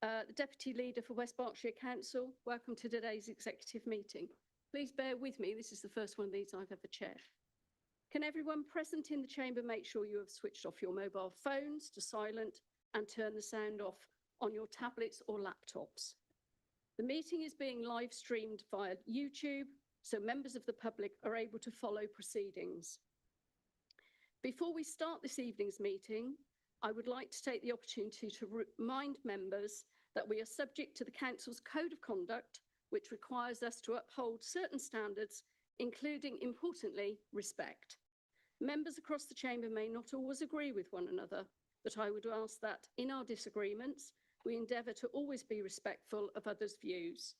The Deputy Leader for West Berkshire Council, welcome to today's executive meeting. Please bear with me, this is the first one of these I've ever chaired. Can everyone present in the chamber make sure you have switched off your mobile phones to silent and turn the sound off on your tablets or laptops? The meeting is being live streamed via YouTube, so members of the public are able to follow proceedings. Before we start this evening's meeting, I would like to take the opportunity to remind members that we are subject to the Council's Code of Conduct, which requires us to uphold certain standards, including, importantly, respect. Members across the chamber may not always agree with one another, but I would ask that in our disagreements, we endeavour to always be respectful of others' views.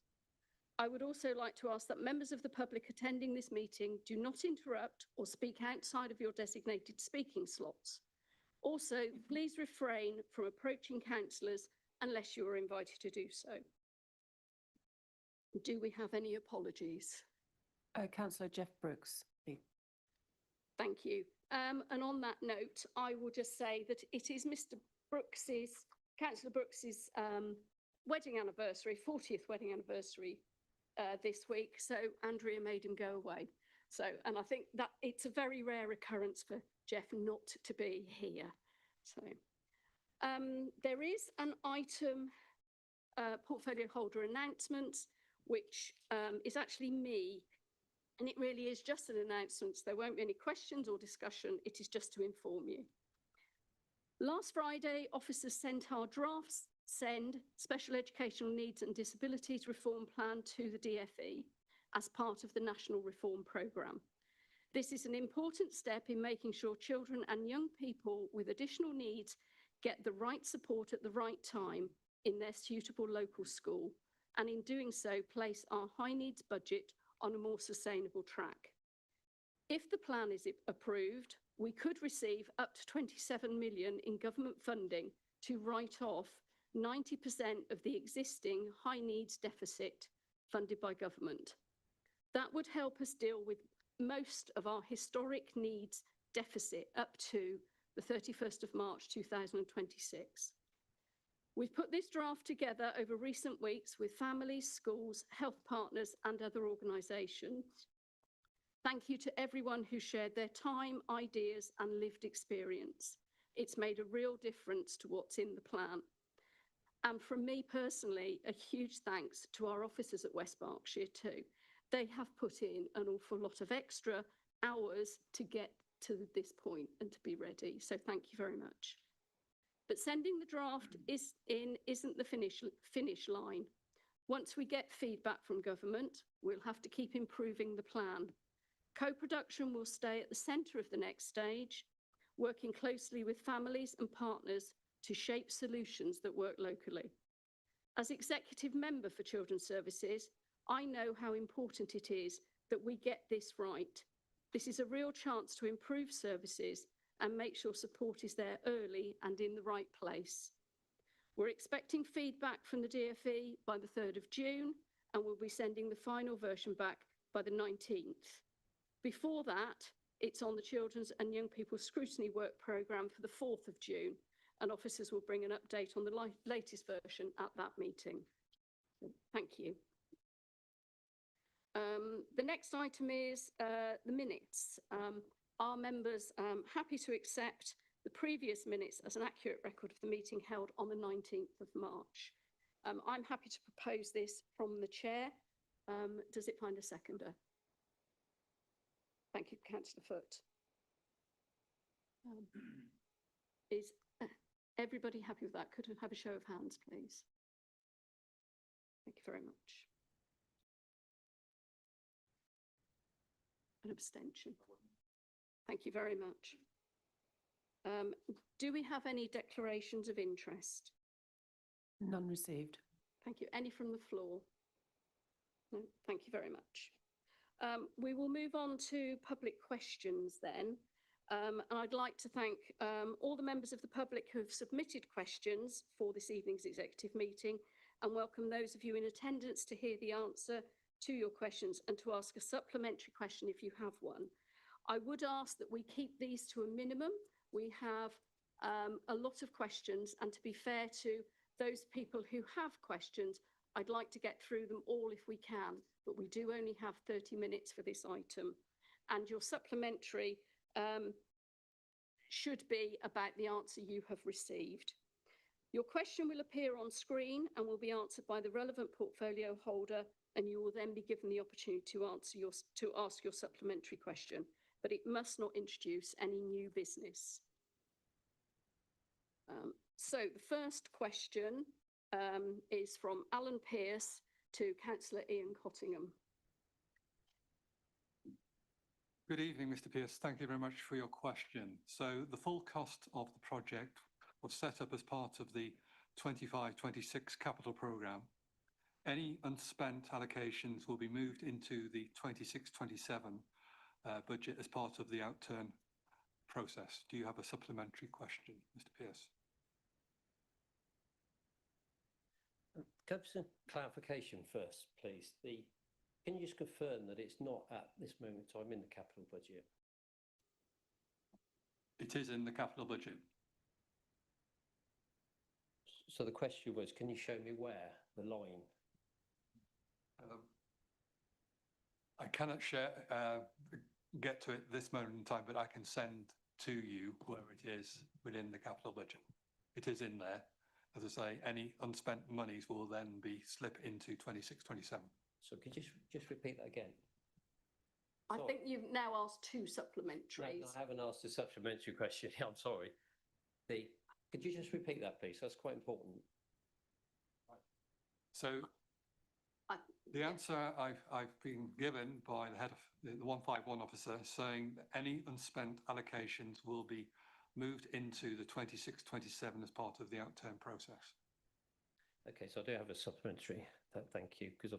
I would also like to ask that members of the public attending this meeting do not interrupt or speak outside of your designated speaking slots. Also, please refrain from approaching councillors unless you are invited to do so. Do we have any apologies? Councillor Jeff Brooks. Thank you. And on that note, I will just say that it is Mr. Brooks's, Councillor Brooks's wedding anniversary, 40th wedding anniversary this week. So Andrea made him go away. So, and I think that it's a very rare occurrence for Jeff not to be here. So there is an item, portfolio holder announcements, which is actually me. And it really is just an announcement. There won't be any questions or discussion. It is just to inform you. Last Friday, officers sent our drafts, Special Educational Needs and Disabilities Reform Plan to the DfE as part of the National Reform Programme. This is an important step in making sure children and young people with additional needs get the right support at the right time in their suitable local school, and in doing so, place our high needs budget on a more sustainable track. If the plan is approved, we could receive up to 27 million in government funding to write off 90% of the existing high needs deficit funded by government. That would help us deal with most of our historic needs deficit up to the 31st of March 2026. We've put this draft together over recent weeks with families, schools, health partners and other organisations. Thank you to everyone who shared their time, ideas and lived experience. It's made a real difference to what's in the plan. And from me personally, a huge thanks to our officers at West Berkshire too. They have put in an awful lot of extra hours to get to this point and to be ready. So thank you very much. But sending the draft isn't the finish line. Once we get feedback from government, we'll have to keep improving the plan. Co-production will stay at the centre of the next stage, working closely with families and partners to shape solutions that work locally. As executive member for Children's Services, I know how important it is that we get this right. This is a real chance to improve services and make sure support is there early and in the right place. We're expecting feedback from the DfE by the 3rd of June, and we'll be sending the final version back by the 19th. Before that, it's on the Children's and Young People's Scrutiny Work Programme for the 4th of June, and officers will bring an update on the latest version at that meeting. Thank you. The next item is the minutes. Are members happy to accept the previous minutes as an accurate record of the meeting held on the 19th of March? I'm happy to propose this from the chair. Does it find a seconder? Thank you, Councillor Foote. Is everybody happy with that? Could we have a show of hands, please? Thank you very much. An abstention. Thank you very much. Do we have any declarations of interest? None received. Thank you. Any from the floor? No, thank you very much. We will move on to public questions then. And I'd like to thank all the members of the public who have submitted questions for this evening's executive meeting, and welcome those of you in attendance to hear the answer to your questions and to ask a supplementary question if you have one. I would ask that we keep these to a minimum. We have a lot of questions, and to be fair to those people who have questions, I'd like to get through them all if we can, but we do only have 30 minutes for this item. And your supplementary should be about the answer you have received. Your question will appear on screen and will be answered by the relevant portfolio holder, and you will then be given the opportunity to ask your supplementary question, but it must not introduce any new business. So the first question is from Alan Pearce to Councillor Ian Cottingham. Good evening, Mr. Pearce. Thank you very much for your question. So the full cost of the project was set up as part of the 25-26 capital programme. Any unspent allocations will be moved into the 26-27 budget as part of the outturn process. Do you have a supplementary question, Mr. Pearce? Can I have some clarification first, please? Can you just confirm that it's not at this moment in time in the capital budget? It is in the capital budget. So the question was, can you show me where the line? I cannot get to it this moment in time, but I can send to you where it is within the capital budget. It is in there. As I say, any unspent monies will then be slip into 26-27. So could you just repeat that again? I Sorry. think you've now asked two supplementaries. No, I haven't asked a supplementary question. I'm sorry. Could you just repeat that, please? That's quite important. So the answer I've been given by the head of the 151 officer saying that any unspent allocations will be moved into the 26-27 as part of the outturn process. Okay, so I do have a supplementary. Thank you, because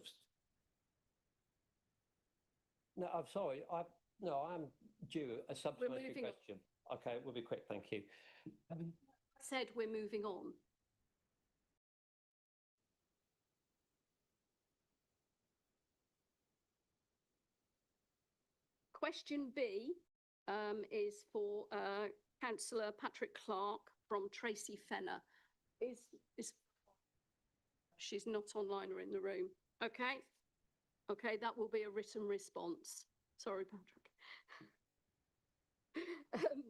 no, I'm sorry. I'm due a supplementary question. Okay, we'll be quick. Thank you. I said we're moving on. Question B is for Councillor Patrick Clark from Tracy Fenner. She's not online or in the room. Okay. Okay, that will be a written response. Sorry, Patrick.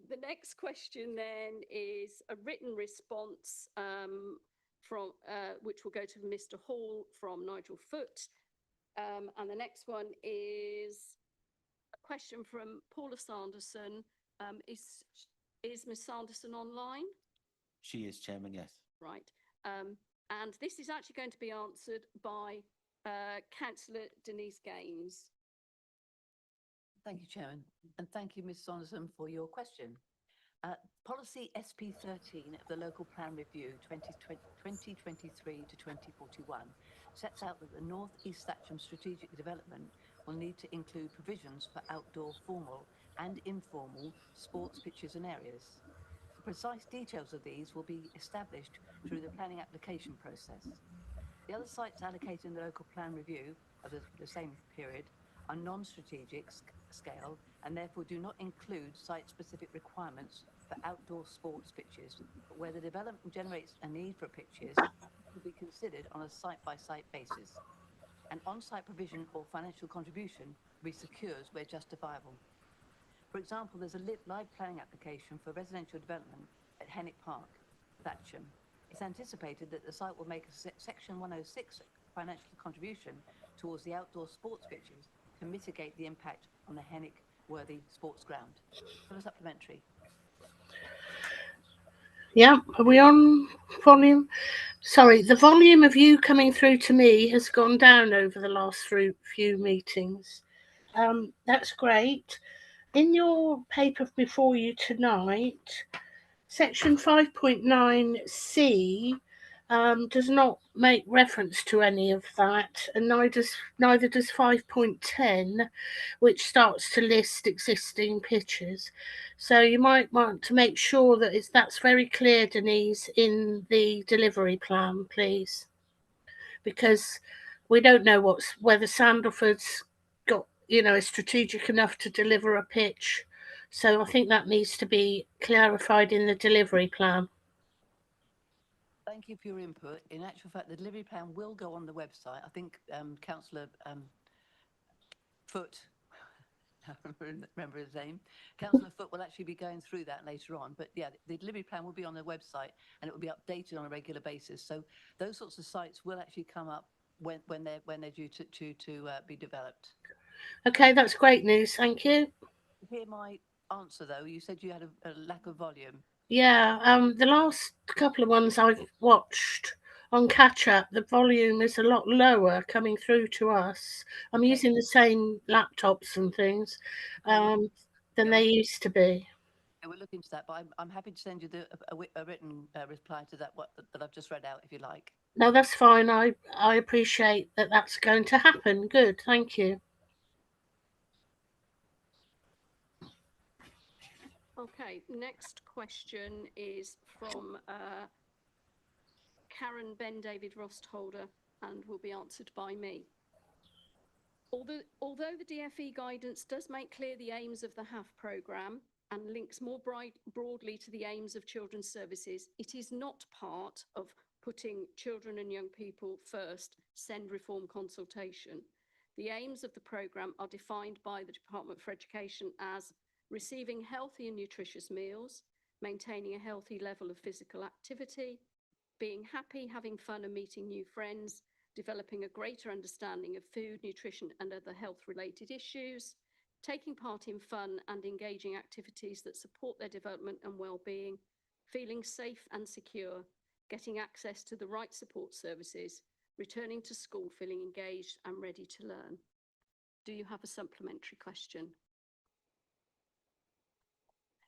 The next question then is a written response from which will go to Mr. Hall from Nigel Foote. And the next one is a question from Paula Sanderson. Is Ms. Sanderson online? She is, Chairman, yes. Right. And this is actually going to be answered by Councillor Denise Gaines. Thank you, Chairman, and thank you, Ms. Sanderson, for your question. Policy SP13 of the Local Plan Review 2023 to 2041 sets out that the North East Thatcham strategic development will need to include provisions for outdoor formal and informal sports pitches and areas. The precise details of these will be established through the planning application process. The other sites allocated in the Local Plan Review of the same period are non-strategic scale and therefore do not include site-specific requirements for outdoor sports pitches, but where the development generates a need for pitches will be considered on a site-by-site basis. An on-site provision or financial contribution will be secured where justifiable. For example, there's a live planning application for residential development at Hennick Park, Thatcham. It's anticipated that the site will make a Section 106 financial contribution towards the outdoor sports pitches to mitigate the impact on the Hennick-worthy sports ground. For a supplementary. Yeah, are we on volume? Sorry, the volume of you coming through to me has gone down over the last few meetings. That's great. In your paper before you tonight, section 5.9C does not make reference to any of that, and neither does 5.10, which starts to list existing pitches. So you might want to make sure that that's very clear, Denise, in the delivery plan, please, because we don't know whether Sandalford's got, is strategic enough to deliver a pitch. So I think that needs to be clarified in the delivery plan. Thank you for your input. In actual fact, the delivery plan will go on the website. I think Councillor Foot, I remember his name, Councillor Foot will actually be going through that later on. But yeah, the delivery plan will be on the website and it will be updated on a regular basis. So those sorts of sites will actually come up when they're due to be developed. Okay, that's great news. Thank you. Hear my answer though. You said you had a lack of volume. Yeah, the last couple of ones I've watched on catch up, the volume is a lot lower coming through to us. I'm Okay. using the same laptops and things than Yeah, they used to be. Yeah, we'll look into that, but I'm happy to send you a written reply to that that I've just read out if you like. No, that's fine. I appreciate that that's going to happen. Good, thank you. Okay, next question is from Karen Ben David Rostholder and will be answered by me. Although the DFE guidance does make clear the aims of the HAF programme and links more broadly to the aims of children's services, it is not part of putting children and young people first, send reform consultation. The aims of the programme are defined by the Department for Education as receiving healthy and nutritious meals, maintaining a healthy level of physical activity, being happy, having fun and meeting new friends, developing a greater understanding of food, nutrition and other health-related issues, taking part in fun and engaging activities that support their development and well-being, feeling safe and secure, getting access to the right support services, returning to school feeling engaged and ready to learn. Do you have a supplementary question?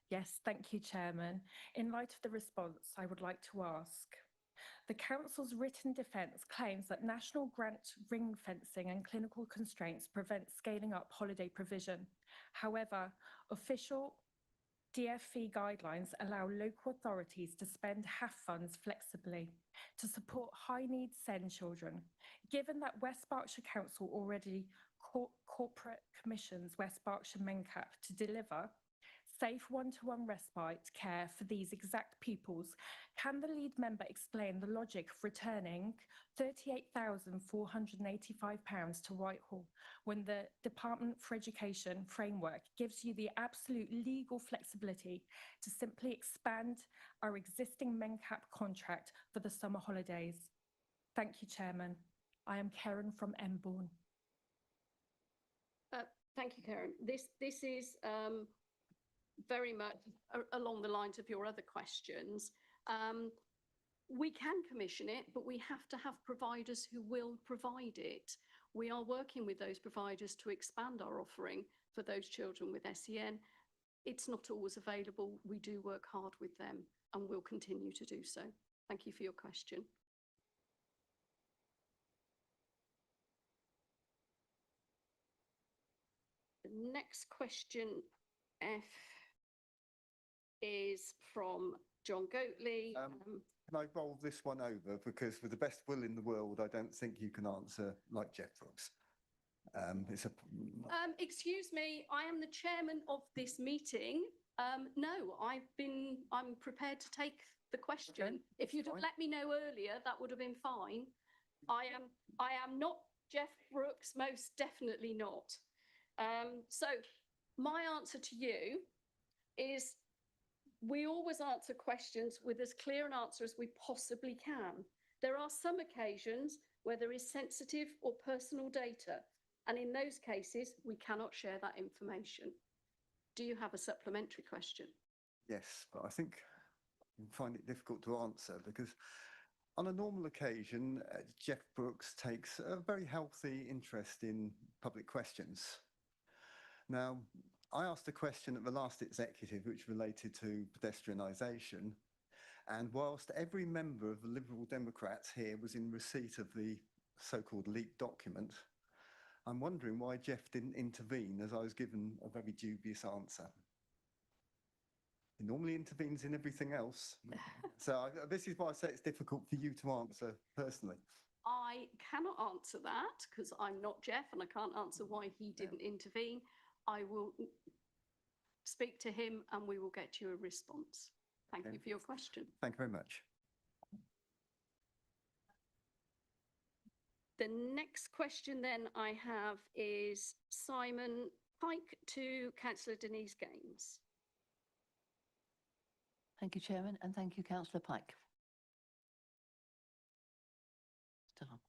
Yes, thank you, Chairman. In light of the response, I would like to ask, the Council's written defence claims that national grant ring fencing and clinical constraints prevent scaling up holiday provision. However, official DFE guidelines allow local authorities to spend HAF funds flexibly to support high-needs SEND children. Given that West Berkshire Council already corporate commissions West Berkshire MENCAP to deliver safe one-to-one respite care for these exact pupils, can the lead member explain the logic of returning £38,485 to Whitehall when the Department for Education framework gives you the absolute legal flexibility to simply expand our existing MENCAP contract for the summer holidays? Thank you, Chairman. I am Karen from Embourne. Thank you, Karen. This is very much along the lines of your other questions. We can commission it, but we have to have providers who will provide it. We are working with those providers to expand our offering for those children with SEN. It's not always available. We do work hard with them and will continue to do so. Thank you for your question. The next question, F, is from John Goatley. Can I roll this one over? Because with the best will in the world, I don't think you can answer like Jeff Brooks. Excuse me, I am the chairman of this meeting. No, I'm prepared to take the question. Okay, if you'd have let me know earlier, that would have been fine. I am not Jeff Brooks, most definitely not. So my answer to you is we always answer questions with as clear an answer as we possibly can. There are some occasions where there is sensitive or personal data, and in those cases, we cannot share that information. Do you have a supplementary question? Yes, but I think you find it difficult to answer because on a normal occasion, Jeff Brooks takes a very healthy interest in public questions. Now, I asked a question at the last executive which related to pedestrianisation, and whilst every member of the Liberal Democrats here was in receipt of the so-called leaked document, I'm wondering why Jeff didn't intervene as I was given a very dubious answer. He normally intervenes in everything else. So this is why I say it's difficult for you to answer personally. I cannot answer that because I'm not Jeff and I can't answer why he didn't intervene. I will speak to him and we will get you a response. Thank you for your question. Thank you very much. The next question then I have is Simon Pike to Councillor Denise Gaines. Thank you, Chairman, and thank you, Councillor Pike. Still on.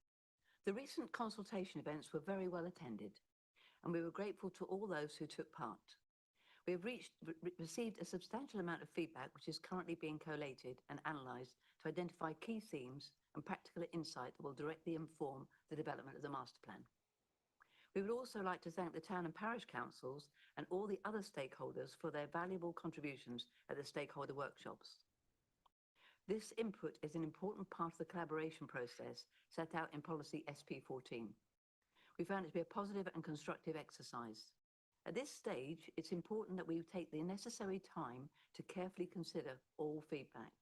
The recent consultation events were very well attended, and we were grateful to all those who took part. We have received a substantial amount of feedback, which is currently being collated and analysed to identify key themes and practical insight that will directly inform the development of the master plan. We would also like to thank the town and parish councils and all the other stakeholders for their valuable contributions at the stakeholder workshops. This input is an important part of the collaboration process set out in Policy SP14. We found it to be a positive and constructive exercise. At this stage, it's important that we take the necessary time to carefully consider all feedback,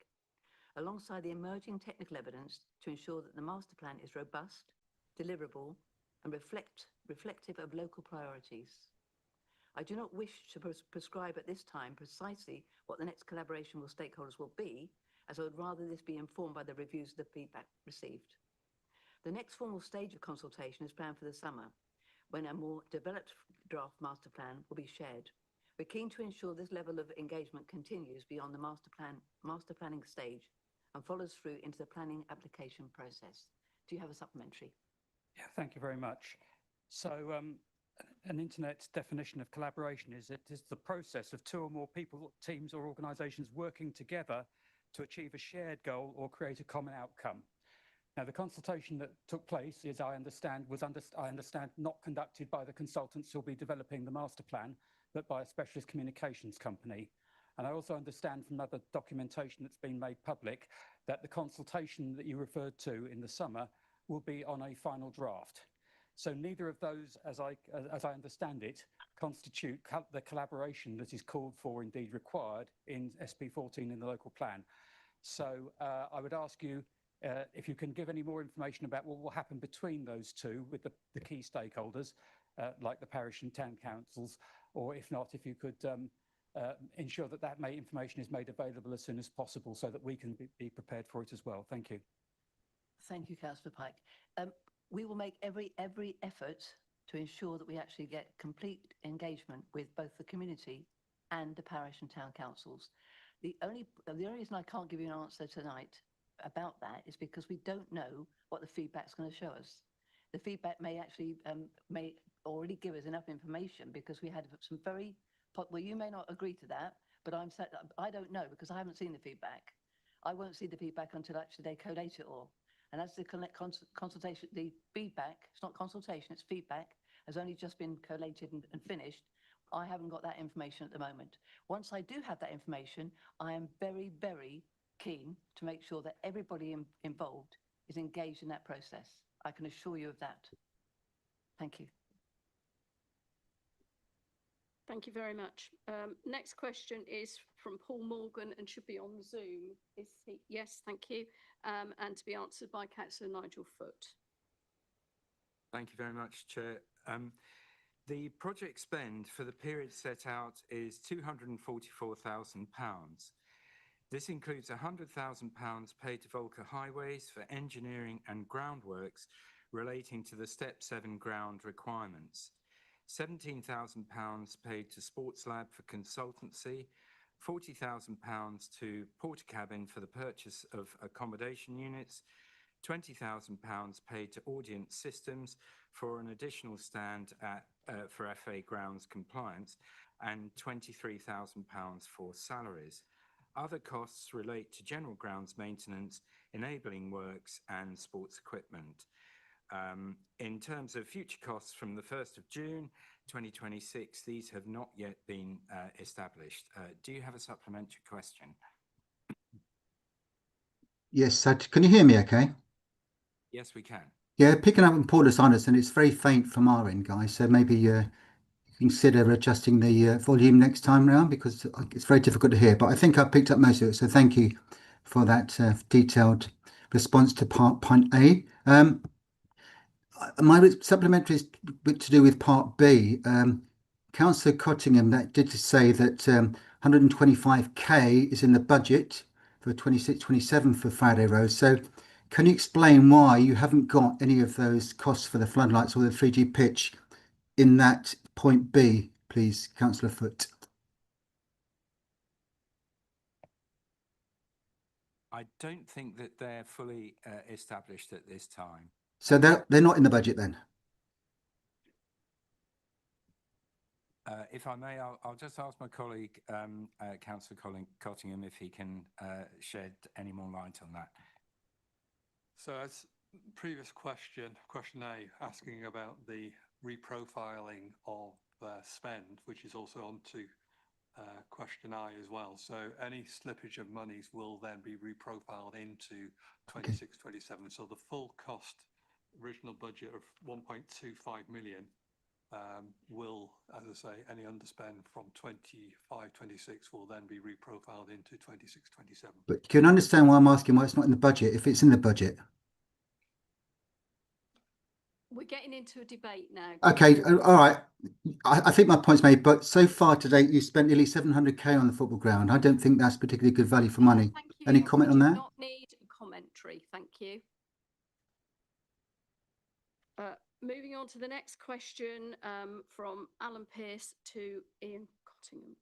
alongside the emerging technical evidence to ensure that the master plan is robust, deliverable, and reflective of local priorities. I do not wish to prescribe at this time precisely what the next collaboration with stakeholders will be, as I would rather this be informed by the reviews of the feedback received. The next formal stage of consultation is planned for the summer, when a more developed draft master plan will be shared. We're keen to ensure this level of engagement continues beyond the master planning stage and follows through into the planning application process. Do you have a supplementary? Yeah, thank you very much. So an internet definition of collaboration is it is the process of two or more people, teams or organisations working together to achieve a shared goal or create a common outcome. Now, the consultation that took place, as I understand, was not conducted by the consultants who'll be developing the master plan, but by a specialist communications company. And I also understand from other documentation that's been made public that the consultation that you referred to in the summer will be on a final draft. So neither of those, as I understand it, constitute the collaboration that is called for, indeed required, in SP14 in the local plan. So I would ask you if you can give any more information about what will happen between those two with the key stakeholders, like the parish and town councils, or if not, if you could ensure that that information is made available as soon as possible so that we can be prepared for it as well. Thank you. Thank you, Councillor Pike. We will make every effort to ensure that we actually get complete engagement with both the community and the parish and town councils. The only reason I can't give you an answer tonight about that is because we don't know what the feedback's going to show us. The feedback may actually may already give us enough information, because we had some very, well, you may not agree to that, but I don't know, because I haven't seen the feedback. I won't see the feedback until actually they collate it all. And as the consultation, the feedback, it's not consultation, it's feedback, has only just been collated and finished. I haven't got that information at the moment. Once I do have that information, I am very, very keen to make sure that everybody involved is engaged in that process. I can assure you of that. Thank you. Thank you very much. Next question is from Paul Morgan and should be on Zoom. Is he? Yes, thank you. And to be answered by Councillor Nigel Foot. Thank you very much, Chair. The project spend for the period set out is £244,000. This includes £100,000 paid to Volker Highways for engineering and groundworks relating to the Step 7 ground requirements, £17,000 paid to Sports Lab for consultancy, £40,000 to Portakabin for the purchase of accommodation units, £20,000 paid to Audience Systems for an additional stand for FA grounds compliance, and £23,000 for salaries. Other costs relate to general grounds maintenance, enabling works and sports equipment. In terms of future costs from the 1st of June 2026, these have not yet been established. Do you have a supplementary question? Yes, can you hear me okay? Yes, we can. Yeah, picking up on Paulus Anderson, it's very faint from our end, guys, so maybe consider adjusting the volume next time round, because it's very difficult to hear, but I think I've picked up most of it, so thank you for that detailed response to point A. My supplementary is to do with part B. Councillor Cottingham did say that 125k is in the budget for 26-27 for Friday Road. So can you explain why you haven't got any of those costs for the floodlights or the 3G pitch in that point B, please, Councillor Foote? I don't think that they're fully established at this time. So they're not in the budget then? If I may, I'll just ask my colleague, Councillor Cottingham, if he can shed any more light on that. So as previous question A, asking about the reprofiling of spend, which is also on to question I as well. So any slippage of monies will then be reprofiled into 26, 27. So the full cost original budget of 1.25 million will, as I say, any underspend from 25, 26 will then be reprofiled into 26, 27. But you can understand why I'm asking why it's not in the budget if it's in the budget. We're getting into a debate now. Okay, all right. I think my point's made, but so far today you spent nearly 700k on the football ground. I don't think that's particularly good value for money. Thank you. Any comment on We do that? not need commentary. Thank you. Moving on to the next question from Alan Pearce to Ian Cottingham.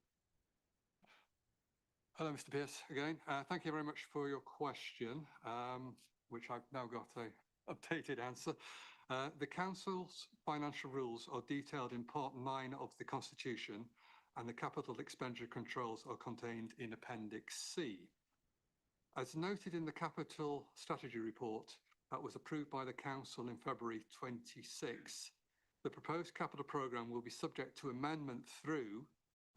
Hello, Mr. Pearce again. Thank you very much for your question, which I've now got a updated answer. The Council's financial rules are detailed in Part 9 of the Constitution, and the capital expenditure controls are contained in Appendix C. As noted in the Capital Strategy Report that was approved by the Council in February 26, the proposed capital programme will be subject to amendment through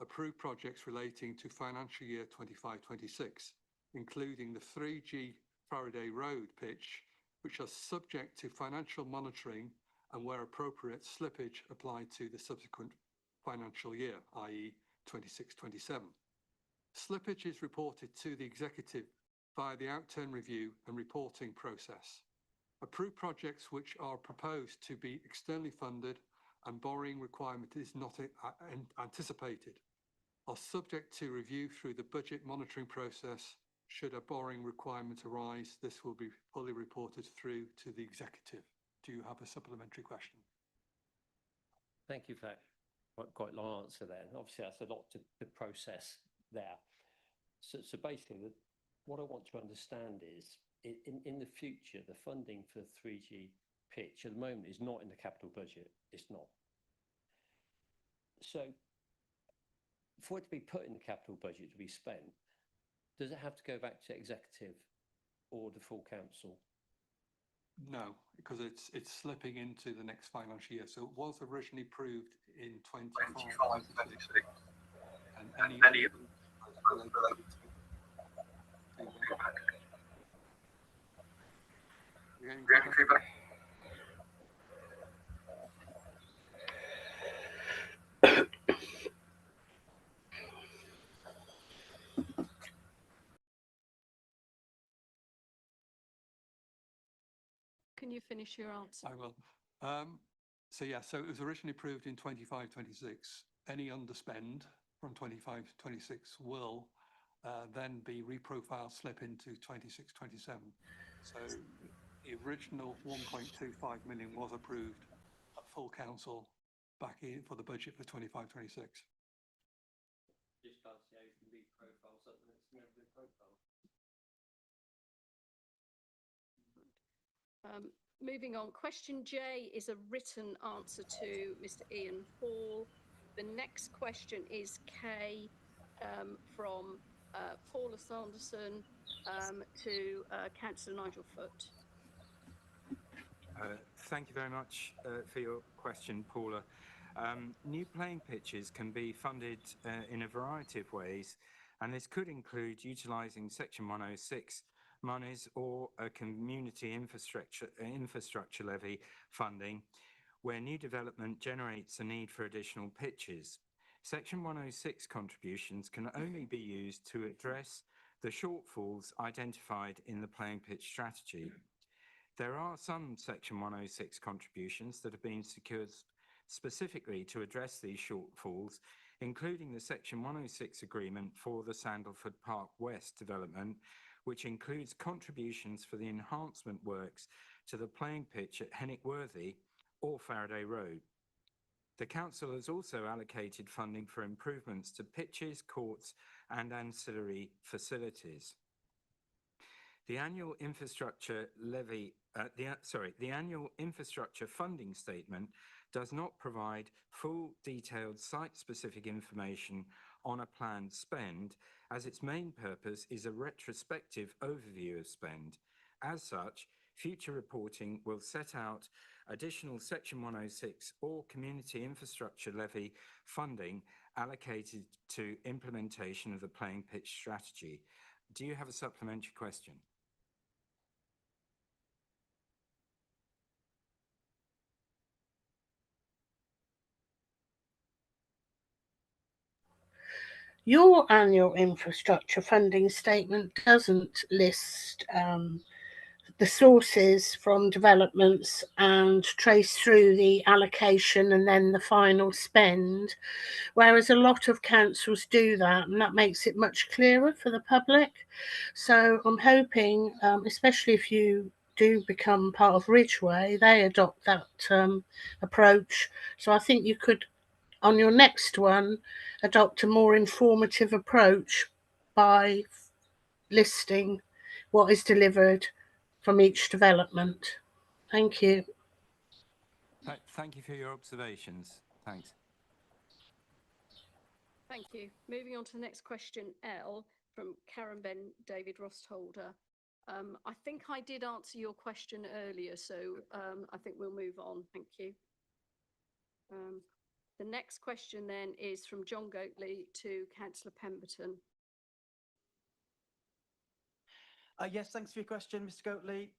approved projects relating to financial year 25-26, including the 3G Faraday Road pitch, which are subject to financial monitoring and, where appropriate, slippage applied to the subsequent financial year, i.e. 26-27. Slippage is reported to the Executive via the outturn review and reporting process. Approved projects which are proposed to be externally funded and borrowing requirement is not anticipated are subject to review through the budget monitoring process. Should a borrowing requirement arise, this will be fully reported through to the Executive. Do you have a supplementary question? Thank you for that quite long answer there. Obviously, that's a lot to process there. So basically, what I want to understand is, in the future, the funding for 3G pitch at the moment is not in the capital budget. It's not. So for it to be put in the capital budget to be spent, does it have to go back to Executive or the full Council? No, because it's slipping into the next financial year. So it was originally approved in 25, 26, and any Can you finish your answer? I will. So it was originally approved in 25, 26. Any underspend from 25 to 26 will then be reprofiled, slip into 26, 27. So the original 1.25 million was approved at full council back in for the budget for 25, 26. Just can't see how you can reprofile something that's never been profiled. Moving on, question J is a written answer to Mr. Ian Hall. The next question is K from Paula Sanderson to Councillor Nigel Foote. Thank you very much for your question, Paula. New playing pitches can be funded in a variety of ways, and this could include utilising Section 106 monies or a community infrastructure levy funding where new development generates a need for additional pitches. Section 106 contributions can only be used to address the shortfalls identified in the playing pitch strategy. There are some Section 106 contributions that have been secured specifically to address these shortfalls, including the Section 106 agreement for the Sandalford Park West development, which includes contributions for the enhancement works to the playing pitch at Hennickworthy or Faraday Road. The council has also allocated funding for improvements to pitches, courts and ancillary facilities. The annual infrastructure the annual infrastructure funding statement does not provide full detailed site-specific information on a planned spend, as its main purpose is a retrospective overview of spend. As such, future reporting will set out additional Section 106 or Community Infrastructure Levy funding allocated to implementation of the playing pitch strategy. Do you have a supplementary question? Your annual infrastructure funding statement doesn't list the sources from developments and trace through the allocation and then the final spend, whereas a lot of councils do that, and that makes it much clearer for the public. So I'm hoping, especially if you do become part of Ridgeway, they adopt that approach. So I think you could, on your next one, adopt a more informative approach by listing what is delivered from each development. Thank you. Thank you for your observations. Thanks. Thank you. Moving on to the next question, L, from Karen Ben David Rostholder. I think I did answer your question earlier, so I think we'll move on. Thank you. The next question then is from John Goatley to Councillor Pemberton. Yes, thanks for your question, Mr. Goatley.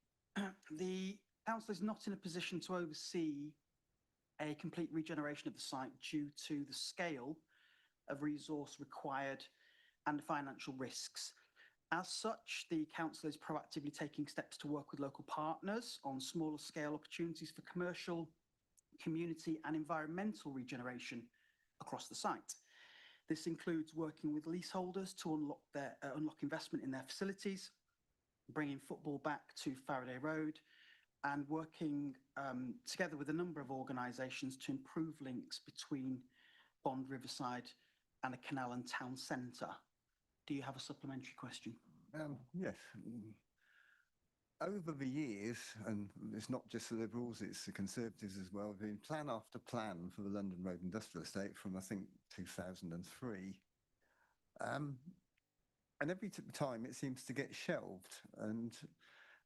The council is not in a position to oversee a complete regeneration of the site due to the scale of resource required and financial risks. As such, the council is proactively taking steps to work with local partners on smaller scale opportunities for commercial, community and environmental regeneration across the site. This includes working with leaseholders to unlock investment in their facilities, bringing football back to Faraday Road, and working together with a number of organisations to improve links between Bond, Riverside and a canal and town centre. Do you have a supplementary question? Yes. Over the years, and it's not just the Liberals, it's the Conservatives as well, been plan after plan for the London Road Industrial Estate from, I think, 2003. And every time it seems to get shelved. And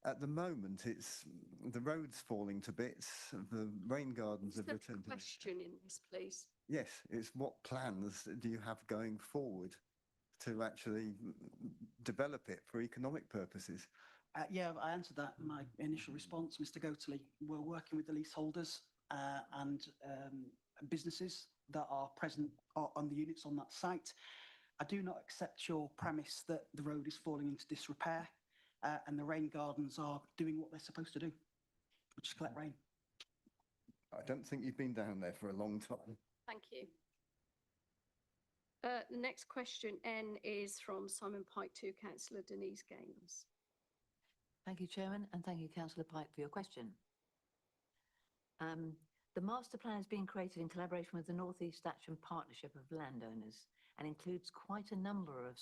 at the moment, it's the road's falling to bits, the rain gardens have returned. Question in this, please. Yes, it's what plans do you have going forward to actually develop it for economic purposes? Yeah, I answered that in my initial response, Mr. Goatley. We're working with the leaseholders and businesses that are present on the units on that site. I do not accept your premise that the road is falling into disrepair and the rain gardens are doing what they're supposed to do, which is collect rain. I don't think you've been down there for a long time. Thank you. The next question, N, is from Simon Pike to Councillor Denise Gaines. Thank you, Chairman, and thank you, Councillor Pike, for your question. The master plan is being created in collaboration with the North East Action Partnership of Landowners and includes quite a number of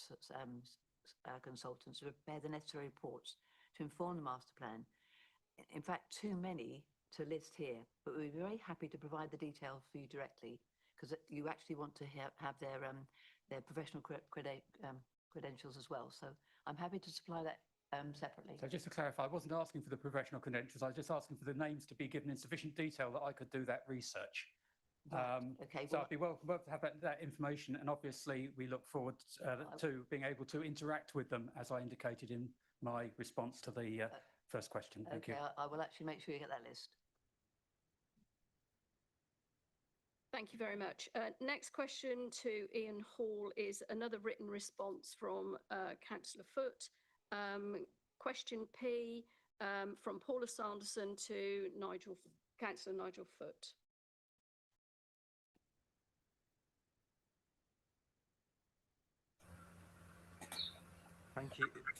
consultants who prepare the necessary reports to inform the master plan. In fact, too many to list here, but we'd be very happy to provide the details for you directly, because you actually want to have their professional credentials as well. So I'm happy to supply that separately. So just to clarify, I wasn't asking for the professional credentials, I was just asking for the names to be given in sufficient detail that I could do that research. Right. Okay. So I'd be welcome to have that information, and obviously we look forward to being able to interact with them, as I indicated in my response to the first question. Thank you. I will actually make sure you get that list. Thank you very much. Next question to Ian Hall is another written response from Councillor Foote. Question P from Paula Sanderson to Councillor Nigel Foote.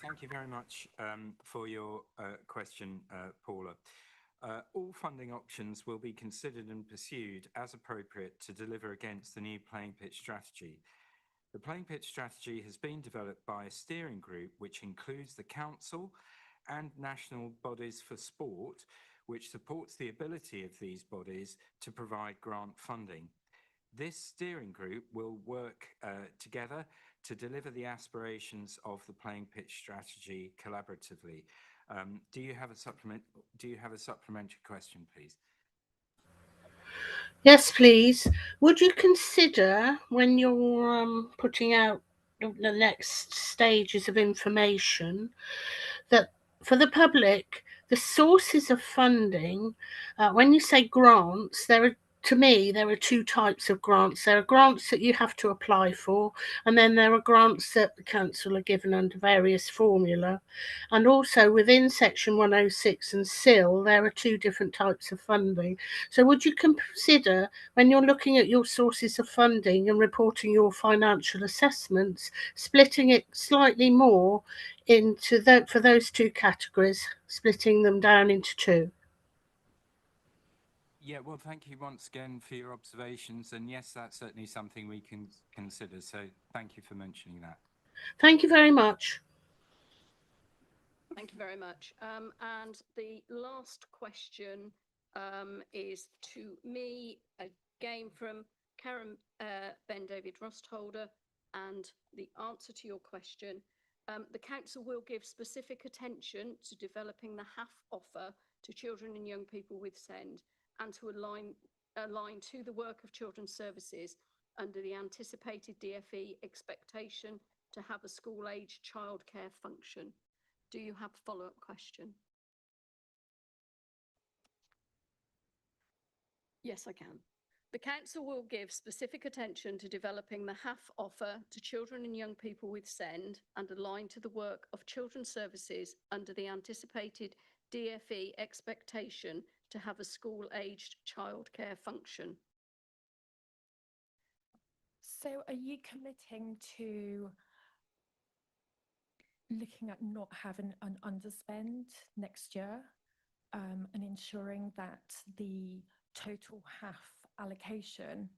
Thank you very much for your question, Paula. All funding options will be considered and pursued as appropriate to deliver against the new playing pitch strategy. The playing pitch strategy has been developed by a steering group which includes the Council and national bodies for sport, which supports the ability of these bodies to provide grant funding. This steering group will work together to deliver the aspirations of the playing pitch strategy collaboratively. Do you have a supplementary question, please? Yes, please. Would you consider, when you're putting out the next stages of information, that for the public, the sources of funding, when you say grants, to me, there are two types of grants. There are grants that you have to apply for, and then there are grants that the council are given under various formula. And also within Section 106 and SIL, there are two different types of funding. So would you consider, when you're looking at your sources of funding and reporting your financial assessments, splitting it slightly more into for those two categories, splitting them down into two? Yeah, well, thank you once again for your observations. And yes, that's certainly something we can consider. So thank you for mentioning that. Thank you very much. Thank you very much. And the last question is to me, again from Karen Ben David Rostholder, and the answer to your question. The council will give specific attention to developing the HAF offer to children and young people with SEND, and to align to the work of children's services under the anticipated DFE expectation to have a school-age childcare function. Do you have a follow-up question? Yes, I can. The council will give specific attention to developing the HAF offer to children and young people with SEND and align to the work of children's services under the anticipated DFE expectation to have a school-aged childcare function. So are you committing to looking at not having an underspend next year and ensuring that the total HAF allocation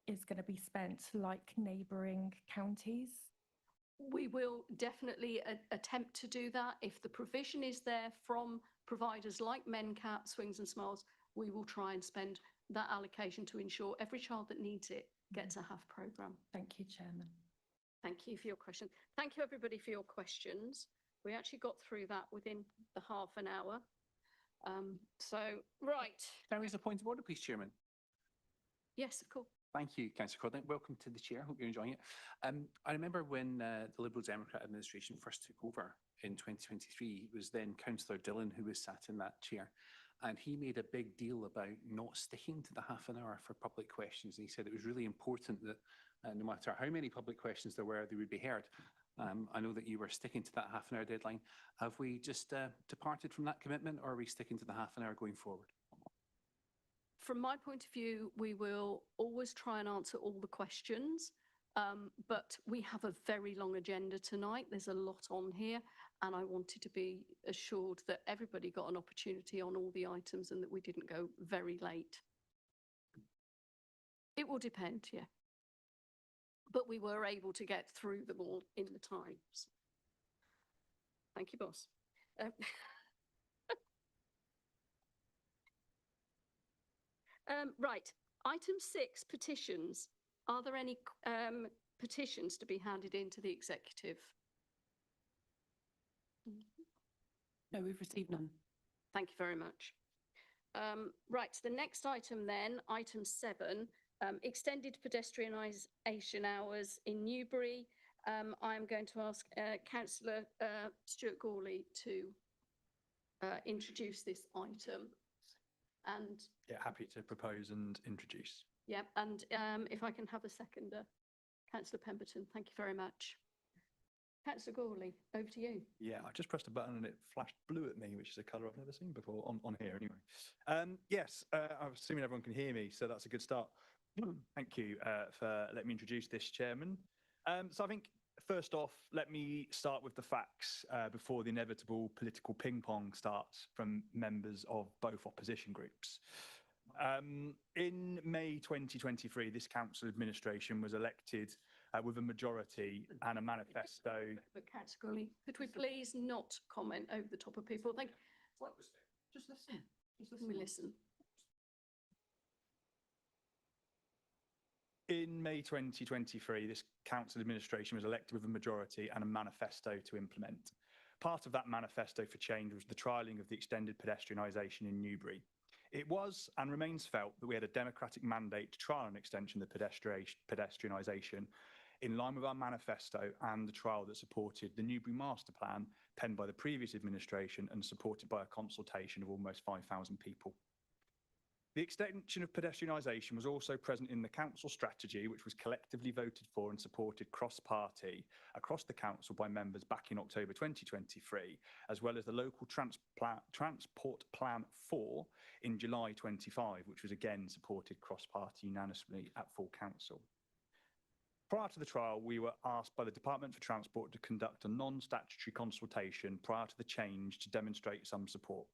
is going to be spent like neighbouring counties? We will definitely attempt to do that. If the provision is there from providers like MenCat, Swings and Smiles, we will try and spend that allocation to ensure every child that needs it gets a HAF programme. Thank you, Chairman. Thank you for your question. Thank you, everybody, for your questions. We actually got through that within the half an hour. Right. Can I raise a point of order, please, Chairman? Yes, of course. Thank you, Councillor Codling. Welcome to the chair. Hope you're enjoying it. I remember when the Liberal Democrat administration first took over in 2023, it was then Councillor Dillon who was sat in that chair. And he made a big deal about not sticking to the half an hour for public questions. And he said it was really important that no matter how many public questions there were, they would be heard. I know that you were sticking to that half an hour deadline. Have we just departed from that commitment, or are we sticking to the half an hour going forward? From my point of view, we will always try and answer all the questions, but we have a very long agenda tonight. There's a lot on here, and I wanted to be assured that everybody got an opportunity on all the items and that we didn't go very late. It will depend, yeah. But we were able to get through them all in the times. Thank you, boss. Right, item 6, petitions. Are there any petitions to be handed in to the executive? No, we've received none. Thank you very much. Right, the next item then, item 7, extended pedestrianisation hours in Newbury. I'm going to ask Councillor Stuart Gawley to introduce this item. And yeah, happy to propose and introduce. yeah, and if I can have a seconder, Councillor Pemberton, thank you very much. Councillor Gawley, over to you. Yeah, I just pressed a button and it flashed blue at me, which is a colour I've never seen before on here anyway. Yes, I'm assuming everyone can hear me, so that's a good start. Thank you for letting me introduce this, Chairman. So I think first off, let me start with the facts before the inevitable political ping pong starts from members of both opposition groups. In May 2023, this council administration was elected with a majority and a manifesto. But categorically, could we please not comment over the top of people? Thank you. Just listen. Can we listen? In May 2023, this council administration was elected with a majority and a manifesto to implement. Part of that manifesto for change was the trialling of the extended pedestrianisation in Newbury. It was and remains felt that we had a democratic mandate to trial an extension of the pedestrianisation in line with our manifesto and the trial that supported the Newbury Master Plan penned by the previous administration and supported by a consultation of almost 5,000 people. The extension of pedestrianisation was also present in the council strategy, which was collectively voted for and supported cross-party across the council by members back in October 2023, as well as the local Transport Plan 4 in July 25, which was again supported cross-party unanimously at full council. Prior to the trial, we were asked by the Department for Transport to conduct a non-statutory consultation prior to the change to demonstrate some support.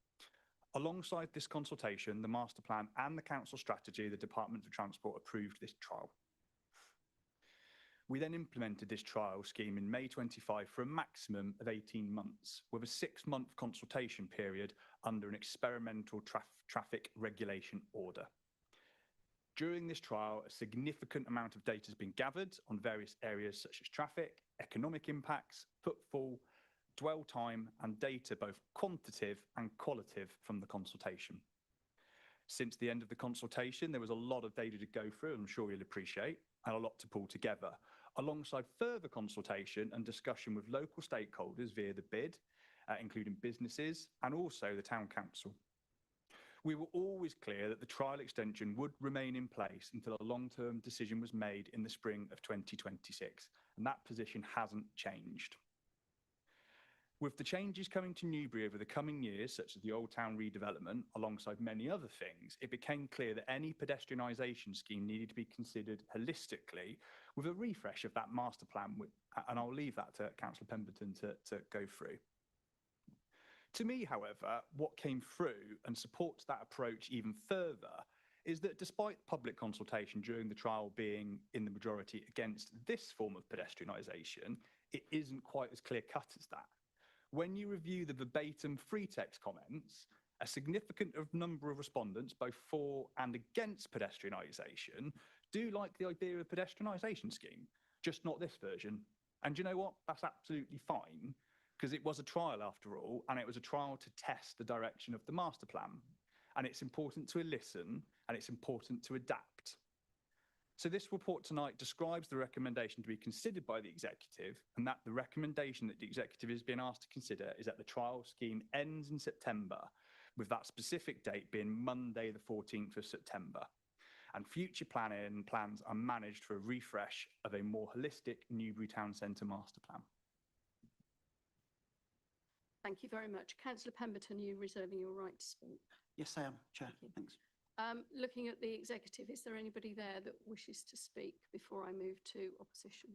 Alongside this consultation, the master plan and the council strategy, the Department for Transport approved this trial. We then implemented this trial scheme in May 25 for a maximum of 18 months, with a 6-month consultation period under an experimental traffic regulation order. During this trial, a significant amount of data has been gathered on various areas such as traffic, economic impacts, footfall, dwell time and data both quantitative and qualitative from the consultation. Since the end of the consultation, there was a lot of data to go through, I'm sure you'll appreciate, and a lot to pull together, alongside further consultation and discussion with local stakeholders via the bid, including businesses and also the town council. We were always clear that the trial extension would remain in place until a long-term decision was made in the spring of 2026, and that position hasn't changed. With the changes coming to Newbury over the coming years, such as the Old Town redevelopment, alongside many other things, it became clear that any pedestrianisation scheme needed to be considered holistically with a refresh of that master plan, and I'll leave that to Councillor Pemberton to go through. To me, however, what came through and supports that approach even further is that despite public consultation during the trial being in the majority against this form of pedestrianisation, it isn't quite as clear-cut as that. When you review the verbatim free text comments, a significant number of respondents, both for and against pedestrianisation, do like the idea of a pedestrianisation scheme, just not this version. And you know what? That's absolutely fine, because it was a trial after all, and it was a trial to test the direction of the master plan. And it's important to listen, and it's important to adapt. So this report tonight describes the recommendation to be considered by the executive, and that the recommendation that the executive is being asked to consider is that the trial scheme ends in September, with that specific date being Monday, the 14th of September. And future planning plans are managed for a refresh of a more holistic Newbury Town Centre master plan. Thank you very much. Councillor Pemberton, you reserving your right to speak. Yes, I am, Chair. Thanks. Looking at the executive, is there anybody there that wishes to speak before I move to opposition?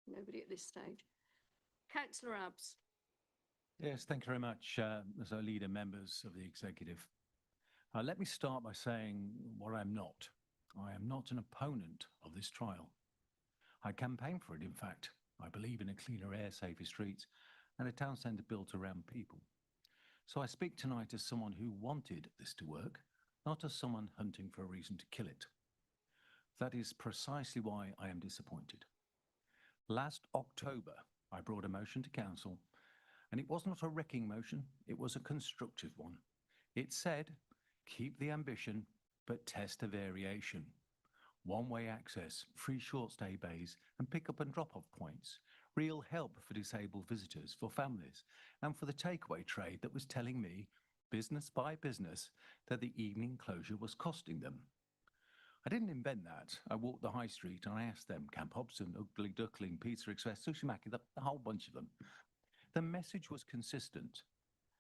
Nobody at this stage. Councillor Abbs. Yes, thank you very much, as our leader, members of the executive. Let me start by saying what I'm not. I am not an opponent of this trial. I campaign for it, in fact. I believe in a cleaner air, safer streets, and a town centre built around people. So I speak tonight as someone who wanted this to work, not as someone hunting for a reason to kill it. That is precisely why I am disappointed. Last October, I brought a motion to council, and it was not a wrecking motion, it was a constructive one. It said, keep the ambition, but test a variation. One-way access, free short-stay bays, and pick-up and drop-off points. Real help for disabled visitors, for families, and for the takeaway trade that was telling me, business by business, that the evening closure was costing them. I didn't invent that. I walked the high street and I asked them, Camp Hobson, Ugly Duckling, Pizza Express, Sushi Maki, the whole bunch of them. The message was consistent.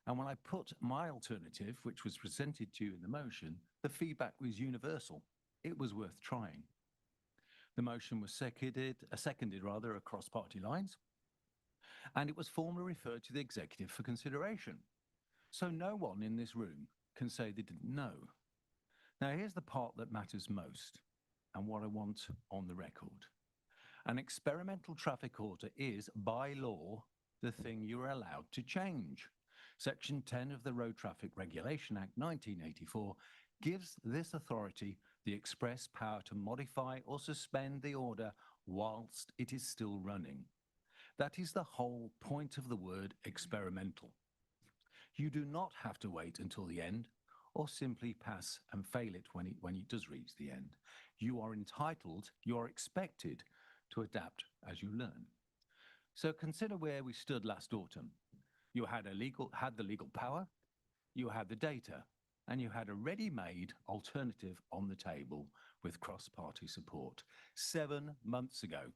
And when I put my alternative, which was presented to you in the motion, the feedback was universal. It was worth trying. The motion was seconded rather across party lines, and it was formally referred to the executive for consideration. So no one in this room can say they didn't know. Now here's the part that matters most, and what I want on the record. An experimental traffic order is, by law, the thing you're allowed to change. Section 10 of the Road Traffic Regulation Act 1984 gives this authority the express power to modify or suspend the order whilst it is still running. That is the whole point of the word experimental. You do not have to wait until the end or simply pass and fail it when it does reach the end. You are entitled, you are expected to adapt as you learn. So consider where we stood last autumn. You had the legal power, you had the data, and you had a ready-made alternative on the table with cross-party support 7 months ago,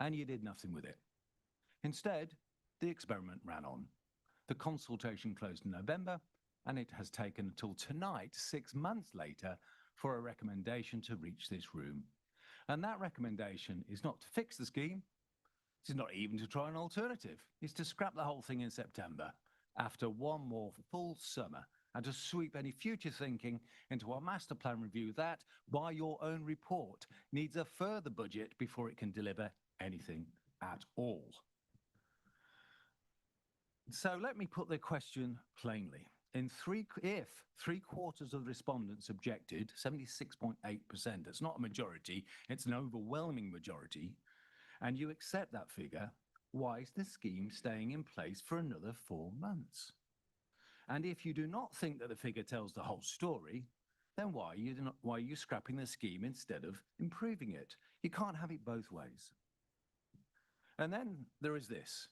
and you did nothing with it. Instead, the experiment ran on. The consultation closed in November, and it has taken until tonight, 6 months later, for a recommendation to reach this room. And that recommendation is not to fix the scheme, it's not even to try an alternative. It's to scrap the whole thing in September, after one more full summer, and to sweep any future thinking into a master plan review that, by your own report, needs a further budget before it can deliver anything at all. So let me put the question plainly. If 3/4 of the respondents objected, 76.8%, it's not a majority, it's an overwhelming majority, and you accept that figure, why is the scheme staying in place for another 4 months? And if you do not think that the figure tells the whole story, then why are you scrapping the scheme instead of improving it? You can't have it both ways. And then there is this.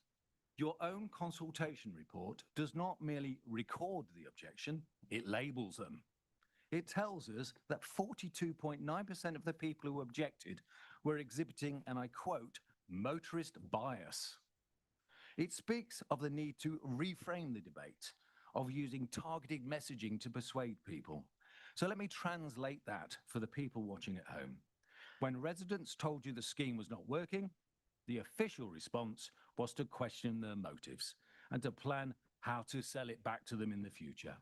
Your own consultation report does not merely record the objection, it labels them. It tells us that 42.9% of the people who objected were exhibiting, and I quote, motorist bias. It speaks of the need to reframe the debate, of using targeted messaging to persuade people. So let me translate that for the people watching at home. When residents told you the scheme was not working, the official response was to question their motives and to plan how to sell it back to them in the future.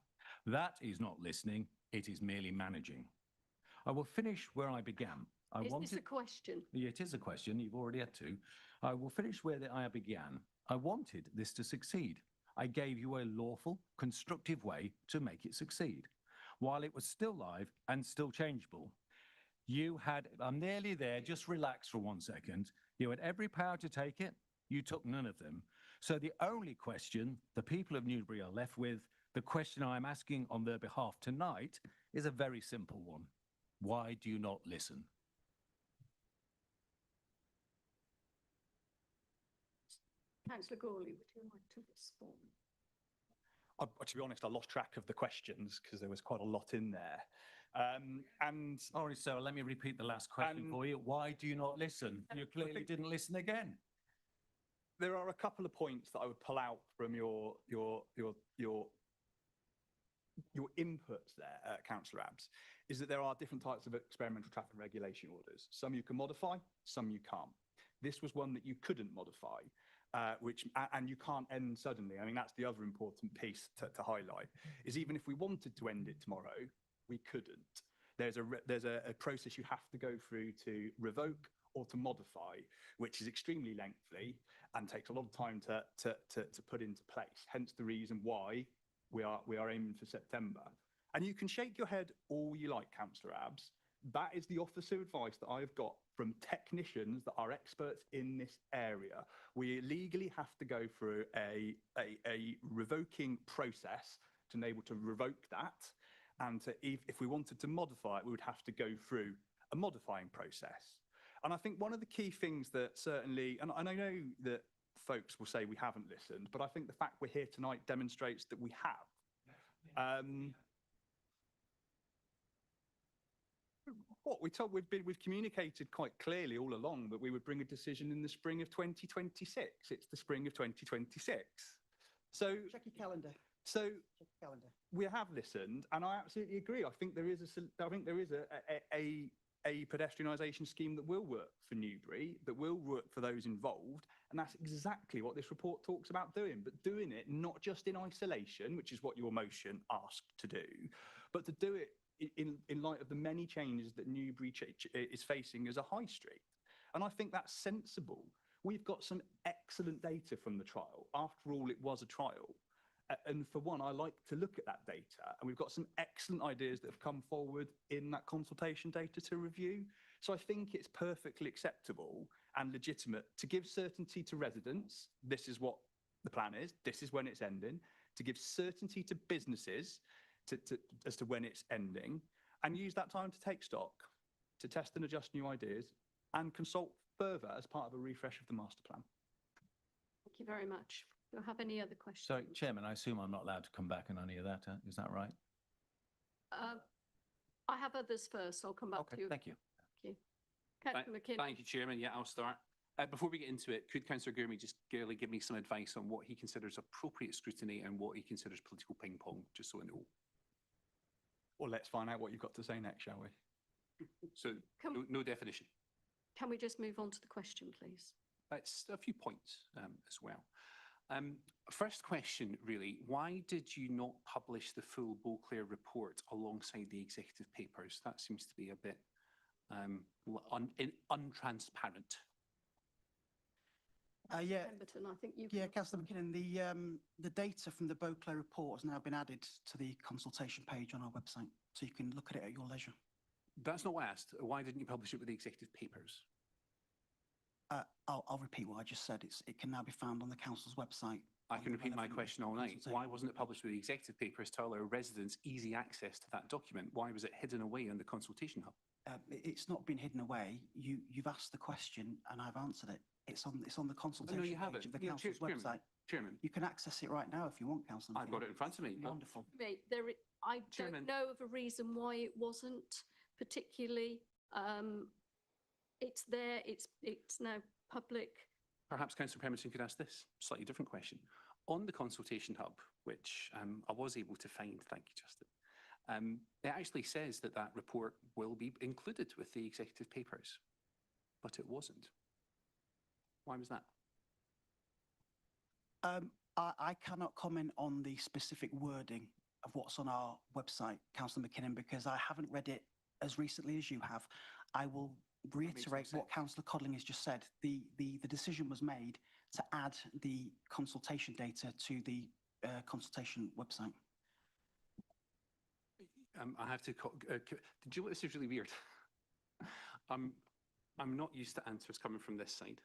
That is not listening, it is merely managing. I will finish where I began. Is this a question? It is a question, you've already had two. I will finish where I began. I wanted this to succeed. I gave you a lawful, constructive way to make it succeed, while it was still live and still changeable. I'm nearly there, just relax for 1 second. You had every power to take it, you took none of them. So the only question the people of Newbury are left with, the question I'm asking on their behalf tonight, is a very simple one. Why do you not listen? Councillor Gawley, would you like to respond? To be honest, I lost track of the questions because there was quite a lot in there. Sorry, sir, let me repeat the last question for you. Why do you not listen? You clearly didn't listen again. There are a couple of points that I would pull out from your inputs there, Councillor Abbs, is that there are different types of experimental traffic regulation orders. Some you can modify, some you can't. This was one that you couldn't modify, and you can't end suddenly. I mean, that's the other important piece to highlight, is even if we wanted to end it tomorrow, we couldn't. There's a process you have to go through to revoke or to modify, which is extremely lengthy and takes a lot of time to put into place. Hence the reason why we are aiming for September. And you can shake your head all you like, Councillor Abbs. That is the officer advice that I've got from technicians that are experts in this area. We legally have to go through a revoking process to enable to revoke that. And if we wanted to modify it, we would have to go through a modifying process. And I think one of the key things that certainly, and I know that folks will say we haven't listened, but I think the fact we're here tonight demonstrates that we have. We've communicated quite clearly all along that we would bring a decision in the spring of 2026. It's the spring of 2026. So check your calendar. So we have listened, and I absolutely agree. I think there is a pedestrianisation scheme that will work for Newbury, that will work for those involved. And that's exactly what this report talks about doing, but doing it not just in isolation, which is what your motion asked to do, but to do it in light of the many changes that Newbury is facing as a high street. And I think that's sensible. We've got some excellent data from the trial. After all, it was a trial. And for one, I like to look at that data, and we've got some excellent ideas that have come forward in that consultation data to review. So I think it's perfectly acceptable and legitimate to give certainty to residents. This is what the plan is. This is when it's ending. To give certainty to businesses as to when it's ending, and use that time to take stock, to test and adjust new ideas, and consult further as part of a refresh of the master plan. Thank you very much. Do I have any other questions? So, Chairman, I assume I'm not allowed to come back on any of that. Is that right? I have others first. I'll come back to you. Thank you. Thank you. Councillor McKinnon. Thank you, Chairman. Yeah, I'll start. Before we get into it, could Councillor Gurmey just girly give me some advice on what he considers appropriate scrutiny and what he considers political ping pong, just so I know? Well, let's find out what you've got to say next, shall we? So, no definition. Can we just move on to the question, please? It's a few points as well. First question, really, why did you not publish the full Beauclair report alongside the executive papers? That seems to be a bit untransparent. Yeah, Pemberton, I think you. yeah, Councillor McKinnon, the data from the Beauclair report has now been added to the consultation page on our website, so you can look at it at your leisure. That's not what I asked. Why didn't you publish it with the executive papers? I'll repeat what I just said. It can now be found on the council's website. I can repeat my question all night. Why wasn't it published with the executive papers to allow residents easy access to that document? Why was it hidden away in the consultation hub? It's not been hidden away. You've asked the question and I've answered it. It's on the consultation you page haven't. of the No, council's website. Chairman. You can access it right now if you want, Councillor McKinnon. I've got it in front of me. Wonderful. I Chairman. don't know of a reason why it wasn't particularly. It's there. It's now public. Perhaps Councillor Pemberton could ask this slightly different question. On the consultation hub, which I was able to find, thank you, Justin, it actually says that that report will be included with the executive papers, but it wasn't. Why was that? I cannot comment on the specific wording of what's on our website, Councillor McKinnon, because I haven't read it as recently as you have. I will reiterate what Councillor Codling has just said. The decision was made to add the consultation data to the consultation website. I have to. Did you know what, this is really weird? I'm not used to answers coming from this side.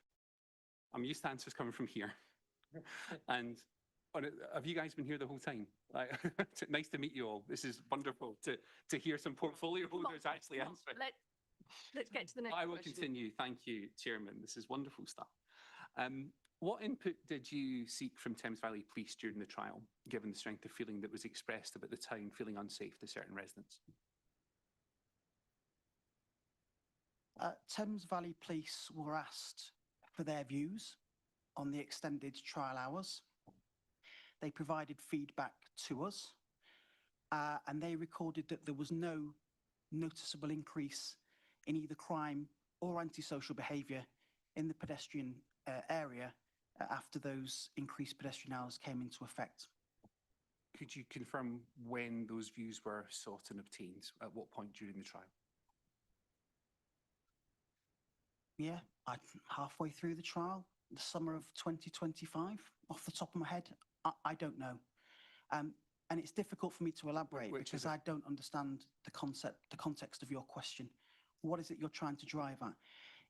I'm used to answers coming from here. And have you guys been here the whole time? Nice to meet you all. This is wonderful to hear some portfolio holders actually answering. Let's get to the next I will question. continue. Thank you, Chairman. This is wonderful stuff. What input did you seek from Thames Valley Police during the trial, given the strength of feeling that was expressed about the town feeling unsafe to certain residents? Thames Valley Police were asked for their views on the extended trial hours. They provided feedback to us, and they recorded that there was no noticeable increase in either crime or antisocial behaviour in the pedestrian area after those increased pedestrian hours came into effect. Could you confirm when those views were sought and obtained? At what point during the trial? Yeah, halfway through the trial, the summer of 2025, off the top of my head, I don't know. And it's difficult for me to elaborate because I don't understand the context of your question. What is it you're trying to drive at?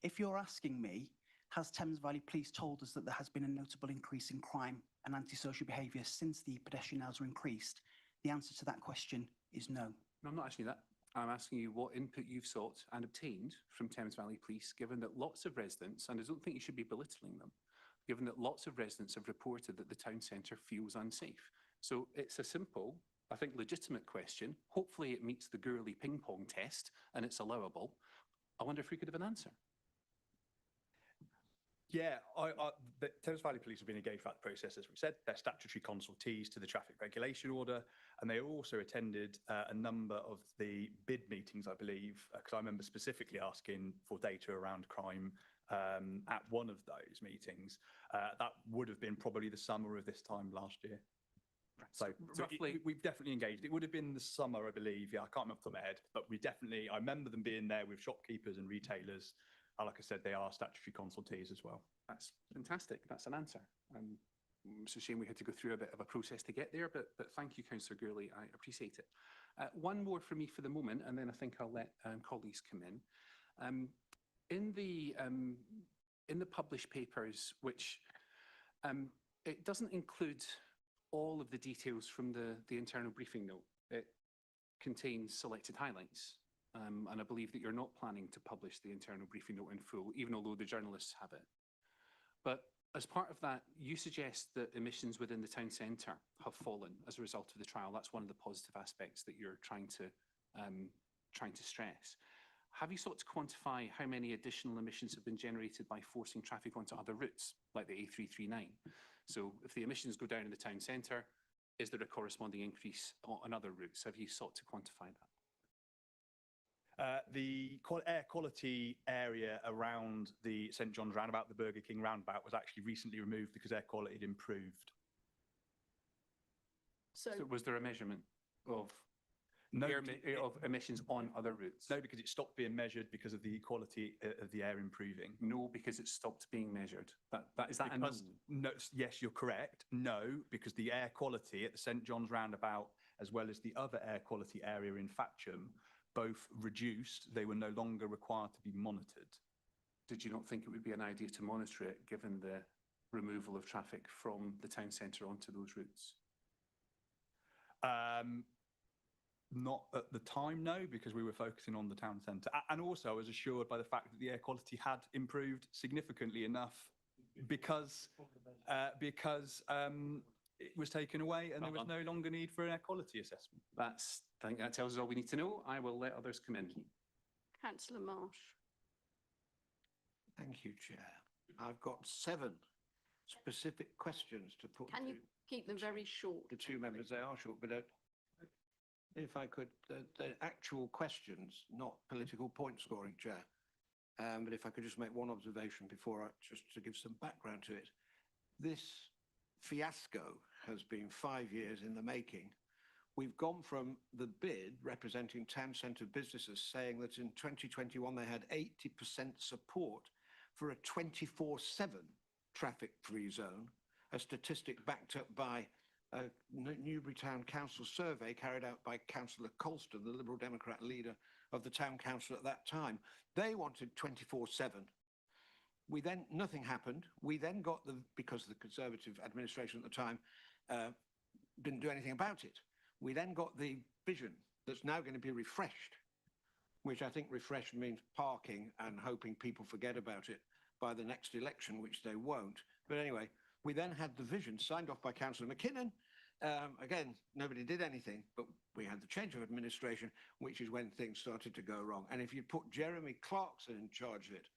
If you're asking me, has Thames Valley Police told us that there has been a notable increase in crime and antisocial behaviour since the pedestrian hours were increased? The answer to that question is no. No, I'm not asking you that. I'm asking you what input you've sought and obtained from Thames Valley Police, given that lots of residents, and I don't think you should be belittling them, given that lots of residents have reported that the town centre feels unsafe. So it's a simple, I think, legitimate question. Hopefully it meets the Gurley ping pong test and it's allowable. I wonder if we could have an answer. Yeah, the Thames Valley Police have been engaged throughout the process, as we said. They're statutory consultees to the traffic regulation order, And they also attended a number of the bid meetings, I believe, because I remember specifically asking for data around crime at one of those meetings. That would have been probably the summer of this time last year. So roughly, we've definitely engaged. It would have been the summer, I believe. Yeah, I can't remember off the top of my head, but I remember them being there with shopkeepers and retailers. Like I said, they are statutory consultees as well. that's fantastic. That's an answer. It's a shame we had to go through a bit of a process to get there, but thank you, Councillor Gourley. I appreciate it. One more for me for the moment, and then I think I'll let colleagues come in. In the published papers, which it doesn't include all of the details from the internal briefing note. It contains selected highlights. And I believe that you're not planning to publish the internal briefing note in full, even although the journalists have it. But as part of that, you suggest that emissions within the town centre have fallen as a result of the trial. That's one of the positive aspects that you're trying to stress. Have you sought to quantify how many additional emissions have been generated by forcing traffic onto other routes, like the A339? So if the emissions go down in the town centre, is there a corresponding increase on other routes? Have you sought to quantify that? The air quality area around the St John's roundabout, the Burger King roundabout, was actually recently removed because air quality had improved. So was there a measurement of No, of emissions on other routes? No, because it stopped being measured because of the quality of the air improving. No, because it stopped being measured. Is that because, a no? No, yes, you're correct. No, because the air quality at the St John's roundabout, as well as the other air quality area in Fatcham, both reduced. They were no longer required to be monitored. Did you not think it would be an idea to monitor it, given the removal of traffic from the town centre onto those routes? Not at the time, no, because we were focusing on the town centre. And also I was assured by the fact that the air quality had improved significantly enough because it was taken away and there was no longer need for an air quality assessment. I think that tells us all we need to know. I will let others come in. Councillor Marsh. Thank you, Chair. I've got 7 specific questions to put Can you keep them very short? the 2 members. They are short, but if I could, the actual questions, not political point scoring, Chair. But if I could just make one observation before just to give some background to it. This fiasco has been 5 years in the making. We've gone from the bid representing town centre businesses saying that in 2021 they had 80% support for a 24/7 traffic-free zone, a statistic backed up by a Newbury Town Council survey carried out by Councillor Colston, the Liberal Democrat leader of the Town Council at that time. They wanted 24/7. Nothing happened. We then got because the Conservative administration at the time didn't do anything about it. We then got the vision that's now going to be refreshed, which I think refreshed means parking and hoping people forget about it by the next election, which they won't. But anyway, we then had the vision signed off by Councillor McKinnon. Again, nobody did anything, but we had the change of administration, which is when things started to go wrong. And if you put Jeremy Clarkson in charge of it,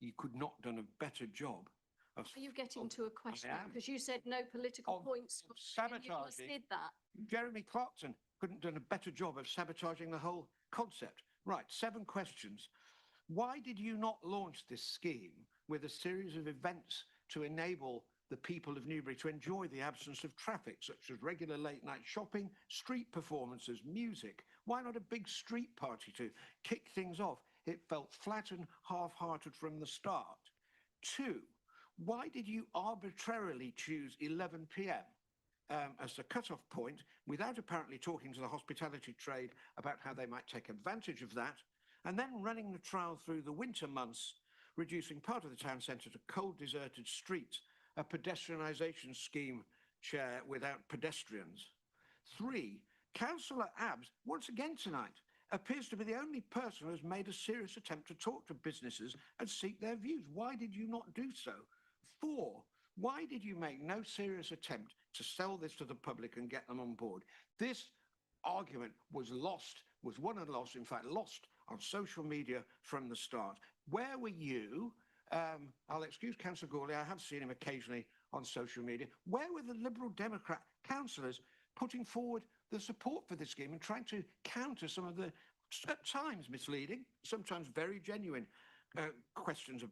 you could not have done a better job. Are you getting to a question? Because you said no political points. Sabotaging. You just did that. Jeremy Clarkson couldn't have done a better job of sabotaging the whole concept. Right, 7 questions. Why did you not launch this scheme with a series of events to enable the people of Newbury to enjoy the absence of traffic, such as regular late night shopping, street performances, music? Why not a big street party to kick things off? It felt flat and half-hearted from the start. 2, why did you arbitrarily choose 11 p.m. As the cut-off point without apparently talking to the hospitality trade about how they might take advantage of that, and then running the trial through the winter months, reducing part of the town centre to cold, deserted streets, a pedestrianisation scheme, Chair, without pedestrians? 3, Councillor Abbs, once again tonight, appears to be the only person who has made a serious attempt to talk to businesses and seek their views. Why did you not do so? 4, why did you make no serious attempt to sell this to the public and get them on board? This argument was won and lost, in fact, lost on social media from the start. Where were you? I'll excuse Councillor Gourley, I have seen him occasionally on social media. Where were the Liberal Democrat councillors putting forward the support for this scheme and trying to counter some of the, at times misleading, sometimes very genuine questions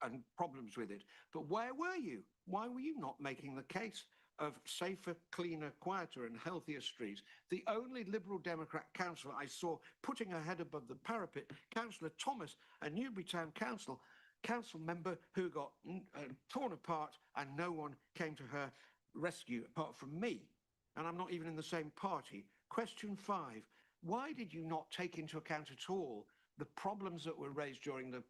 and problems with it. But where were you? Why were you not making the case of safer, cleaner, quieter and healthier streets? The only Liberal Democrat councillor I saw putting her head above the parapet, Councillor Thomas, a Newbury Town Council member who got torn apart, and no one came to her rescue apart from me. And I'm not even in the same party. Question 5, why did you not take into account at all the problems that were raised during the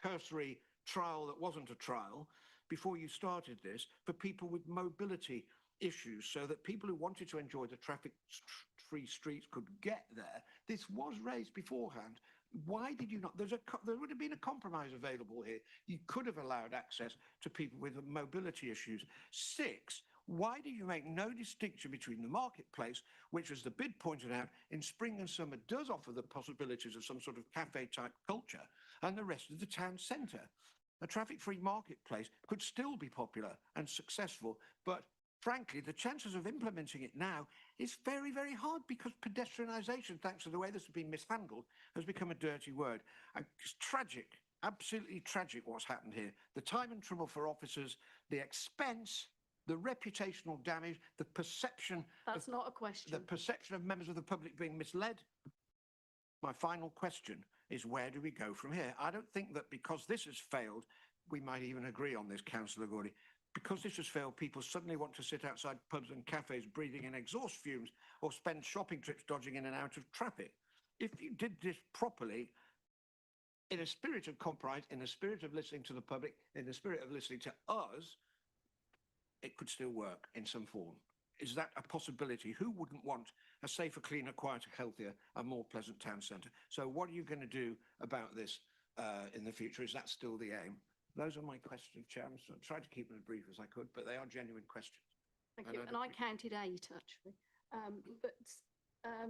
cursory trial that wasn't a trial before you started this for people with mobility issues, so that people who wanted to enjoy the traffic-free streets could get there? This was raised beforehand. Why did you not? There would have been a compromise available here. You could have allowed access to people with mobility issues. 6, why do you make no distinction between the marketplace, which, as the bid pointed out, in spring and summer does offer the possibilities of some sort of cafe-type culture, and the rest of the town centre? A traffic-free marketplace could still be popular and successful, but frankly, the chances of implementing it now is very, very hard, because pedestrianisation, thanks to the way this has been mishandled, has become a dirty word. And it's tragic, absolutely tragic what's happened here. The time and trouble for officers, the expense, the reputational damage, the perception... That's not a question. The perception of members of the public being misled. My final question is, where do we go from here? I don't think that because this has failed, we might even agree on this, Councillor Gordy. Because this has failed, people suddenly want to sit outside pubs and cafes breathing in exhaust fumes, or spend shopping trips dodging in and out of traffic. If you did this properly, in a spirit of compromise, in a spirit of listening to the public, in the spirit of listening to us, it could still work in some form. Is that a possibility? Who wouldn't want a safer, cleaner, quieter, healthier and more pleasant town centre? So what are you going to do about this in the future? Is that still the aim? Those are my questions, Chairman. So I tried to keep them as brief as I could, but they are genuine questions. Thank you. And I counted 8, actually.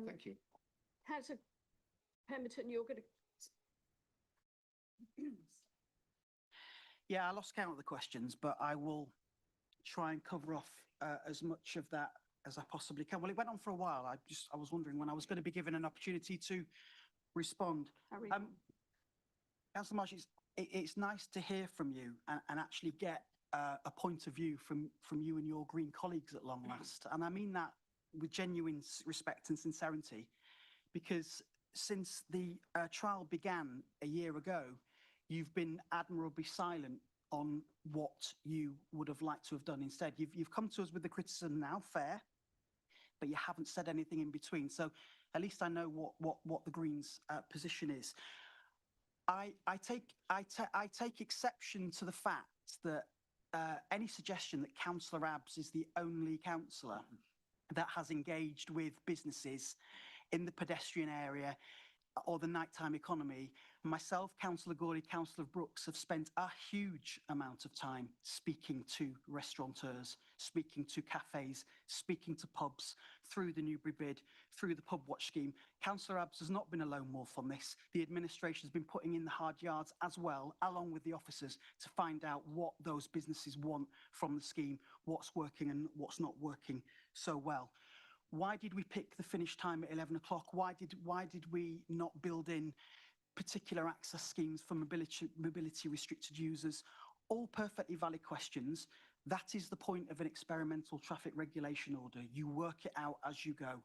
Thank you. Councillor Pemberton, you're going to... Yeah, I lost count of the questions, but I will try and cover off as much of that as I possibly can. Well, it went on for a while. I was wondering when I was going to be given an opportunity to respond. Councillor Marsh, it's nice to hear from you and actually get a point of view from you and your Green colleagues at long last. And I mean that with genuine respect and sincerity, because since the trial began a year ago, you've been admirably silent on what you would have liked to have done instead. You've come to us with the criticism now, fair, but you haven't said anything in between. So at least I know what the Greens' position is. I take exception to the fact that any suggestion that Councillor Abbs is the only councillor that has engaged with businesses in the pedestrian area or the nighttime economy. Myself, Councillor Gordy, Councillor Brooks have spent a huge amount of time speaking to restaurateurs, speaking to cafes, speaking to pubs through the Newbury bid, through the pub watch scheme. Councillor Abbs has not been a lone wolf on this. The administration has been putting in the hard yards as well, along with the officers, to find out what those businesses want from the scheme, what's working and what's not working so well. Why did we pick the finish time at 11 o'clock? Why did we not build in particular access schemes for mobility restricted users? All perfectly valid questions. That is the point of an experimental traffic regulation order. You work it out as you go.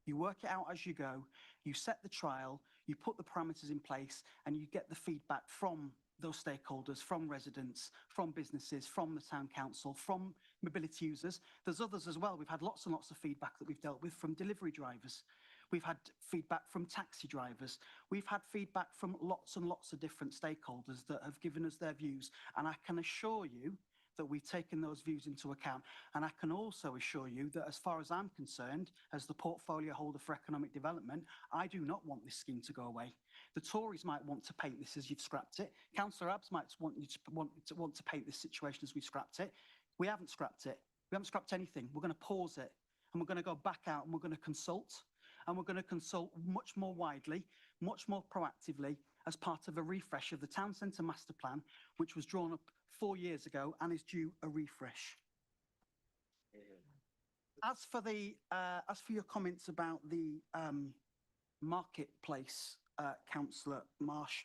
You work it out as you go. You set the trial, you put the parameters in place, and you get the feedback from those stakeholders, from residents, from businesses, from the town council, from mobility users. There's others as well. We've had lots and lots of feedback that we've dealt with from delivery drivers. We've had feedback from taxi drivers. We've had feedback from lots and lots of different stakeholders that have given us their views. And I can assure you that we've taken those views into account. And I can also assure you that as far as I'm concerned, as the portfolio holder for economic development, I do not want this scheme to go away. The Tories might want to paint this as you've scrapped it. Councillor Abbs might want to paint this situation as we scrapped it. We haven't scrapped it. We haven't scrapped anything. We're going to pause it, and we're going to go back out, and we're going to consult, and we're going to consult much more widely, much more proactively as part of a refresh of the town centre master plan, which was drawn up 4 years ago and is due a refresh. As for your comments about the marketplace, Councillor Marsh,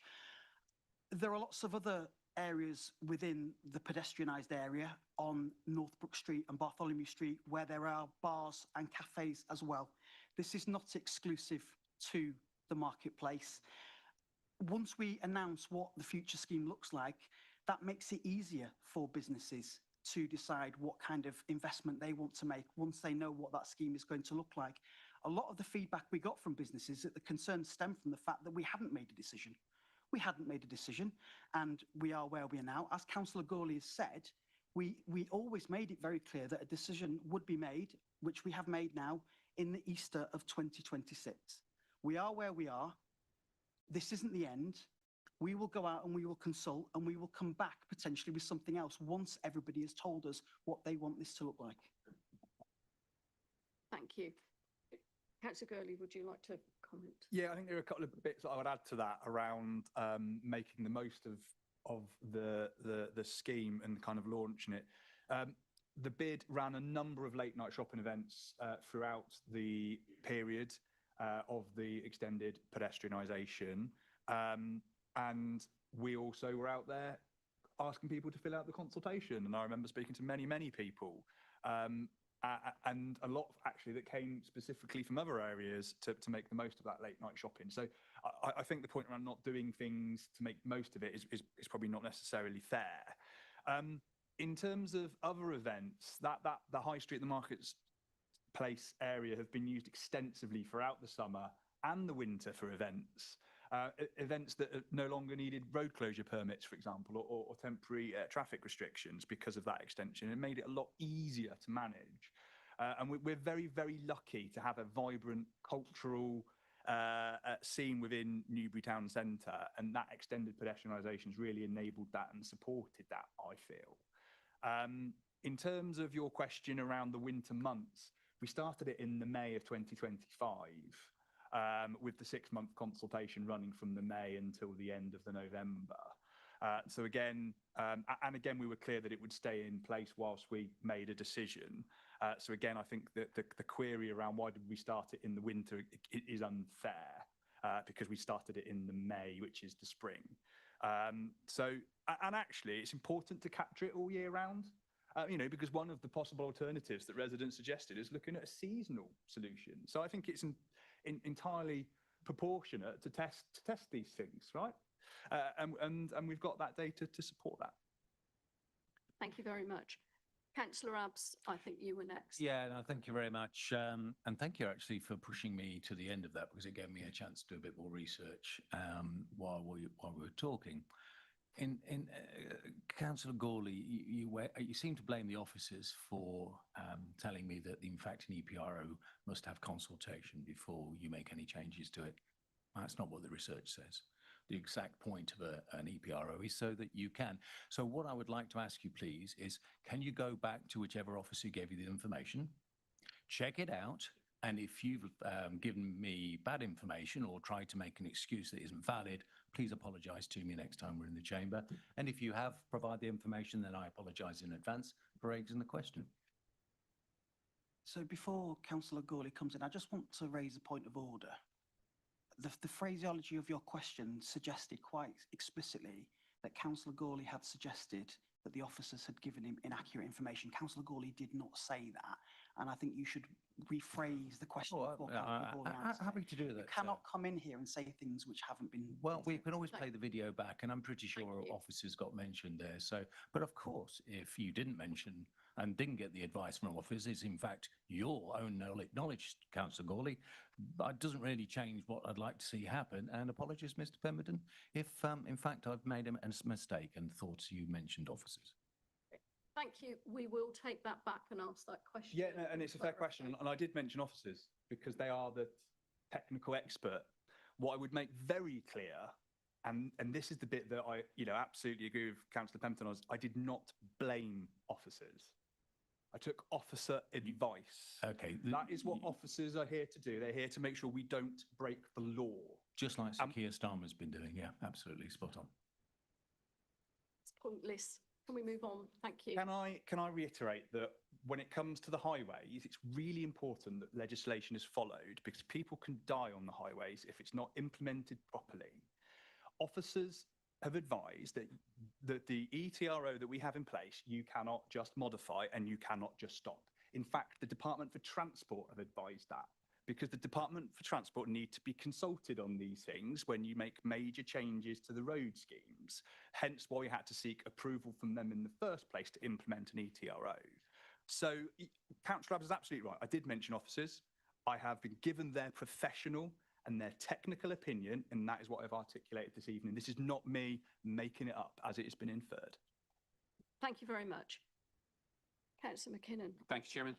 there are lots of other areas within the pedestrianised area on Northbrook Street and Bartholomew Street where there are bars and cafes as well. This is not exclusive to the marketplace. Once we announce what the future scheme looks like, that makes it easier for businesses to decide what kind of investment they want to make once they know what that scheme is going to look like. A lot of the feedback we got from businesses, that the concerns stem from the fact that we hadn't made a decision. We hadn't made a decision, and we are where we are now. As Councillor Gawley has said, we always made it very clear that a decision would be made, which we have made now, in the Easter of 2026. We are where we are. This isn't the end. We will go out and we will consult, and we will come back potentially with something else once everybody has told us what they want this to look like. Thank you. Councillor Gurley, would you like to comment? Yeah, I think there are a couple of bits that I would add to that around making the most of the scheme and kind of launching it. The bid ran a number of late night shopping events throughout the period of the extended pedestrianisation. And we also were out there asking people to fill out the consultation. And I remember speaking to many people. And a lot actually that came specifically from other areas to make the most of that late night shopping. So I think the point around not doing things to make most of it is probably not necessarily fair. In terms of other events, the High Street, the Marketplace area have been used extensively throughout the summer and the winter for events. Events that no longer needed road closure permits, for example, or temporary traffic restrictions because of that extension. It made it a lot easier to manage. And we're very lucky to have a vibrant cultural scene within Newbury Town Centre, and that extended pedestrianisation has really enabled that and supported that, I feel. In terms of your question around the winter months, we started it in the May of 2025. With the 6-month consultation running from the May until the end of the November. So again, and again, we were clear that it would stay in place whilst we made a decision. So again, I think that the query around why did we start it in the winter is unfair because we started it in the May, which is the spring. So, and actually, it's important to capture it all year round. Because one of the possible alternatives that residents suggested is looking at a seasonal solution. So I think it's entirely proportionate to test these things, right? And we've got that data to support that. Thank you very much. Councillor Abbs, I think you were next. Yeah, no, thank you very much. And thank you actually for pushing me to the end of that, because it gave me a chance to do a bit more research while we were talking. Councillor Gawley, you seem to blame the officers for telling me that in fact an EPRO must have consultation before you make any changes to it. That's not what the research says. The exact point of an EPRO is so that you can. So what I would like to ask you, please, is can you go back to whichever officer gave you the information, check it out, and if you've given me bad information or tried to make an excuse that isn't valid, please apologise to me next time we're in the chamber. And if you have provided the information, then I apologise in advance for raising the question. So before Councillor Gawley comes in, I just want to raise a point of order. The phraseology of your question suggested quite explicitly that Councillor Gawley had suggested that the officers had given him inaccurate information. Councillor Gawley did not say that, and I think you should rephrase the question. I'm happy to do that. You cannot come in here and say things which haven't been. Well, we can always play the video back, and I'm pretty sure officers got mentioned there. So, but of course, if you didn't mention and didn't get the advice from officers, in fact your own knowledge, Councillor Gawley, it doesn't really change what I'd like to see happen. And apologies, Mr. Pemberton, if in fact I've made a mistake and thought you mentioned officers. Thank you. We will take that back and ask that question. Yeah, no, and it's a fair question. And I did mention officers because they are the technical expert. What I would make very clear, and this is the bit that I absolutely agree with Councillor Pemberton on, I did not blame officers. I took officer advice. Okay. That is what officers are here to do. They're here to make sure we don't break the law. Just like Sir Keir Starmer's been doing. Yeah, absolutely. Spot on. It's pointless. Can we move on? Thank you. Can I reiterate that when it comes to the highways, it's really important that legislation is followed because people can die on the highways if it's not implemented properly. Officers have advised that the ETRO that we have in place, you cannot just modify and you cannot just stop. In fact, the Department for Transport have advised that because the Department for Transport need to be consulted on these things when you make major changes to the road schemes. Hence why we had to seek approval from them in the first place to implement an ETRO. So Councillor Abbs is absolutely right. I did mention officers. I have been given their professional and their technical opinion, and that is what I've articulated this evening. This is not me making it up as it has been inferred. Thank you very much. Councillor McKinnon. Thank you, Chairman.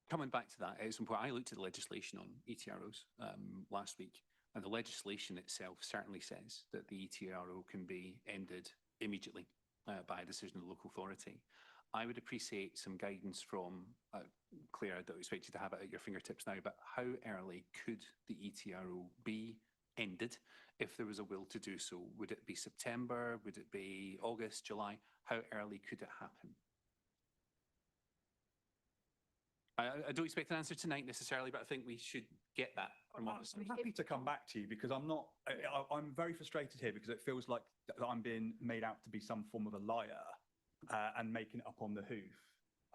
Coming back to that, it's important. I looked at the legislation on ETROs last week, and the legislation itself certainly says that the ETRO can be ended immediately by a decision of the local authority. I would appreciate some guidance from Claire. I don't expect you to have it at your fingertips now, but how early could the ETRO be ended if there was a will to do so? Would it be September? Would it be August, July? How early could it happen? I don't expect an answer tonight necessarily, but I think we should get that from officers. I'm happy to come back to you because I'm very frustrated here because it feels like that I'm being made out to be some form of a liar and making it up on the hoof.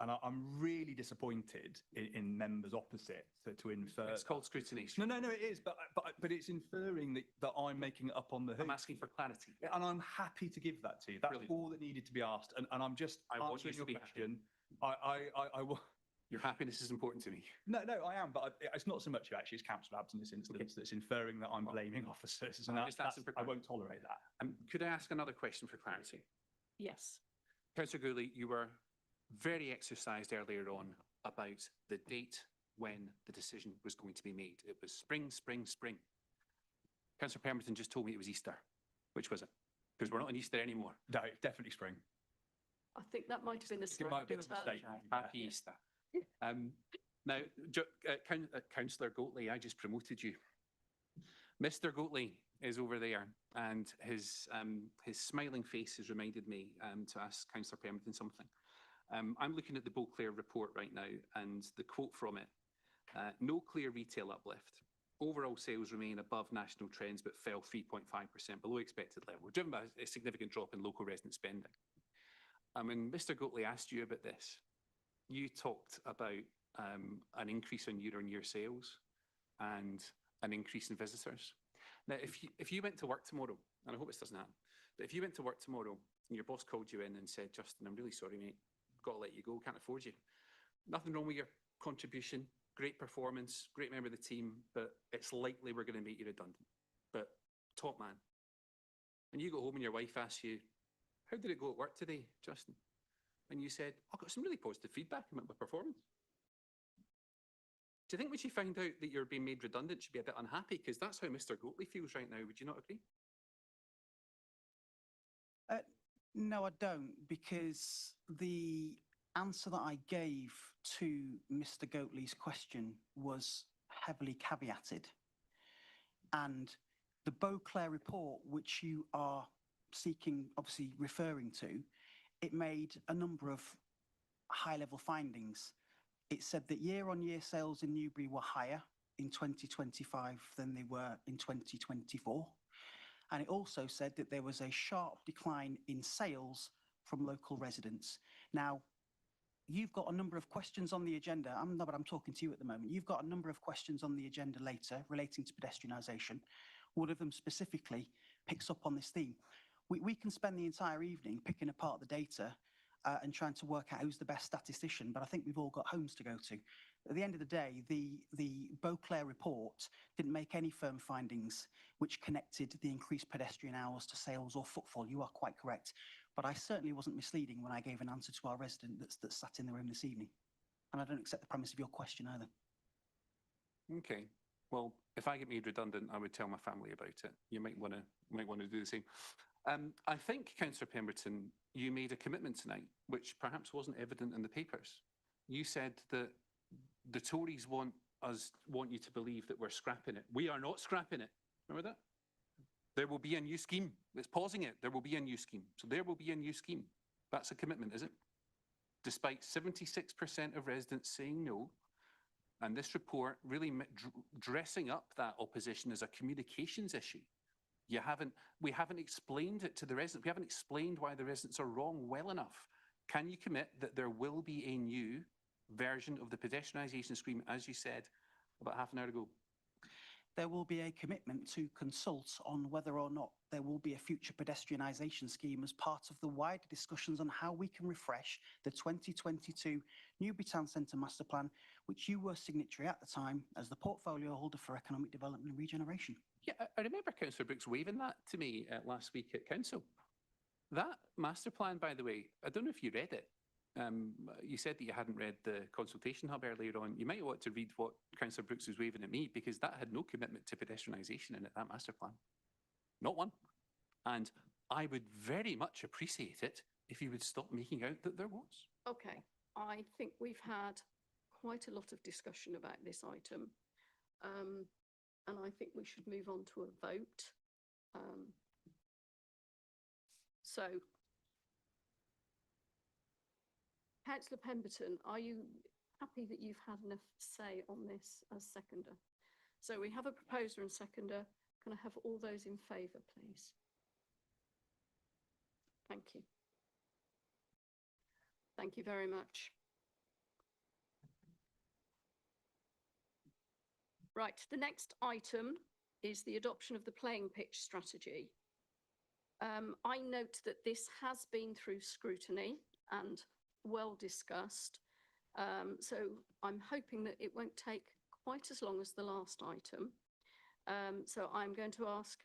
And I'm really disappointed in members opposite to infer. It's called scrutiny. No, it is, but it's inferring that I'm making it up on the hoof. I'm asking for clarity. And I'm happy to give that to you. That's Brilliant. all that needed to be asked. And I'm just answering your question. I will. Your happiness is important to me. No, I am, but it's not so much you actually. It's Councillor Abbs in this instance that's inferring that I'm blaming officers. And I won't tolerate that. Could I ask another question for clarity? Yes. Councillor Gooley, you were very exercised earlier on about the date when the decision was going to be made. It was spring. Councillor Pemberton just told me it was Easter. Which was it? Because we're not in Easter anymore. No, it's definitely spring. I think that might have been a mistake. Happy Easter. Now, Councillor Goatley, I just promoted you. Mr. Goatley is over there, and his smiling face has reminded me to ask Councillor Pemberton something. I'm looking at the Beauclair report right now, and the quote from it, no clear retail uplift. Overall sales remain above national trends, but fell 3.5% below expected level, driven by a significant drop in local resident spending. When Mr. Goatley asked you about this, you talked about an increase in year-on-year sales and an increase in visitors. Now, if you went to work tomorrow, and I hope this doesn't happen, but if you went to work tomorrow and your boss called you in and said, Justin, I'm really sorry, mate, got to let you go, can't afford you. Nothing wrong with your contribution, great performance, great member of the team, but it's likely we're going to make you redundant. But top man. And you go home and your wife asks you, how did it go at work today, Justin? And you said, I got some really positive feedback about my performance. Do you think when she found out that you're being made redundant, she'd be a bit unhappy? Because that's how Mr. Goatley feels right now. Would you not agree? No, I don't, because the answer that I gave to Mr. Goatley's question was heavily caveated. And the Beauclair report, which you are seeking, obviously referring to, it made a number of high-level findings. It said that year-on-year sales in Newbury were higher in 2025 than they were in 2024. And it also said that there was a sharp decline in sales from local residents. Now, you've got a number of questions on the agenda. I'm talking to you at the moment. You've got a number of questions on the agenda later relating to pedestrianisation. One of them specifically picks up on this theme. We can spend the entire evening picking apart the data and trying to work out who's the best statistician, but I think we've all got homes to go to. At the end of the day, the Beauclair report didn't make any firm findings which connected the increased pedestrian hours to sales or footfall. You are quite correct. But I certainly wasn't misleading when I gave an answer to our resident that sat in the room this evening. And I don't accept the premise of your question either. Okay. Well, if I get made redundant, I would tell my family about it. You might want to do the same. I think, Councillor Pemberton, you made a commitment tonight, which perhaps wasn't evident in the papers. You said that the Tories want you to believe that we're scrapping it. We are not scrapping it. Remember that? There will be a new scheme. It's pausing it. There will be a new scheme. So there will be a new scheme. That's a commitment, is it? despite 76% of residents saying no, and this report really dressing up that opposition as a communications issue. We haven't explained it to the residents. We haven't explained why the residents are wrong well enough. Can you commit that there will be a new version of the pedestrianisation scheme, as you said about half an hour ago? There will be a commitment to consult on whether or not there will be a future pedestrianisation scheme as part of the wider discussions on how we can refresh the 2022 Newbury Town Centre Master Plan, which you were signatory at the time as the portfolio holder for economic development and regeneration. Yeah, I remember Councillor Brooks waving that to me last week at Council. That master plan, by the way, I don't know if you read it. You said that you hadn't read the consultation hub earlier on. You might want to read what Councillor Brooks was waving at me, because that had no commitment to pedestrianisation in it, that master plan. Not one. And I would very much appreciate it if you would stop making out that there was. Okay, I think we've had quite a lot of discussion about this item. And I think we should move on to a vote. So, Councillor Pemberton, are you happy that you've had enough say on this as seconder? So we have a proposer and seconder. Can I have all those in favour, please? Thank you. Thank you very much. Right, the next item is the adoption of the playing pitch strategy. I note that this has been through scrutiny and well discussed. So I'm hoping that it won't take quite as long as the last item. So I'm going to ask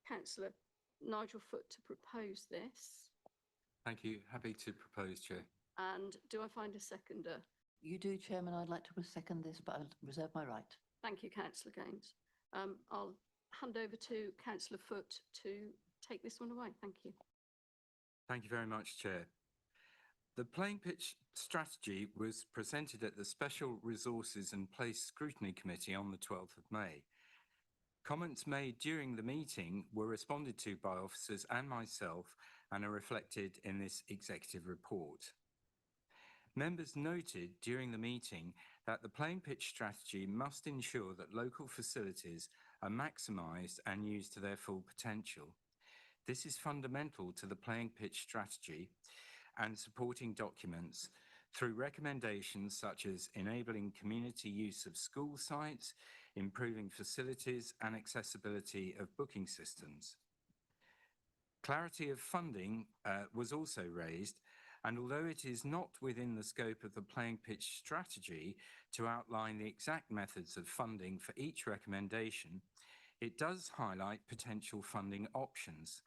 Councillor Nigel Foot to propose this. Thank you. Happy to propose, Chair. And do I find a seconder? You do, Chairman. I'd like to second this, but I'll reserve my right. Thank you, Councillor Gaines. I'll hand over to Councillor Foot to take this one away. Thank you. Thank you very much, Chair. The playing pitch strategy was presented at the Special Resources and Place Scrutiny Committee on the 12th of May. Comments made during the meeting were responded to by officers and myself and are reflected in this executive report. Members noted during the meeting that the playing pitch strategy must ensure that local facilities are maximised and used to their full potential. This is fundamental to the playing pitch strategy and supporting documents through recommendations such as enabling community use of school sites, improving facilities and accessibility of booking systems. Clarity of funding was also raised, and although it is not within the scope of the playing pitch strategy to outline the exact methods of funding for each recommendation, it does highlight potential funding options.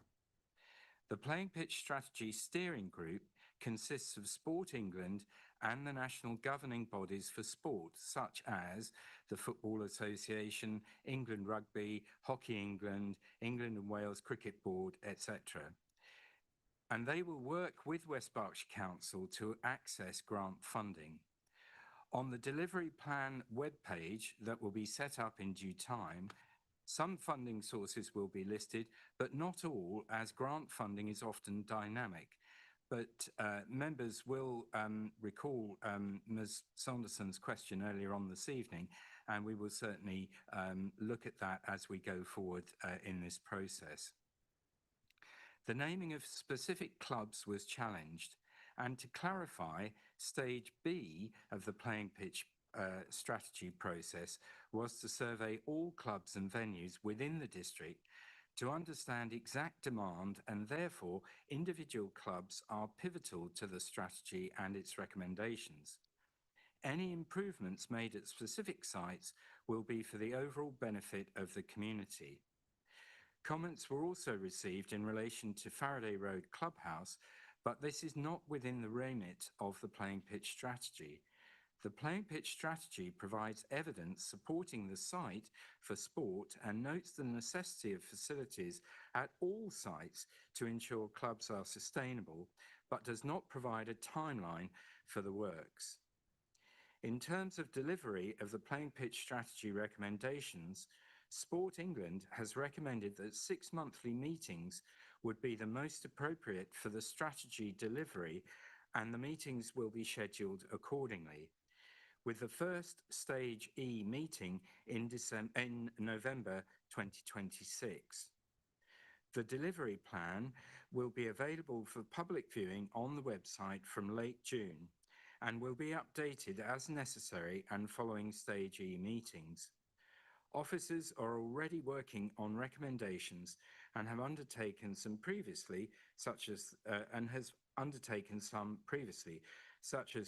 The playing pitch strategy steering group consists of Sport England and the national governing bodies for sport, such as the Football Association, England Rugby, Hockey England, England and Wales Cricket Board, etc. And they will work with West Berkshire Council to access grant funding. On the delivery plan webpage that will be set up in due time, some funding sources will be listed, but not all, as grant funding is often dynamic. But members will recall Ms. Sanderson's question earlier on this evening, and we will certainly look at that as we go forward in this process. The naming of specific clubs was challenged, and to clarify, stage B of the playing pitch strategy process was to survey all clubs and venues within the district to understand exact demand, and therefore individual clubs are pivotal to the strategy and its recommendations. Any improvements made at specific sites will be for the overall benefit of the community. Comments were also received in relation to Faraday Road Clubhouse, but this is not within the remit of the playing pitch strategy. The playing pitch strategy provides evidence supporting the site for sport and notes the necessity of facilities at all sites to ensure clubs are sustainable, but does not provide a timeline for the works. In terms of delivery of the playing pitch strategy recommendations, Sport England has recommended that 6 monthly meetings would be the most appropriate for the strategy delivery, and the meetings will be scheduled accordingly, with the first Stage E meeting in November 2026. The delivery plan will be available for public viewing on the website from late June and will be updated as necessary and following Stage E meetings. Officers are already working on recommendations and have undertaken some previously, such as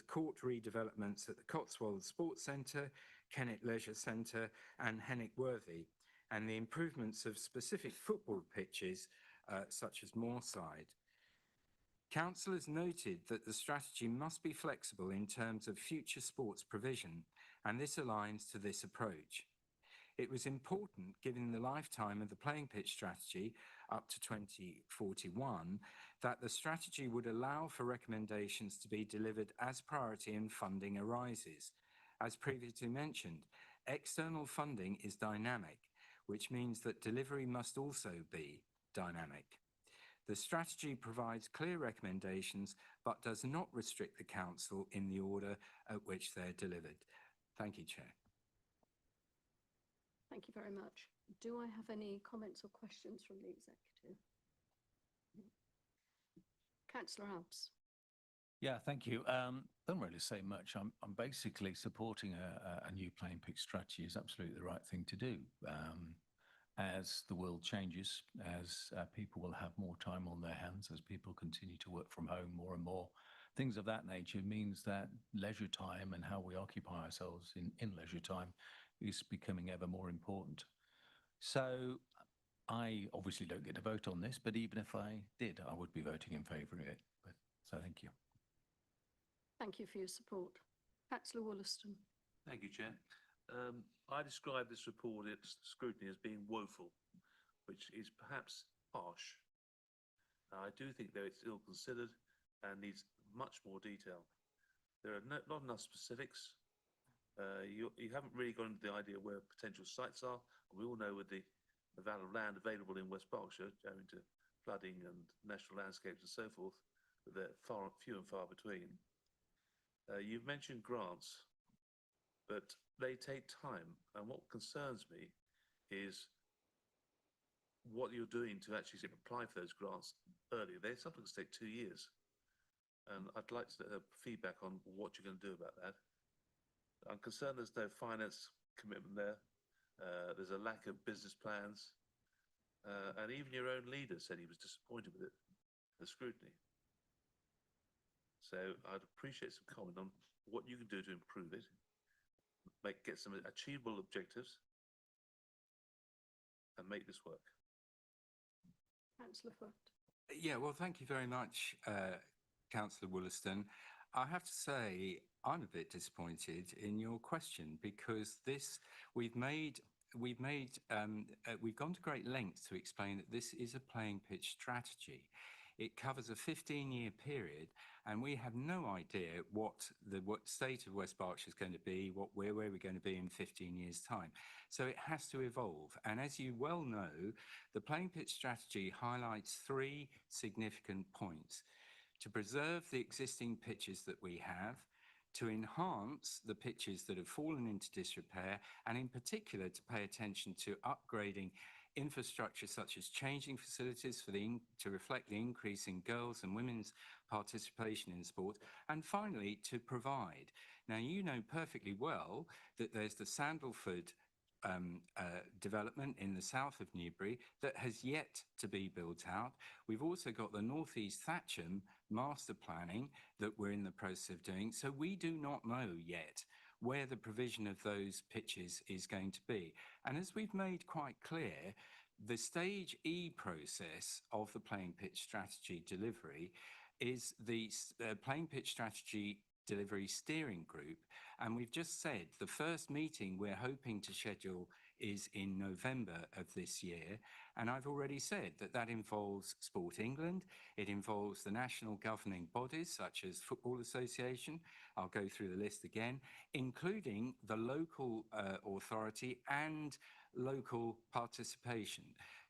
court redevelopments at the Cotswold Sports Centre, Kennet Leisure Centre and Henwick Worthy, and the improvements of specific football pitches such as Moorside. Council has noted that the strategy must be flexible in terms of future sports provision, and this aligns to this approach. It was important, given the lifetime of the playing pitch strategy up to 2041, that the strategy would allow for recommendations to be delivered as priority and funding arises. As previously mentioned, external funding is dynamic, which means that delivery must also be dynamic. The strategy provides clear recommendations, but does not restrict the Council in the order at which they're delivered. Thank you, Chair. Thank you very much. Do I have any comments or questions from the executive? Councillor Alves. Yeah, thank you. Don't really say much. I'm basically supporting a new playing pitch strategy is absolutely the right thing to do. As the world changes, as people will have more time on their hands, as people continue to work from home more and more, things of that nature means that leisure time and how we occupy ourselves in leisure time is becoming ever more important. So I obviously don't get to vote on this, but even if I did, I would be voting in favour of it. So thank you. Thank you for your support. Councillor Wollaston. Thank you, Chair. I describe this report, its scrutiny, as being woeful, which is perhaps harsh. I do think, though, it's ill-considered and needs much more detail. There are not enough specifics. You haven't really gone into the idea where potential sites are. We all know with the amount of land available in West Berkshire, owing to flooding and national landscapes and so forth, that they're few and far between. You've mentioned grants, but they take time. And what concerns me is what you're doing to actually apply for those grants earlier. They sometimes take 2 years. And I'd like to have feedback on what you're going to do about that. I'm concerned there's no finance commitment there. There's a lack of business plans. And even your own leader said he was disappointed with it, the scrutiny. So I'd appreciate some comment on what you can do to improve it, get some achievable objectives, and make this work. Councillor Foot. Yeah, well, thank you very much, Councillor Wollaston. I have to say, I'm a bit disappointed in your question because we've gone to great lengths to explain that this is a playing pitch strategy. It covers a 15-year period, and we have no idea what state of West Berkshire is going to be, where we're going to be in 15 years' time. So it has to evolve. And as you well know, the playing pitch strategy highlights 3 significant points: to preserve the existing pitches that we have, to enhance the pitches that have fallen into disrepair, and in particular to pay attention to upgrading infrastructure such as changing facilities to reflect the increase in girls' and women's participation in sport, and finally to provide. Now, you know perfectly well that there's the Sandalford development in the south of Newbury that has yet to be built out. We've also got the North East Thatcham master planning that we're in the process of doing. So we do not know yet where the provision of those pitches is going to be. And as we've made quite clear, the Stage E process of the playing pitch strategy delivery is the playing pitch strategy delivery steering group. And we've just said the first meeting we're hoping to schedule is in November of this year. And I've already said that involves Sport England. It involves the national governing bodies such as Football Association. I'll go through the list again, including the local authority and local participation.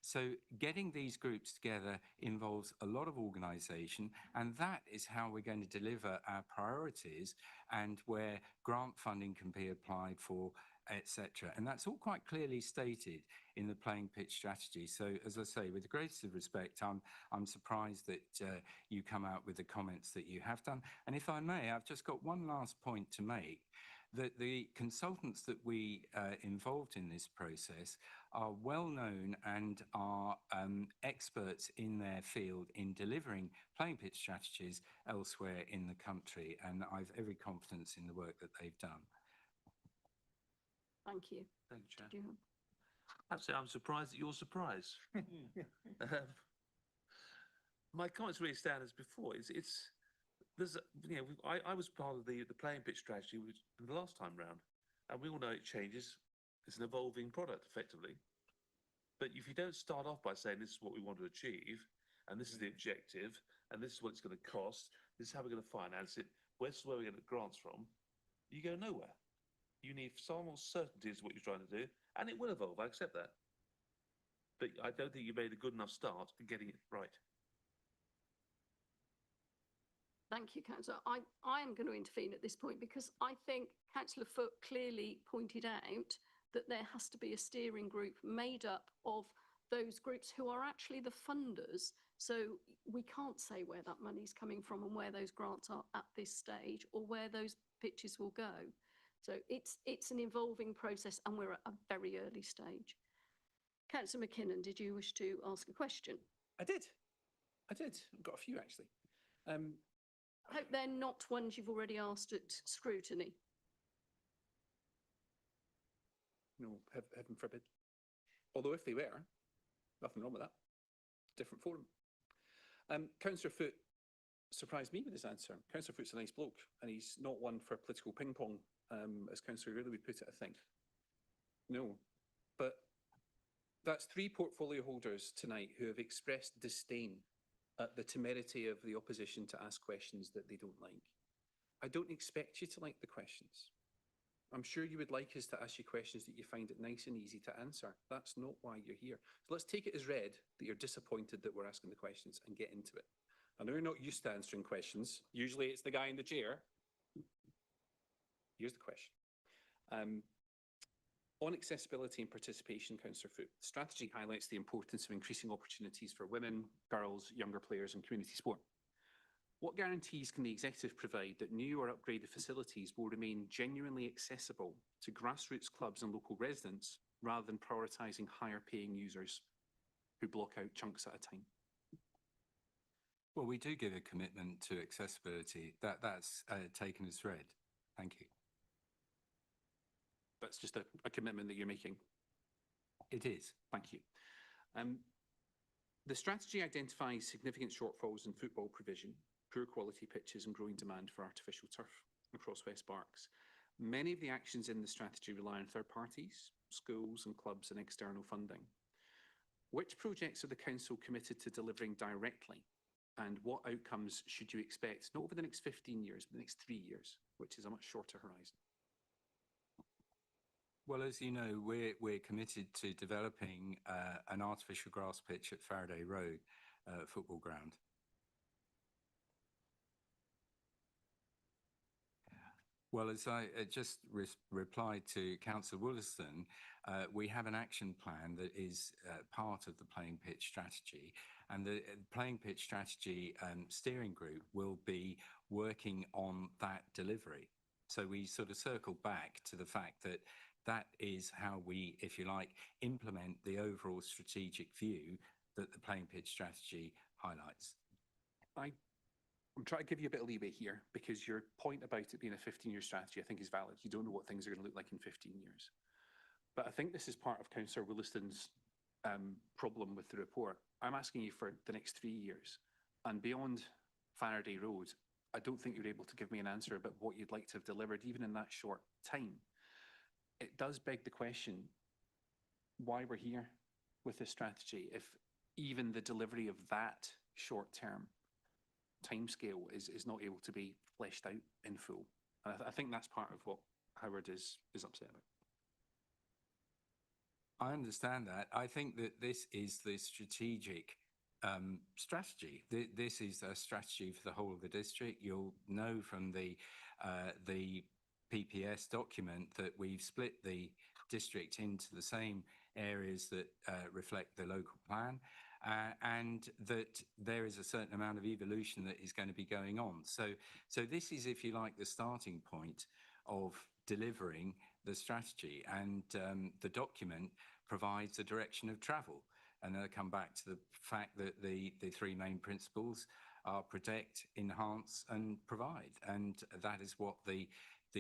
So getting these groups together involves a lot of organisation, and that is how we're going to deliver our priorities and where grant funding can be applied for, etc. And that's all quite clearly stated in the playing pitch strategy. So as I say, with the greatest of respect, I'm surprised that you come out with the comments that you have done. And if I may, I've just got one last point to make, that the consultants that we involved in this process are well known and are experts in their field in delivering playing pitch strategies elsewhere in the country. And I've every confidence in the work that they've done. Thank you. Thank you, Chair. Did you- Absolutely, I'm surprised at your surprise. My comments really stand as before. There's, I was part of the playing pitch strategy the last time round, and we all know it changes. It's an evolving product, effectively. But if you don't start off by saying this is what we want to achieve, and this is the objective, and this is what it's going to cost, this is how we're going to finance it, this is where we're going to get grants from, you go nowhere. You need far more certainty as to what you're trying to do, and it will evolve, I accept that. But I don't think you made a good enough start in getting it right. Thank you, Councillor. I am going to intervene at this point because I think Councillor Foote clearly pointed out that there has to be a steering group made up of those groups who are actually the funders. So we can't say where that money's coming from and where those grants are at this stage or where those pitches will go. So it's an evolving process and we're at a very early stage. Councillor McKinnon, did you wish to ask a question? I did. I've got a few, actually. I hope they're not ones you've already asked at scrutiny. No, heaven forbid. Although if they were, nothing wrong with that. Different forum. Councillor Foote surprised me with his answer. Councillor Foote's a nice bloke, and he's not one for political ping pong, as Councillor Ridley would put it, I think. No, but that's 3 portfolio holders tonight who have expressed disdain at the temerity of the opposition to ask questions that they don't like. I don't expect you to like the questions. I'm sure you would like us to ask you questions that you find it nice and easy to answer. That's not why you're here. So let's take it as read that you're disappointed that we're asking the questions and get into it. I know you're not used to answering questions. Usually it's the guy in the chair. Here's the question. On accessibility and participation, Councillor Foote, the strategy highlights the importance of increasing opportunities for women, girls, younger players and community sport. What guarantees can the executive provide that new or upgraded facilities will remain genuinely accessible to grassroots clubs and local residents rather than prioritising higher paying users who block out chunks at a time? Well, we do give a commitment to accessibility. That's taken as read. Thank you. That's just a commitment that you're making. It is. Thank you. The strategy identifies significant shortfalls in football provision, poor quality pitches and growing demand for artificial turf across West Berks. Many of the actions in the strategy rely on third parties, schools and clubs and external funding. Which projects are the council committed to delivering directly, and what outcomes should you expect, not over the next 15 years, but the next 3 years, which is a much shorter horizon? Well, as you know, we're committed to developing an artificial grass pitch at Faraday Road football ground. Well, as I just replied to Councillor Wollaston, we have an action plan that is part of the playing pitch strategy, and the playing pitch strategy steering group will be working on that delivery. So we sort of circle back to the fact that that is how we, if you like, implement the overall strategic view that the playing pitch strategy highlights. I'm trying to give you a bit of leeway here because your point about it being a 15-year strategy, I think, is valid. You don't know what things are going to look like in 15 years. But I think this is part of Councillor Wollaston's problem with the report. I'm asking you for the next 3 years. And beyond Faraday Road, I don't think you're able to give me an answer about what you'd like to have delivered, even in that short time. It does beg the question why we're here with this strategy if even the delivery of that short-term timescale is not able to be fleshed out in full. And I think that's part of what Howard is upset about. I understand that. I think that this is the strategic strategy. This is a strategy for the whole of the district. You'll know from the PPS document that we've split the district into the same areas that reflect the local plan, and that there is a certain amount of evolution that is going to be going on. So this is, if you like, the starting point of delivering the strategy, and the document provides a direction of travel. And then I come back to the fact that the three main principles are protect, enhance, and provide, and that is what the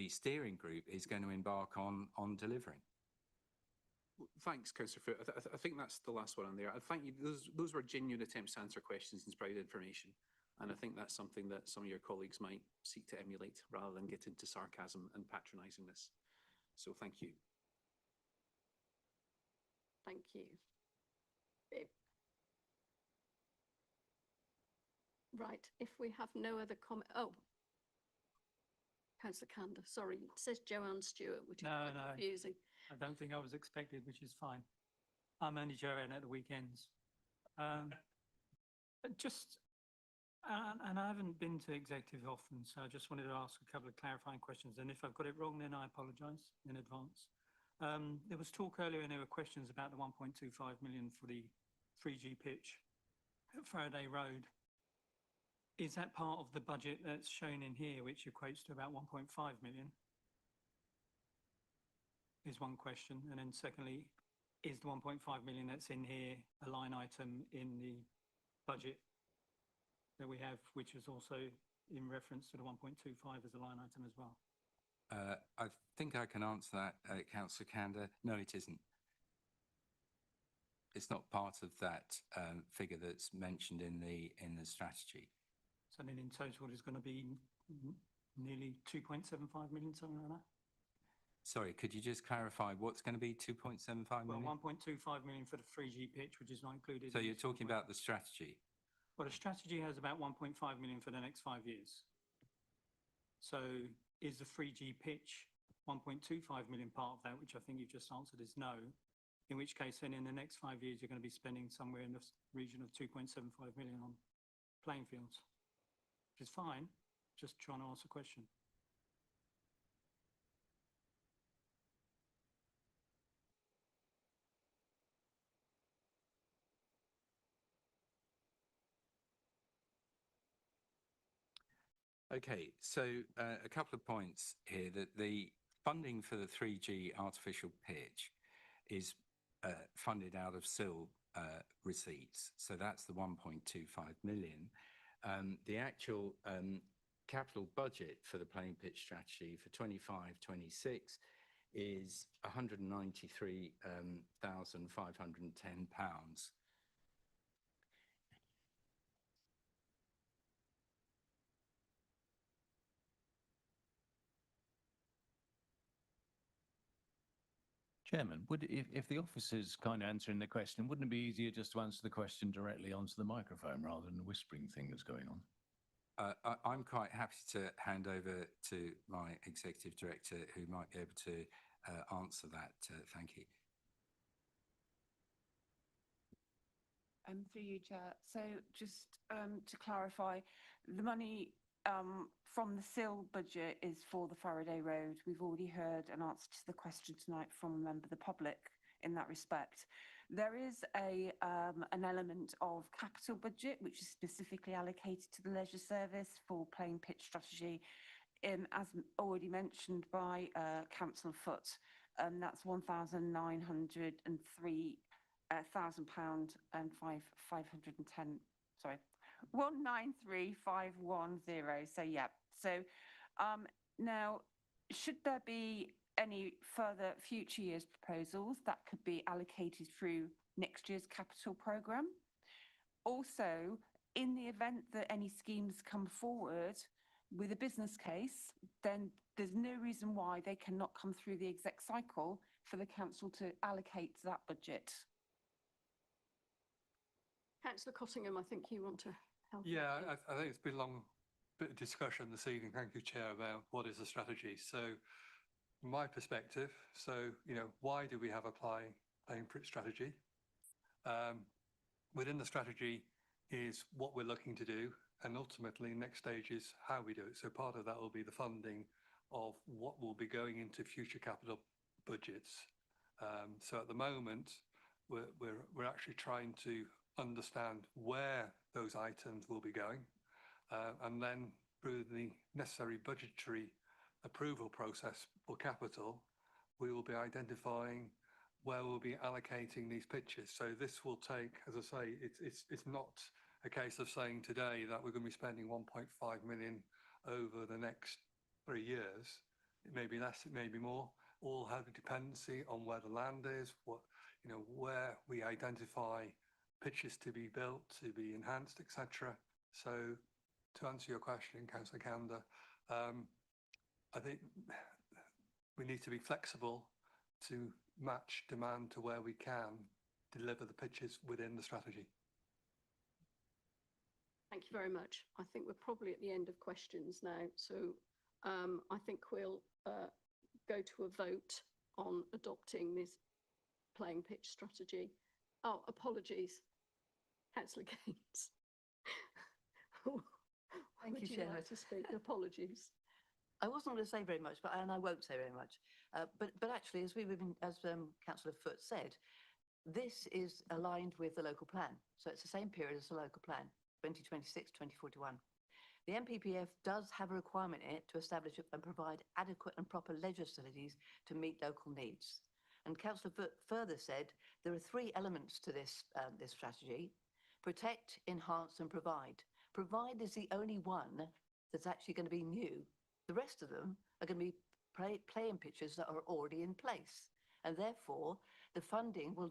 steering group is going to embark on delivering. Thanks, Councillor Foot. I think that's the last one on there. I thank you. Those were genuine attempts to answer questions and spread information. And I think that's something that some of your colleagues might seek to emulate rather than get into sarcasm and patronising this. So thank you. Thank you. Bib. Right, if we have no other comment, Councillor Kander, sorry, it says Joanne Stewart, which is quite confusing. I don't think I was expected, which is fine. I'm only Joanne at the weekends. And I haven't been to executive often, so I just wanted to ask a couple of clarifying questions. And if I've got it wrong, then I apologise in advance. There was talk earlier and there were questions about the 1.25 million for the 3G pitch at Faraday Road. Is that part of the budget that's shown in here, which equates to about 1.5 million? Is one question. And then secondly, is the 1.5 million that's in here a line item in the budget that we have, which is also in reference to the 1.25 as a line item as well? I think I can answer that, Councillor Kander. No, it isn't. It's not part of that figure that's mentioned in the strategy. So then in total, there's going to be nearly 2.75 million, something like that? Sorry, could you just clarify what's going to be 2.75 million? Well, 1.25 million for the 3G pitch, which is not included. So you're talking about the strategy? Well, the strategy has about 1.5 million for the next 5 years. So is the 3G pitch 1.25 million part of that, which I think you've just answered is no, in which case then in the next 5 years, you're going to be spending somewhere in the region of 2.75 million on playing fields, which is fine, just trying to ask a question. Okay, so a couple of points here, that the funding for the 3G artificial pitch is funded out of SIL receipts. So that's the 1.25 million. The actual capital budget for the playing pitch strategy for 25-26 is £193,510. Chairman, if the officer's kind of answering the question, wouldn't it be easier just to answer the question directly onto the microphone rather than the whispering thing that's going on? I'm quite happy to hand over to my executive director, who might be able to answer that. Thank you. Through you, Chair. So just to clarify, the money from the SIL budget is for the Faraday Road. We've already heard an answer to the question tonight from a member of the public in that respect. There is an element of capital budget which is specifically allocated to the leisure service for playing pitch strategy, as already mentioned by Councillor Foot. That's £1,903,000 and 510. Sorry. 193,510. So yeah. So now, should there be any further future years proposals that could be allocated through next year's capital programme? Also, in the event that any schemes come forward with a business case, then there's no reason why they cannot come through the exec cycle for the council to allocate that budget. Councillor Cottingham, I think you want to help. Yeah, I think it's been a long bit of discussion this evening. Thank you, Chair, about what is the strategy. So from my perspective, why do we have a paying for it strategy. Within the strategy is what we're looking to do, and ultimately next stage is how we do it. So part of that will be the funding of what will be going into future capital budgets. So at the moment, we're actually trying to understand where those items will be going, and then through the necessary budgetary approval process for capital, we will be identifying where we'll be allocating these pitches. So this will take, as I say, it's not a case of saying today that we're going to be spending 1.5 million over the next 3 years. It may be less, it may be more. All have a dependency on where the land is, where we identify pitches to be built, to be enhanced, etc. So to answer your question, Councillor Kander, I think we need to be flexible to match demand to where we can deliver the pitches within the strategy. Thank you very much. I think we're probably at the end of questions now. So I think we'll go to a vote on adopting this playing pitch strategy. Oh, apologies. Councillor Gaines. Thank you, Would Chair. like to speak? Apologies. I wasn't going to say very much, and I won't say very much. But actually, as Councillor Foote said, this is aligned with the local plan. So it's the same period as the local plan, 2026-2041. The MPPF does have a requirement in it to establish and provide adequate and proper leisure facilities to meet local needs. And Councillor Foote further said there are 3 elements to this strategy: protect, enhance, and provide. Provide is the only one that's actually going to be new. The rest of them are going to be playing pitches that are already in place. And therefore, the funding will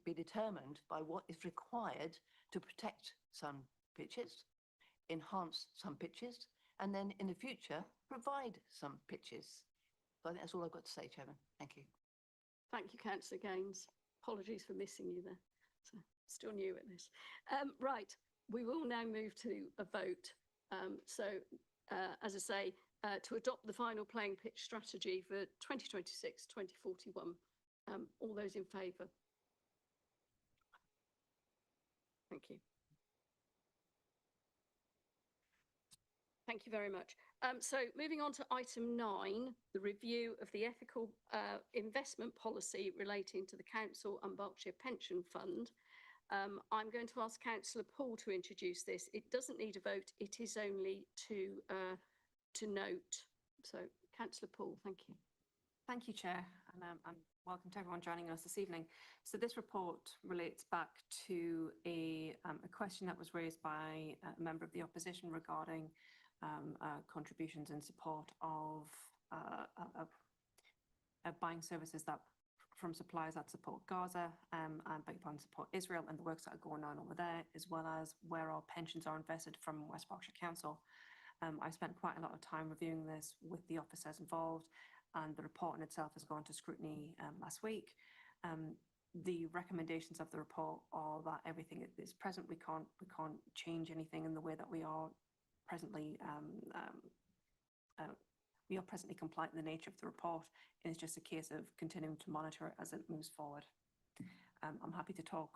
be determined by what is required to protect some pitches, enhance some pitches, and then in the future, provide some pitches. So I think that's all I've got to say, Chairman. Thank you. Thank you, Councillor Gaines. Apologies for missing you there. So, still new at this. Right, we will now move to a vote. As I say, to adopt the final playing pitch strategy for 2026-2041. All those in favour? Thank you. Thank you very much. So moving on to item 9, the review of the ethical investment policy relating to the Council and Berkshire Pension Fund. I'm going to ask Councillor Poole to introduce this. It doesn't need a vote. It is only to note. So, Councillor Poole, thank you. Thank you, Chair, and welcome to everyone joining us this evening. So this report relates back to a question that was raised by a member of the opposition regarding contributions in support of buying services from suppliers that support Gaza and support Israel and the works that are going on over there, as well as where our pensions are invested from West Berkshire Council. I spent quite a lot of time reviewing this with the officers involved, and the report in itself has gone to scrutiny last week. The recommendations of the report are that everything is present. We can't change anything in the way that we are presently compliant in the nature of the report. It's just a case of continuing to monitor it as it moves forward. I'm happy to talk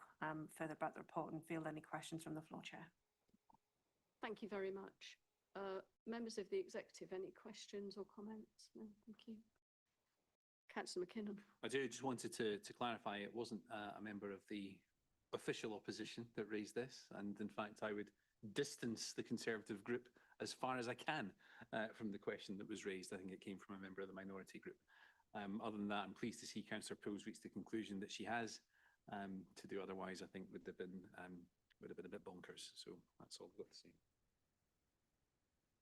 further about the report and field any questions from the floor, Chair. Thank you very much. Members of the executive, any questions or comments? No, thank you. Councillor McKinnon. I just wanted to clarify, it wasn't a member of the official opposition that raised this, and in fact I would distance the Conservative group as far as I can from the question that was raised. I think it came from a member of the minority group. Other than that, I'm pleased to see Councillor Poole's reached the conclusion that she has. To do otherwise, I think would have been a bit bonkers. So that's all I've got to say.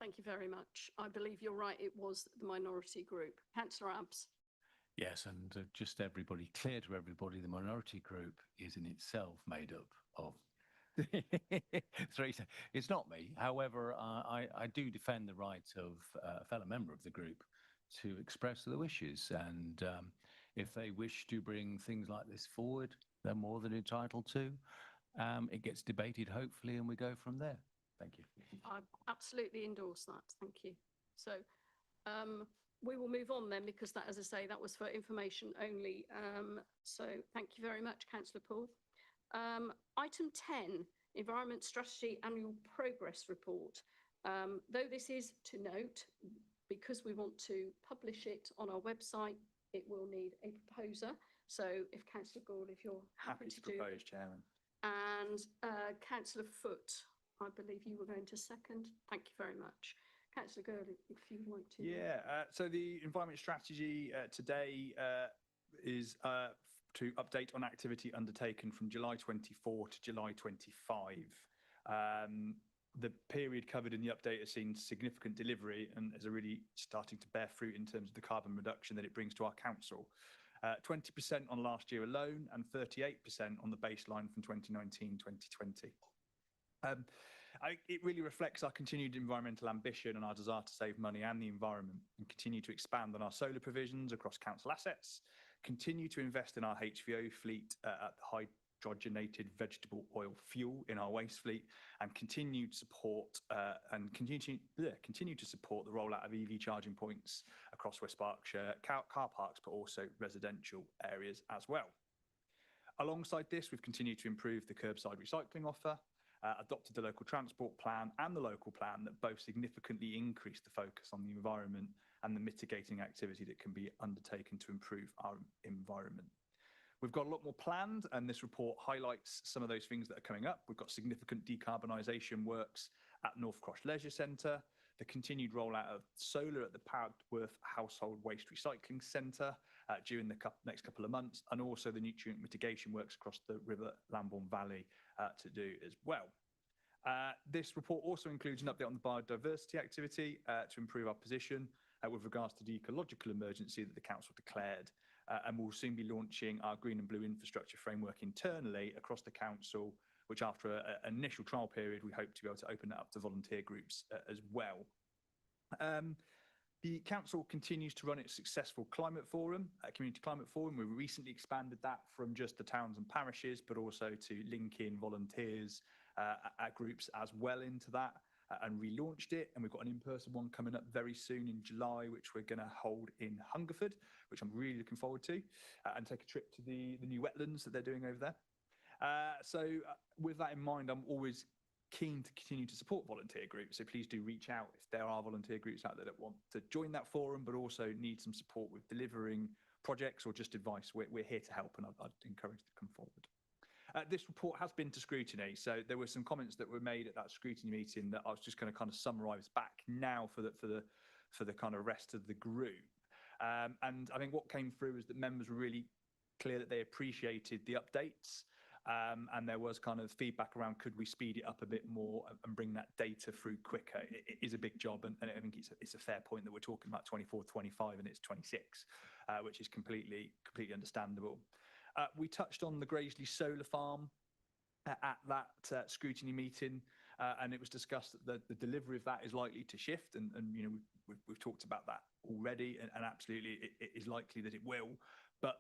Thank you very much. I believe you're right, it was the minority group. Councillor Abbs. Yes, and just clear to everybody, the minority group is in itself made up of 3. It's not me. However, I do defend the right of a fellow member of the group to express their wishes. And if they wish to bring things like this forward, they're more than entitled to. It gets debated, hopefully, and we go from there. Thank you. I absolutely endorse that. Thank you. So we will move on then, because that, as I say, that was for information only. So thank you very much, Councillor Poole. Item 10, Environment Strategy Annual Progress Report. Though this is to note, because we want to publish it on our website, it will need a proposer. So if Councillor Gould, if you're happy to do propose, Chairman. and Councillor Foote, I believe you were going to second. Thank you very much. Councillor Gurley, if you'd like to. Yeah, so the environment strategy today is to update on activity undertaken from July 24 to July 25. The period covered in the update has seen significant delivery and is really starting to bear fruit in terms of the carbon reduction that it brings to our council. 20% on last year alone and 38% on the baseline from 2019-2020. It really reflects our continued environmental ambition and our desire to save money and the environment, and continue to expand on our solar provisions across council assets, continue to invest in our HVO fleet at the hydrogenated vegetable oil fuel in our waste fleet, and continue to support continue to support the rollout of EV charging points across West Berkshire car parks, but also residential areas as well. Alongside this, we've continued to improve the curbside recycling offer, adopted the local transport plan and the local plan that both significantly increase the focus on the environment and the mitigating activity that can be undertaken to improve our environment. We've got a lot more planned, and this report highlights some of those things that are coming up. We've got significant decarbonisation works at North Cross Leisure Centre, the continued rollout of solar at the Padworth Household Waste Recycling Centre during the next couple of months, and also the nutrient mitigation works across the River Lambourne Valley to do as well. This report also includes an update on the biodiversity activity to improve our position with regards to the ecological emergency that the council declared. And we'll soon be launching our green and blue infrastructure framework internally across the council, which after an initial trial period, we hope to be able to open that up to volunteer groups as well. The council continues to run its successful climate forum, community climate forum. We recently expanded that from just the towns and parishes, but also to link in volunteers at groups as well into that, and relaunched it. And we've got an in-person one coming up very soon in July, which we're going to hold in Hungerford, which I'm really looking forward to, and take a trip to the new wetlands that they're doing over there. So with that in mind, I'm always keen to continue to support volunteer groups. So please do reach out if there are volunteer groups out there that want to join that forum, but also need some support with delivering projects or just advice. We're here to help, and I'd encourage to come forward. This report has been to scrutiny. So there were some comments that were made at that scrutiny meeting that I was just going to kind of summarise back now for the kind of rest of the group. And I think what came through is that members were really clear that they appreciated the updates. And there was kind of feedback around, could we speed it up a bit more and bring that data through quicker? It is a big job, and I think it's a fair point that we're talking about 24, 25, and it's 26, which is completely understandable. We touched on the Graiseley solar farm at that scrutiny meeting, and it was discussed that the delivery of that is likely to shift, and you know we've talked about that already, and absolutely it is likely that it will. But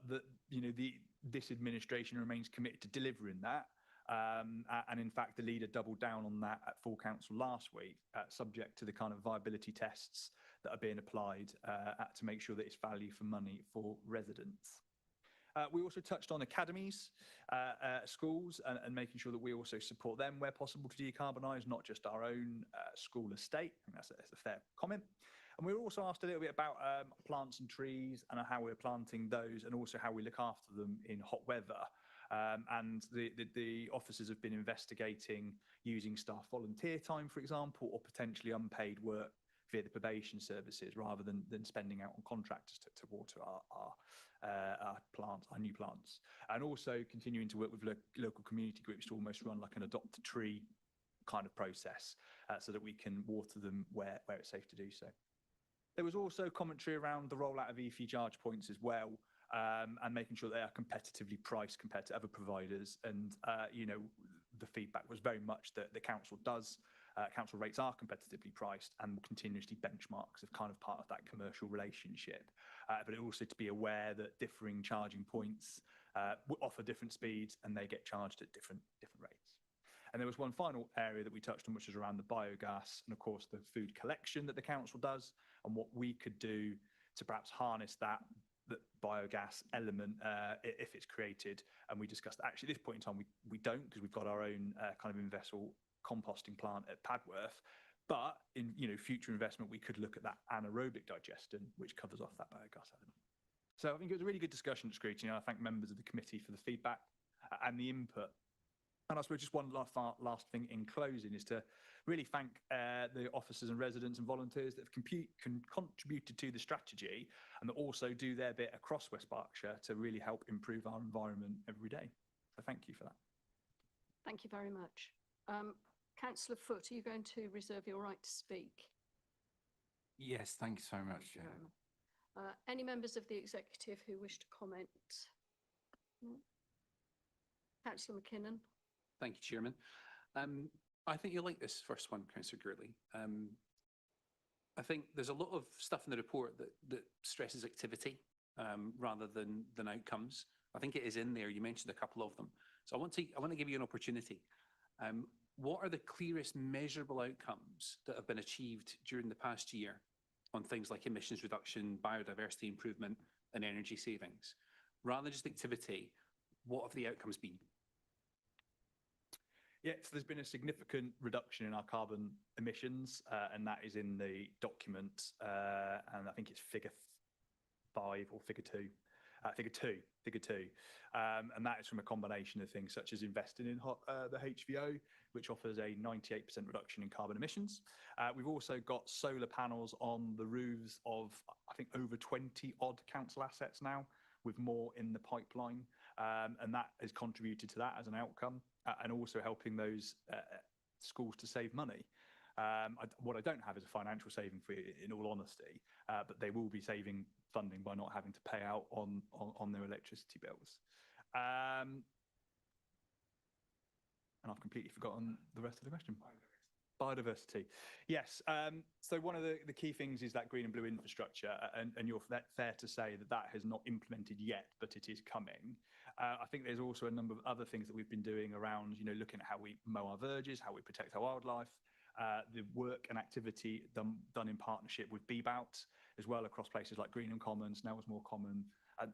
this administration remains committed to delivering that, and in fact the leader doubled down on that at full council last week, subject to the kind of viability tests that are being applied to make sure that it's value for money for residents. We also touched on academies, schools, and making sure that we also support them where possible to decarbonise, not just our own school estate. I think that's a fair comment. And we were also asked a little bit about plants and trees and how we're planting those, and also how we look after them in hot weather. And the officers have been investigating using staff volunteer time, for example, or potentially unpaid work via the probation services, rather than spending out on contractors to water our plants, our new plants. And also continuing to work with local community groups to almost run like an adopt a tree kind of process, so that we can water them where it's safe to do so. There was also commentary around the rollout of EV charge points as well, and making sure they are competitively priced compared to other providers. And the feedback was very much that the council council rates are competitively priced and will continuously benchmarks of kind of part of that commercial relationship. But also to be aware that differing charging points offer different speeds, and they get charged at different rates. And there was one final area that we touched on, which was around the biogas and, of course, the food collection that the council does, and what we could do to perhaps harness that biogas element if it's created. And we discussed that actually at this point in time we don't, because we've got our own kind of in-vessel composting plant at Padworth. But in future investment, we could look at that anaerobic digestion, which covers off that biogas element. So I think it was a really good discussion at Scrutiny. I thank members of the committee for the feedback and the input. And I suppose just one last thing in closing is to really thank the officers and residents and volunteers that have contributed to the strategy and that also do their bit across West Berkshire to really help improve our environment every day. So thank you for that. Thank you very much. Councillor Foote, are you going to reserve your right to speak? Yes, thank you so much, Chair. Any members of the executive who wish to comment? No? Councillor McKinnon. Thank you, Chairman. I think you'll like this first one, Councillor Gurley. I think there's a lot of stuff in the report that stresses activity rather than outcomes. I think it is in there. You mentioned a couple of them. So I want to give you an opportunity. What are the clearest measurable outcomes that have been achieved during the past year on things like emissions reduction, biodiversity improvement, and energy savings? Rather than just activity, what have the outcomes been? Yes, there's been a significant reduction in our carbon emissions, and that is in the document, and I think it's figure 5 or figure 2. Figure two. And that is from a combination of things such as investing in the HVO, which offers a 98% reduction in carbon emissions. We've also got solar panels on the roofs of, I think, over 20 odd council assets now, with more in the pipeline. And that has contributed to that as an outcome, and also helping those schools to save money. What I don't have is a financial saving for you, in all honesty, but they will be saving funding by not having to pay out on their electricity bills. And I've completely forgotten the rest of the question. Biodiversity. Yes. So one of the key things is that green and blue infrastructure, and you're fair to say that has not implemented yet, but it is coming. I think there's also a number of other things that we've been doing around, looking at how we mow our verges, how we protect our wildlife, the work and activity done in partnership with BBOUT as well across places like Greenham Commons, now is more common,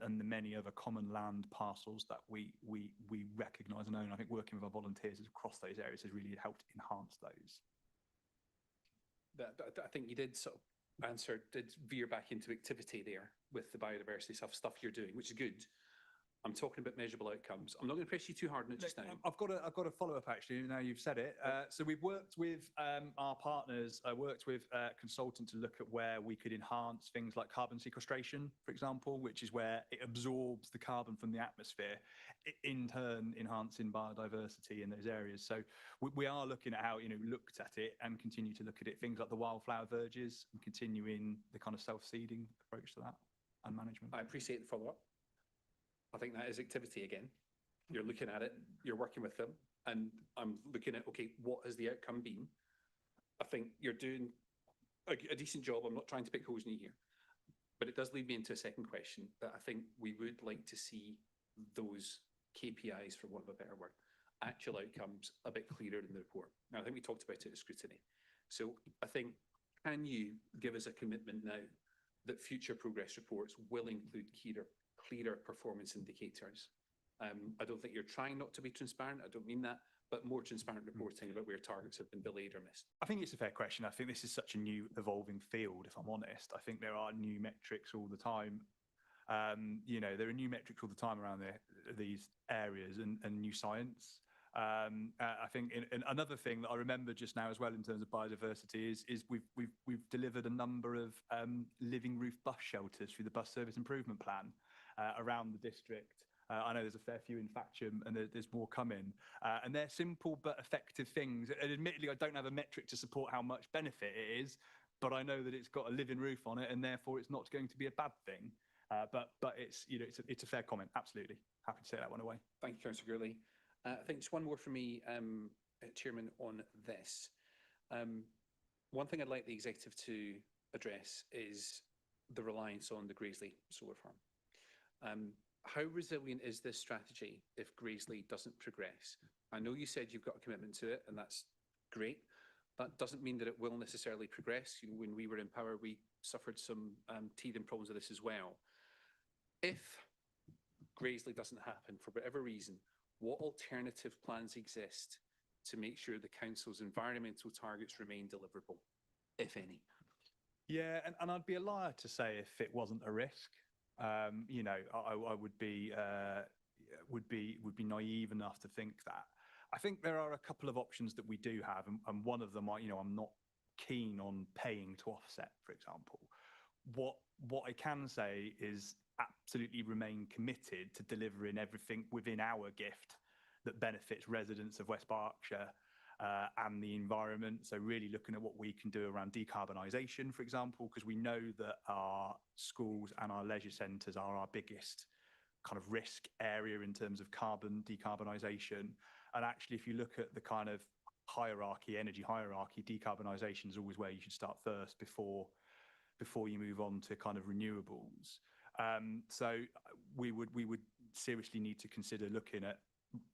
and the many other common land parcels that we recognise and own. I think working with our volunteers across those areas has really helped enhance those. I think you did sort of veer back into activity there with the biodiversity stuff you're doing, which is good. I'm talking about measurable outcomes. I'm not going to press you too hard on it just now. I've got a follow-up, actually, now you've said it. So we've worked with our partners, worked with a consultant to look at where we could enhance things like carbon sequestration, for example, which is where it absorbs the carbon from the atmosphere, in turn enhancing biodiversity in those areas. So we are looking at how, looked at it and continue to look at it, things like the wildflower verges, and continuing the kind of self-seeding approach to that and management. I appreciate the follow-up. I think that is activity again. You're looking at it, you're working with them, and I'm looking at, okay, what has the outcome been? I think you're doing a decent job. I'm not trying to pick holes in you here, but it does lead me into a second question that I think we would like to see those KPIs, for want of a better word, actual outcomes a bit clearer in the report. Now, I think we talked about it at Scrutiny. So I think, can you give us a commitment now that future progress reports will include clearer performance indicators? I don't think you're trying not to be transparent. I don't mean that, but more transparent reporting about where targets have been delayed or missed. I think it's a fair question. I think this is such a new evolving field, if I'm honest. I think there are new metrics all the time. There are new metrics all the time around these areas and new science. I think another thing that I remember just now as well in terms of biodiversity is we've delivered a number of living roof bus shelters through the bus service improvement plan around the district. I know there's a fair few in Thatcham, and there's more coming. And they're simple but effective things. And admittedly, I don't have a metric to support how much benefit it is, but I know that it's got a living roof on it, and therefore it's not going to be a bad thing. But it's a fair comment. Absolutely, happy to take that one away. Thank you, Councillor Gurley. I think just one more from me, Chairman, on this. One thing I'd like the executive to address is the reliance on the Graiseley solar farm. How resilient is this strategy if Graiseley doesn't progress? I know you said you've got a commitment to it, and that's great, That doesn't mean that it will necessarily progress. You know, when we were in power, we suffered some teething problems with this as well. If Graiseley doesn't happen for whatever reason, what alternative plans exist to make sure the council's environmental targets remain deliverable, if any? Yeah, and I'd be a liar to say if it wasn't a risk. You know, I would be naive enough to think that. I think there are a couple of options that we do have, and one of them, you know, I'm not keen on paying to offset, for example. What I can say is absolutely remain committed to delivering everything within our gift that benefits residents of West Berkshire and the environment. So really looking at what we can do around decarbonisation, for example, because we know that our schools and our leisure centres are our biggest kind of risk area in terms of decarbonisation. And actually, if you look at the kind of hierarchy, energy hierarchy, decarbonisation is always where you should start first before you move on to kind of renewables. So we would seriously need to consider looking at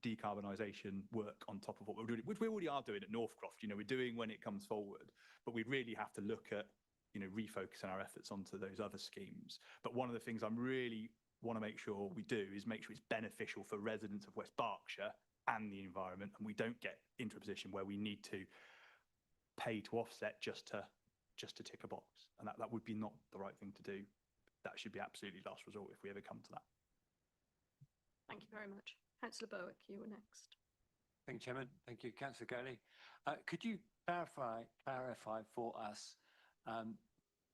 decarbonisation work on top of what we're doing, which we already are doing at Northcroft. You know, we're doing when it comes forward, but we really have to look at, you know, refocusing our efforts onto those other schemes. But one of the things I'm really want to make sure we do is make sure it's beneficial for residents of West Berkshire and the environment, and we don't get into a position where we need to pay to offset just to tick a box, and that would be not the right thing to do. That should be absolutely last resort if we ever come to that. Thank you very much. Councillor Berwick, you were next. Thank you, Chairman. Thank you, Councillor Gurley. Could you clarify for us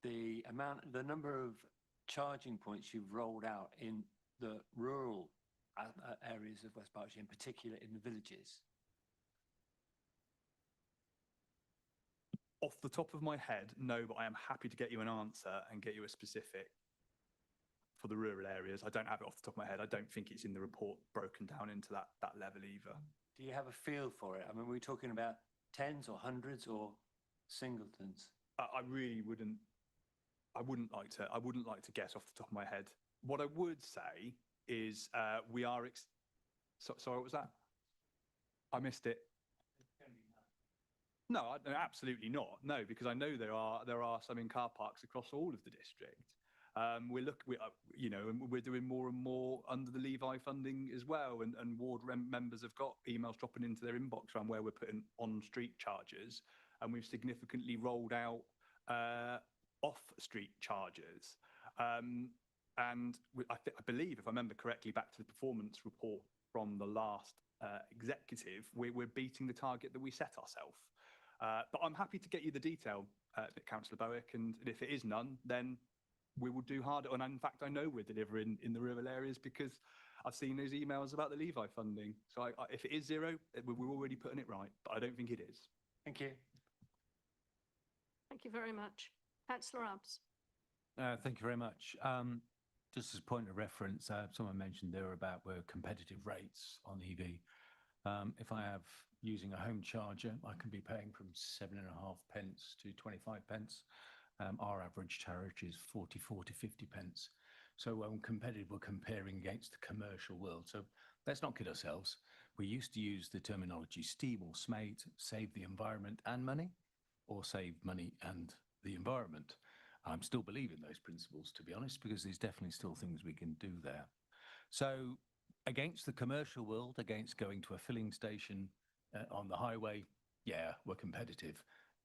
the number of charging points you've rolled out in the rural areas of West Berkshire, in particular in the villages? Off the top of my head, no, but I am happy to get you an answer and get you a specific for the rural areas. I don't have it off the top of my head. I don't think it's in the report broken down into that level either. Do you have a feel for it? I mean, we're talking about tens or hundreds or singletons? I really wouldn't. I wouldn't like to guess off the top of my head. What I would say is we are. Sorry, what was that? I missed it. No, absolutely not. No, because I know there are some in car parks across all of the district. We're doing more and more under the Levi funding as well, and ward members have got emails dropping into their inbox around where we're putting on-street chargers, and we've significantly rolled out off-street chargers. And I believe, if I remember correctly, back to the performance report from the last executive, we're beating the target that we set ourselves. But I'm happy to get you the detail, Councillor Berwick, and if it is none, then we will do harder. And in fact, I know we're delivering in the rural areas because I've seen those emails about the Levi funding. So if it is zero, we're already putting it right, but I don't think it is. Thank you. Thank you very much. Councillor Abbs. Thank you very much. Just as a point of reference, someone mentioned there about competitive rates on EV. If I have using a home charger, I can be paying from 7.5 pence to 25 pence. Our average tariff is 44 to 50 pence. So when competitive, we're comparing against the commercial world. So let's not kid ourselves. We used to use the terminology STEAM or SMATE, save the environment and money, or save money and the environment. I'm still believing those principles, to be honest, because there's definitely still things we can do there. So against the commercial world, against going to a filling station on the highway, yeah, we're competitive.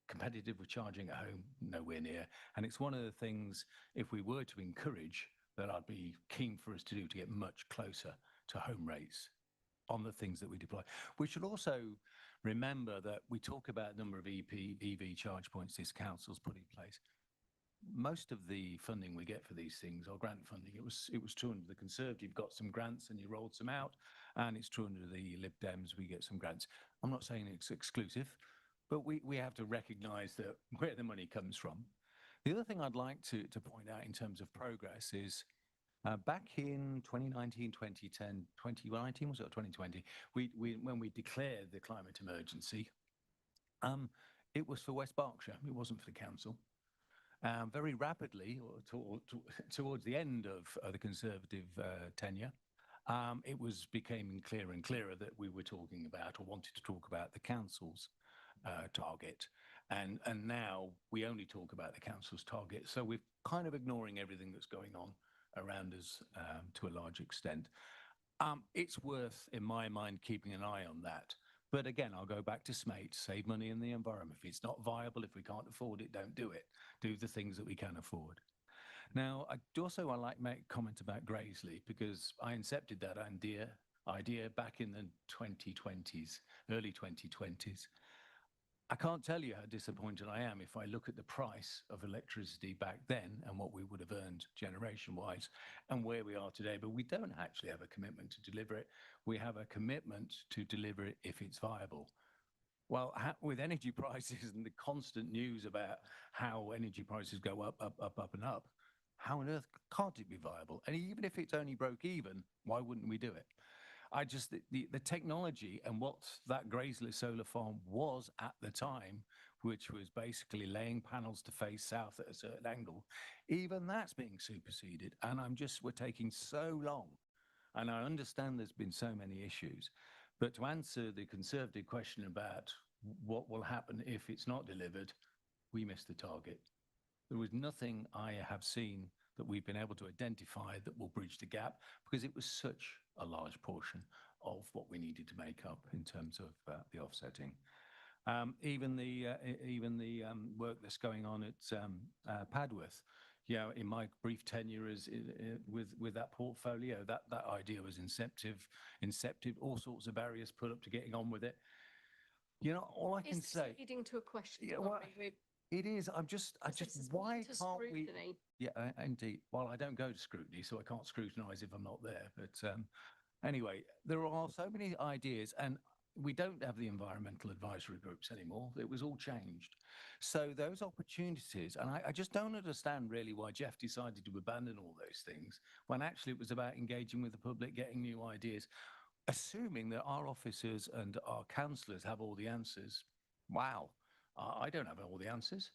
Competitive with charging at home, nowhere near. And it's one of the things, if we were to encourage, that I'd be keen for us to do to get much closer to home rates on the things that we deploy. We should also remember that we talk about the number of EV charge points this council's put in place. Most of the funding we get for these things are grant funding. It was true under the Conservative, got some grants and you rolled some out, and it's true under the Lib Dems, we get some grants. I'm not saying it's exclusive, but we have to recognise that where the money comes from. The other thing I'd like to point out in terms of progress is back in 2019, 2010, 2019 was it, or 2020, when we declared the climate emergency, it was for West Berkshire, it wasn't for the council. Very rapidly, towards the end of the Conservative tenure, it became clearer and clearer that we were talking about, or wanted to talk about, the council's target. And now we only talk about the council's target. So we're kind of ignoring everything that's going on around us to a large extent. It's worth, in my mind, keeping an eye on that. But again, I'll go back to SMATE, save money in the environment. If it's not viable, if we can't afford it, don't do it. Do the things that we can afford. Now, I like to make a comment about Graiseley, because I incepted that idea back in the 2020s, early 2020s. I can't tell you how disappointed I am if I look at the price of electricity back then and what we would have earned generation-wise and where we are today. But we don't actually have a commitment to deliver it. We have a commitment to deliver it if it's viable. Well, with energy prices and the constant news about how energy prices go up, and up, how on earth can't it be viable? And even if it's only broke even, why wouldn't we do it? The technology and what that Graiseley solar farm was at the time, which was basically laying panels to face south at a certain angle, even that's being superseded. And we're taking so long. And I understand there's been so many issues. But to answer the Conservative question about what will happen if it's not delivered, we missed the target. There was nothing I have seen that we've been able to identify that will bridge the gap, because it was such a large portion of what we needed to make up in terms of the offsetting. Even the work that's going on at Padworth, in my brief tenure with that portfolio, that idea was inceptive, all sorts of barriers put up to getting on with it. All I can say. Leading to a question. It is. Why can't we? Scrutiny. Yeah, indeed. Well, I don't go to scrutiny, so I can't scrutinise if I'm not there. But anyway, there are so many ideas, and we don't have the environmental advisory groups anymore. It was all changed. So those opportunities, and I just don't understand really why Jeff decided to abandon all those things, when actually it was about engaging with the public, getting new ideas, assuming that our officers and our councillors have all the answers. Wow. I don't have all the answers,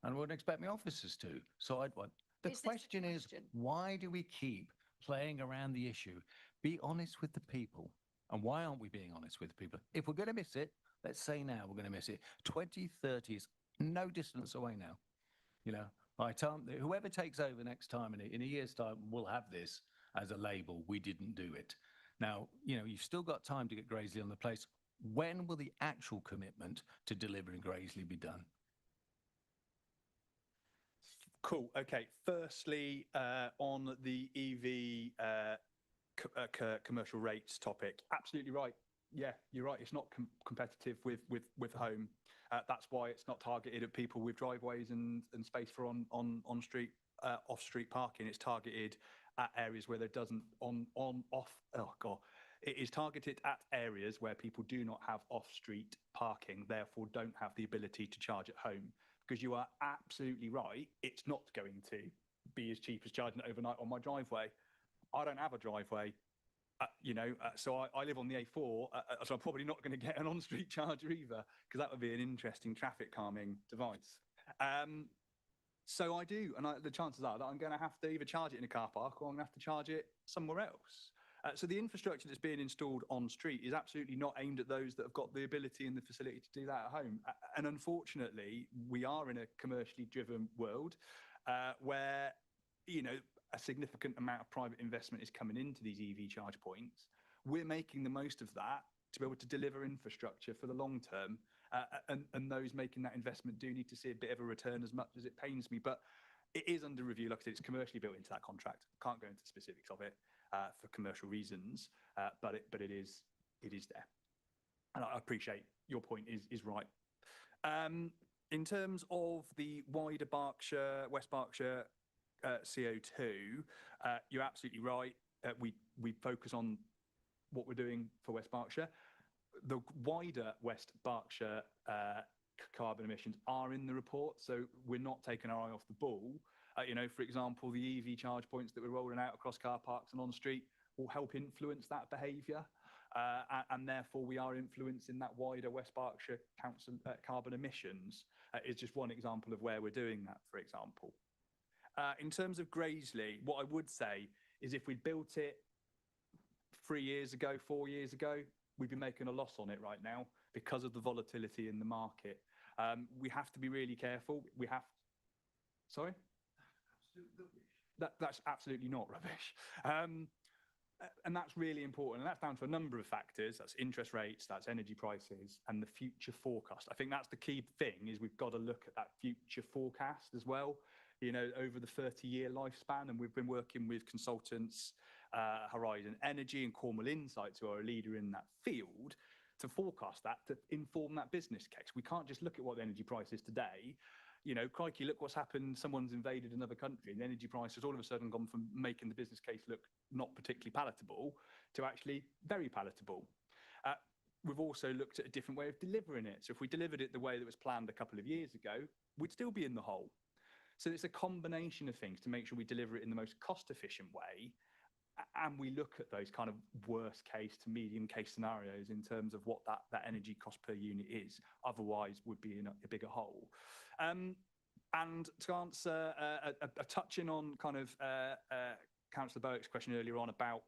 and wouldn't expect my officers to. So I'd want. The question is, why do we keep playing around the issue? Be honest with the people. And why aren't we being honest with the people? If we're going to miss it, let's say now we're going to miss it. 2030 is no distance away now. By the time whoever takes over next time in a year's time will have this as a label. We didn't do it. Now, you've still got time to get Graiseley on the place. When will the actual commitment to delivering Graiseley be done? Cool. Okay. Firstly, on the EV commercial rates topic, absolutely right. Yeah, you're right. It's not competitive with home. That's why it's not targeted at people with driveways and space for on street off street parking. It's targeted at areas where there doesn't It is targeted at areas where people do not have off-street parking, therefore don't have the ability to charge at home. Because you are absolutely right, it's not going to be as cheap as charging it overnight on my driveway. I don't have a driveway, so I live on the A4, so I'm probably not going to get an on-street charger either, because that would be an interesting traffic calming device. So I do, and the chances are that I'm going to have to either charge it in a car park or I'm going to have to charge it somewhere else. So the infrastructure that's being installed on street is absolutely not aimed at those that have got the ability and the facility to do that at home. And unfortunately, we are in a commercially driven world where, a significant amount of private investment is coming into these EV charge points. We're making the most of that to be able to deliver infrastructure for the long term. And those making that investment do need to see a bit of a return, as much as it pains me. But it is under review. Like I said, it's commercially built into that contract. Can't go into the specifics of it for commercial reasons, but it is there. And I appreciate your point is right. In terms of the wider West Berkshire CO2, you're absolutely right. We focus on what we're doing for West Berkshire. The wider West Berkshire carbon emissions are in the report, so we're not taking our eye off the ball. For example, the EV charge points that we're rolling out across car parks and on street will help influence that behaviour, and therefore we are influencing that wider West Berkshire Council carbon emissions. Is just one example of where we're doing that, for example. In terms of Graiseley, what I would say is if we'd built it 3 years ago, 4 years ago, we'd be making a loss on it right now because of the volatility in the market. We have to be really careful. Sorry? That's absolutely not rubbish. And that's really important. And that's down to a number of factors. That's interest rates, that's energy prices, and the future forecast. I think that's the key thing, is we've got to look at that future forecast as well, over the 30-year lifespan. And we've been working with consultants, Horizon Energy and Cornwall Insights, who are a leader in that field, to forecast that, to inform that business case. We can't just look at what the energy price is today. Crikey, look what's happened. Someone's invaded another country and the energy price has all of a sudden gone from making the business case look not particularly palatable to actually very palatable. We've also looked at a different way of delivering it. So if we delivered it the way that was planned a couple of years ago, we'd still be in the hole. So it's a combination of things to make sure we deliver it in the most cost-efficient way. And we look at those kind of worst case to medium case scenarios in terms of what that energy cost per unit is. Otherwise, would be in a bigger hole. And to answer a touching on kind of Councillor Berwick's question earlier on about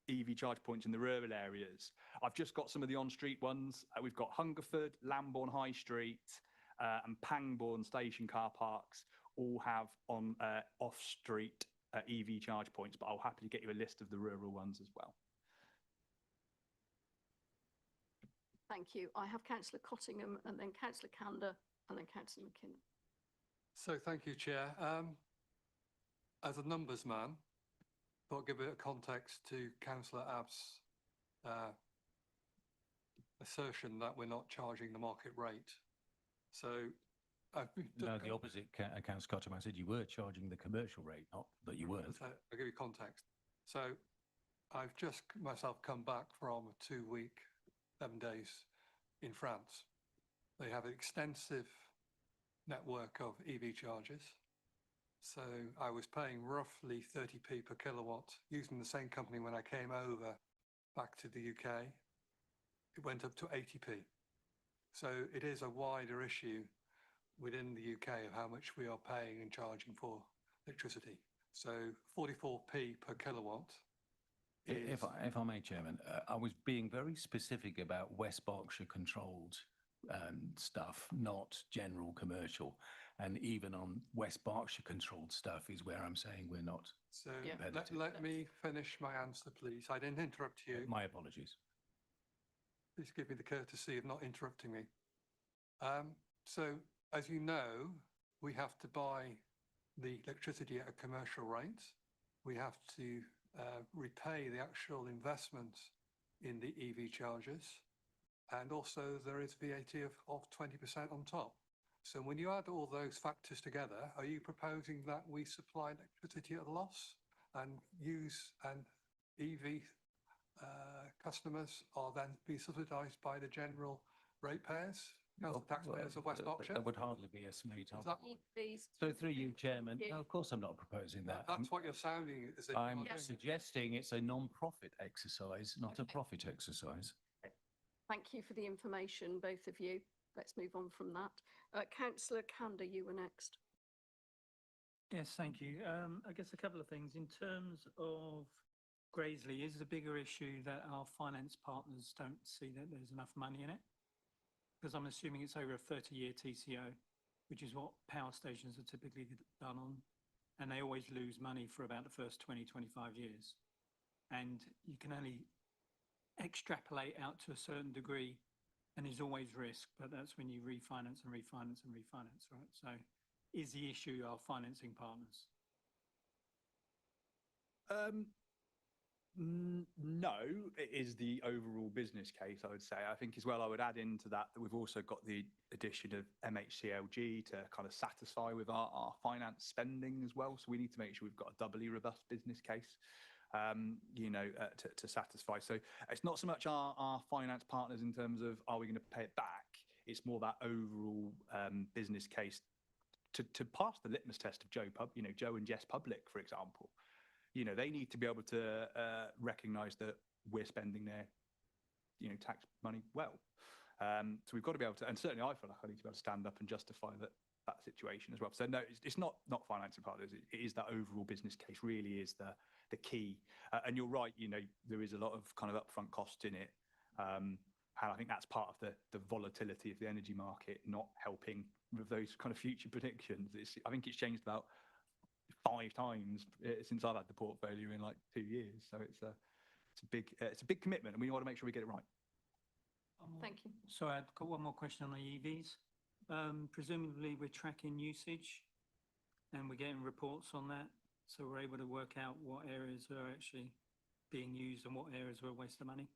EV charge points in the rural areas, I've just got some of the on-street ones. We've got Hungerford, Lambourne High Street, and Pangbourne station car parks all have on off-street EV charge points, but I'll happily get you a list of the rural ones as well. Thank you. I have Councillor Cottingham and then Councillor Kander and then Councillor McKinnon. So thank you, Chair. As a numbers man, I'll give a bit of context to Councillor Abb's assertion that we're not charging the market rate. So no, the opposite, Councillor Cottingham. I said you were charging the commercial rate, not that you weren't. I'll give you context. So I've just myself come back from a 2-week, 7 days in France. They have an extensive network of EV chargers. So I was paying roughly 30p per kilowatt using the same company when I came over back to the UK. It went up to 80p. So it is a wider issue within the UK of how much we are paying and charging for electricity. So 44p per kilowatt. If I may, Chairman, I was being very specific about West Berkshire controlled stuff, not general commercial. And even on West Berkshire controlled stuff is where I'm saying we're not. So let me finish my answer, please. I didn't interrupt you. My apologies. Please give me the courtesy of not interrupting me. So as you know, we have to buy the electricity at a commercial rate. We have to repay the actual investment in the EV chargers. And also there is VAT of 20% on top. So when you add all those factors together, are you proposing that we supply electricity at a loss and EV customers are then be subsidised by the general ratepayers, the taxpayers of West Berkshire? That would hardly be a smooth Please. So through you, Chairman, no, of course I'm not proposing that. That's what you're sounding. I'm suggesting it's a non-profit exercise, not a profit exercise. Thank you for the information, both of you. Let's move on from that. Councillor Kander, you were next. Yes, thank you. I guess a couple of things. In terms of Graiseley, is the bigger issue that our finance partners don't see that there's enough money in it? Because I'm assuming it's over a 30-year TCO, which is what power stations are typically done on. And they always lose money for about the first 20, 25 years. And you can only extrapolate out to a certain degree, and there's always risk, but that's when you refinance and refinance and refinance, right? So is the issue our financing partners? No, it is the overall business case, I would say. I think as well, I would add into that we've also got the addition of MHCLG to kind of satisfy with our finance spending as well. So we need to make sure we've got a doubly robust business case, to satisfy. So it's not so much our finance partners in terms of are we going to pay it back? It's more that overall business case to pass the litmus test of Joe and Jess Public, for example. They need to be able to recognise that we're spending their, tax money well. So we've got to be able to, and certainly I feel like I need to be able to stand up and justify that situation as well. So no, it's not financing partners. It is that overall business case really is the key. And you're right, there is a lot of kind of upfront costs in it. And I think that's part of the volatility of the energy market, not helping with those kind of future predictions. I think it's changed about 5 times since I've had the portfolio in like 2 years. So it's a big commitment, and we want to make sure we get it right. Thank you. So I've got one more question on the EVs. Presumably we're tracking usage and we're getting reports on that. So we're able to work out what areas are actually being used and what areas are a waste of money.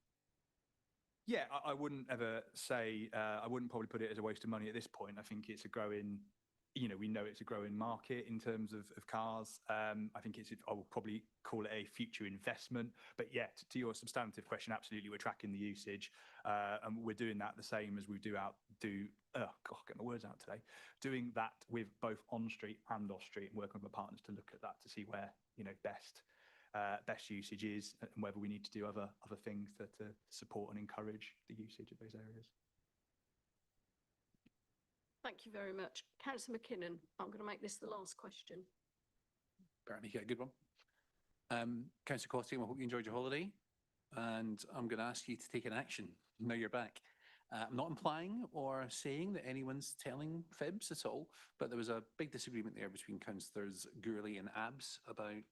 Yeah, I wouldn't ever say, I wouldn't probably put it as a waste of money at this point. I think it's a growing, we know it's a growing market in terms of cars. I think I will probably call it a future investment. But yeah, to your substantive question, absolutely, we're tracking the usage. And we're doing that the same as we get my words out today, doing that with both on-street and off-street, and working with our partners to look at that to see where, best usage is, and whether we need to do other things to support and encourage the usage of those areas. Thank you very much. Councillor McKinnon, I'm going to make this the last question. Apparently, you get a good one. Councillor Costigan, I hope you enjoyed your holiday, and I'm going to ask you to take an action. Now you're back. I'm not implying or saying that anyone's telling fibs at all, but there was a big disagreement there between councillors Gourley and Abbs about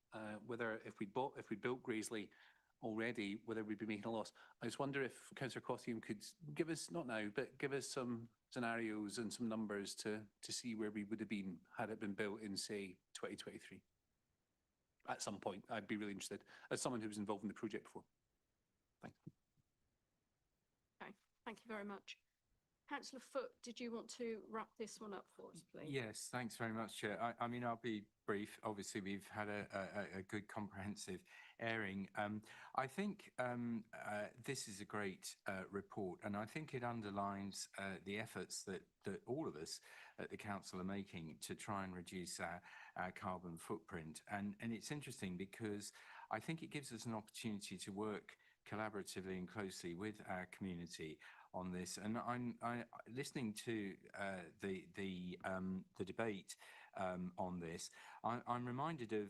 whether if we built Graiseley already, whether we'd be making a loss. I just wonder if Councillor Costigan could give us, not now, but give us some scenarios and some numbers to see where we would have been had it been built in, say, 2023. At some point, I'd be really interested, as someone who was involved in the project before. Thanks. Okay, thank you very much. Councillor Foote, did you want to wrap this one up for us, please? Yes, thanks very much, Chair. I mean, I'll be brief. Obviously, we've had a good comprehensive airing. I think this is a great report, and I think it underlines the efforts that all of us at the council are making to try and reduce our carbon footprint. And it's interesting because I think it gives us an opportunity to work collaboratively and closely with our community on this. And I'm listening to the debate on this. I'm reminded of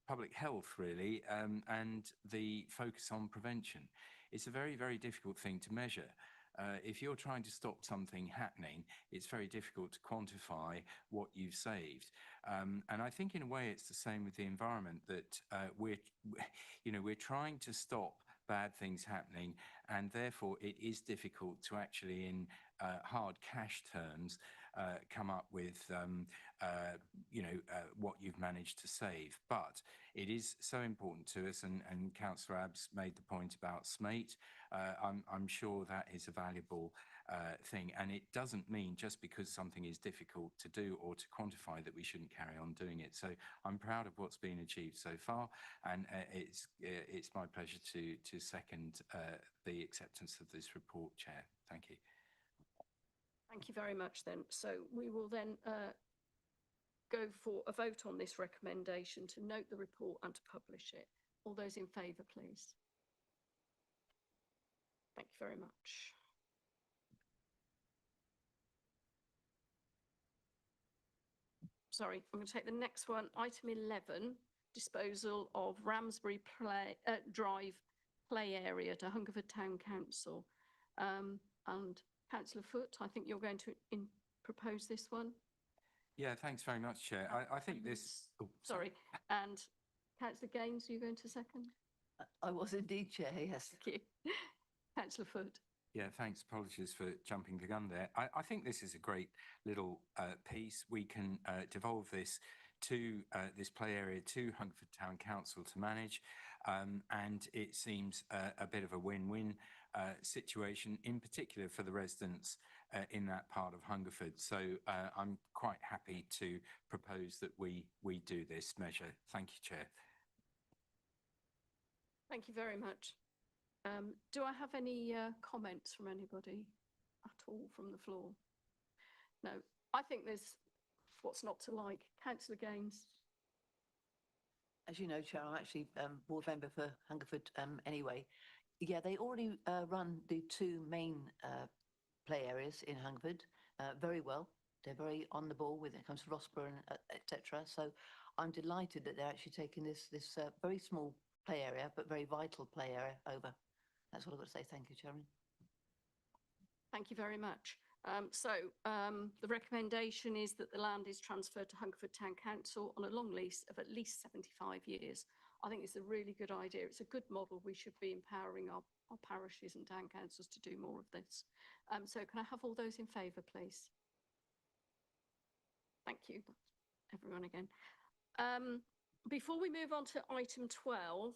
public health, really, and the focus on prevention. It's a very, very difficult thing to measure. If you're trying to stop something happening, it's very difficult to quantify what you've saved. And I think in a way it's the same with the environment, that we're trying to stop bad things happening, and therefore it is difficult to actually, in hard cash terms, come up with what you've managed to save. But it is so important to us, and Councillor Abbs made the point about SMATE. I'm sure that is a valuable thing, and it doesn't mean just because something is difficult to do or to quantify that we shouldn't carry on doing it. So I'm proud of what's been achieved so far, and it's my pleasure to second the acceptance of this report, Chair. Thank you. Thank you very much then. So we will then go for a vote on this recommendation to note the report and to publish it. All those in favour, please. Thank you very much. Sorry, I'm going to take the next one. Item 11, disposal of Ramsbury Drive play area to Hungerford Town Council. And Councillor Foote, I think you're going to propose this one. Yeah, thanks very much, Chair. I think this... Oh, sorry. And Councillor Gaines, are you going to second? I was indeed, Chair, yes. Thank you. Councillor Foote. Yeah, thanks. Apologies for jumping the gun there. I think this is a great little piece. We can devolve this to this play area to Hungerford Town Council to manage, and it seems a bit of a win-win situation, in particular for the residents in that part of Hungerford. So I'm quite happy to propose that we do this measure. Thank you, Chair. Thank you very much. Do I have any comments from anybody at all from the floor? No. I think there's what's not to like. Councillor Gaines. As you know, Chair, I'm actually board member for Hungerford anyway. Yeah, they already run the 2 main play areas in Hungerford very well. They're very on the ball when it comes to Rossborough and etc. So I'm delighted that they're actually taking this very small play area, but very vital play area over. That's what I've got to say. Thank you, Chairman. Thank you very much. The recommendation is that the land is transferred to Hungerford Town Council on a long lease of at least 75 years. I think it's a really good idea. It's a good model. We should be empowering our parishes and town councils to do more of this. So can I have all those in favour, please? Thank you, everyone again. Before we move on to item 12,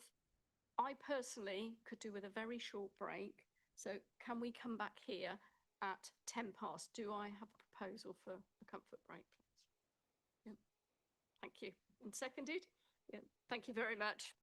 I personally could do with a very short break. So can we come back here at 10 past? Do I have a proposal for a comfort break, please? Yeah. Thank you. And seconded? Yeah. Thank you very much.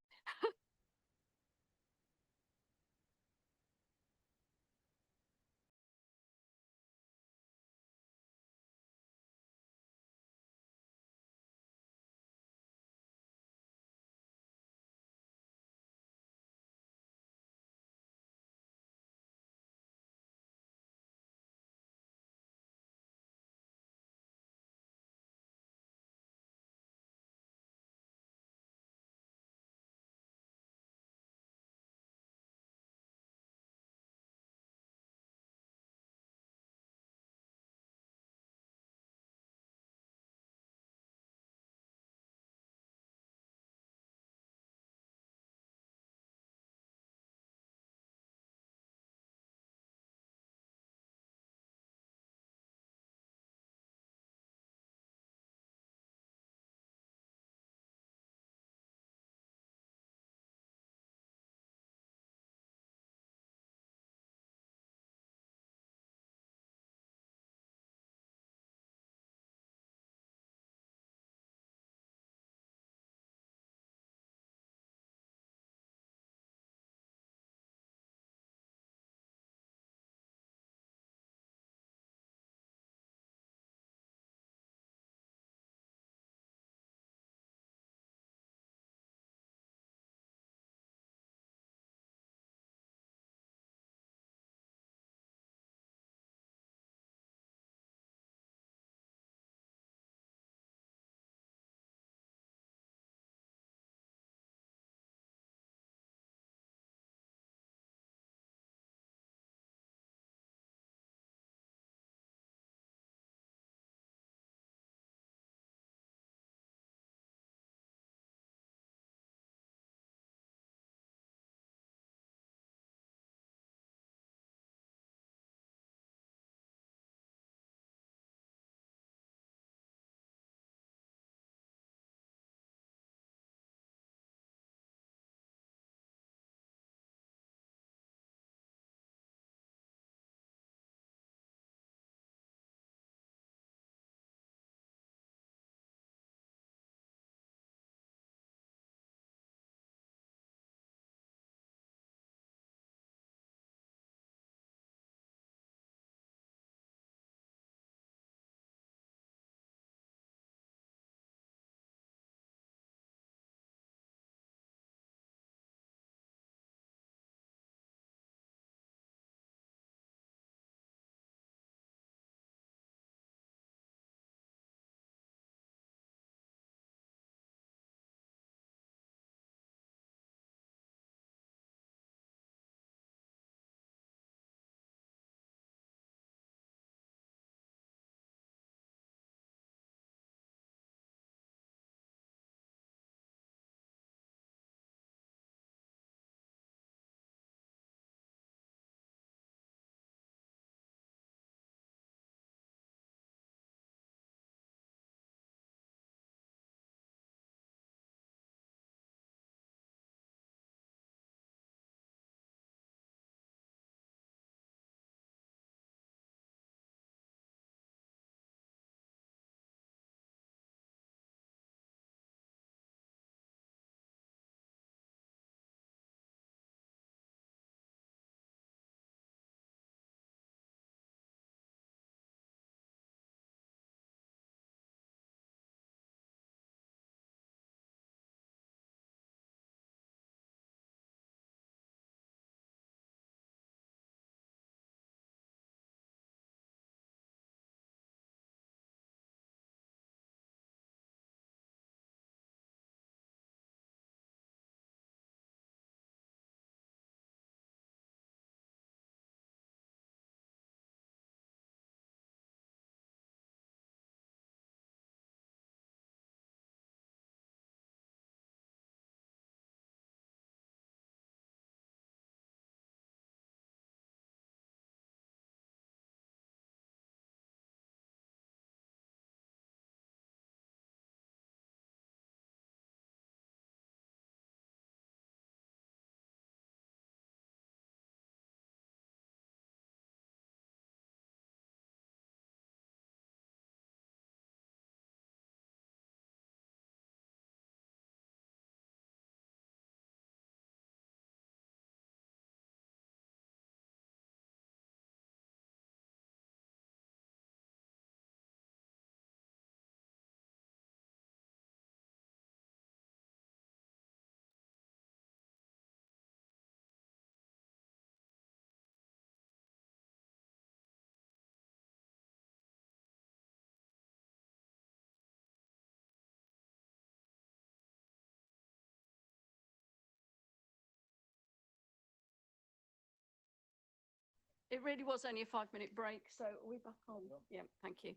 It really was only a 5-minute break, so are we back on? Yeah, thank you.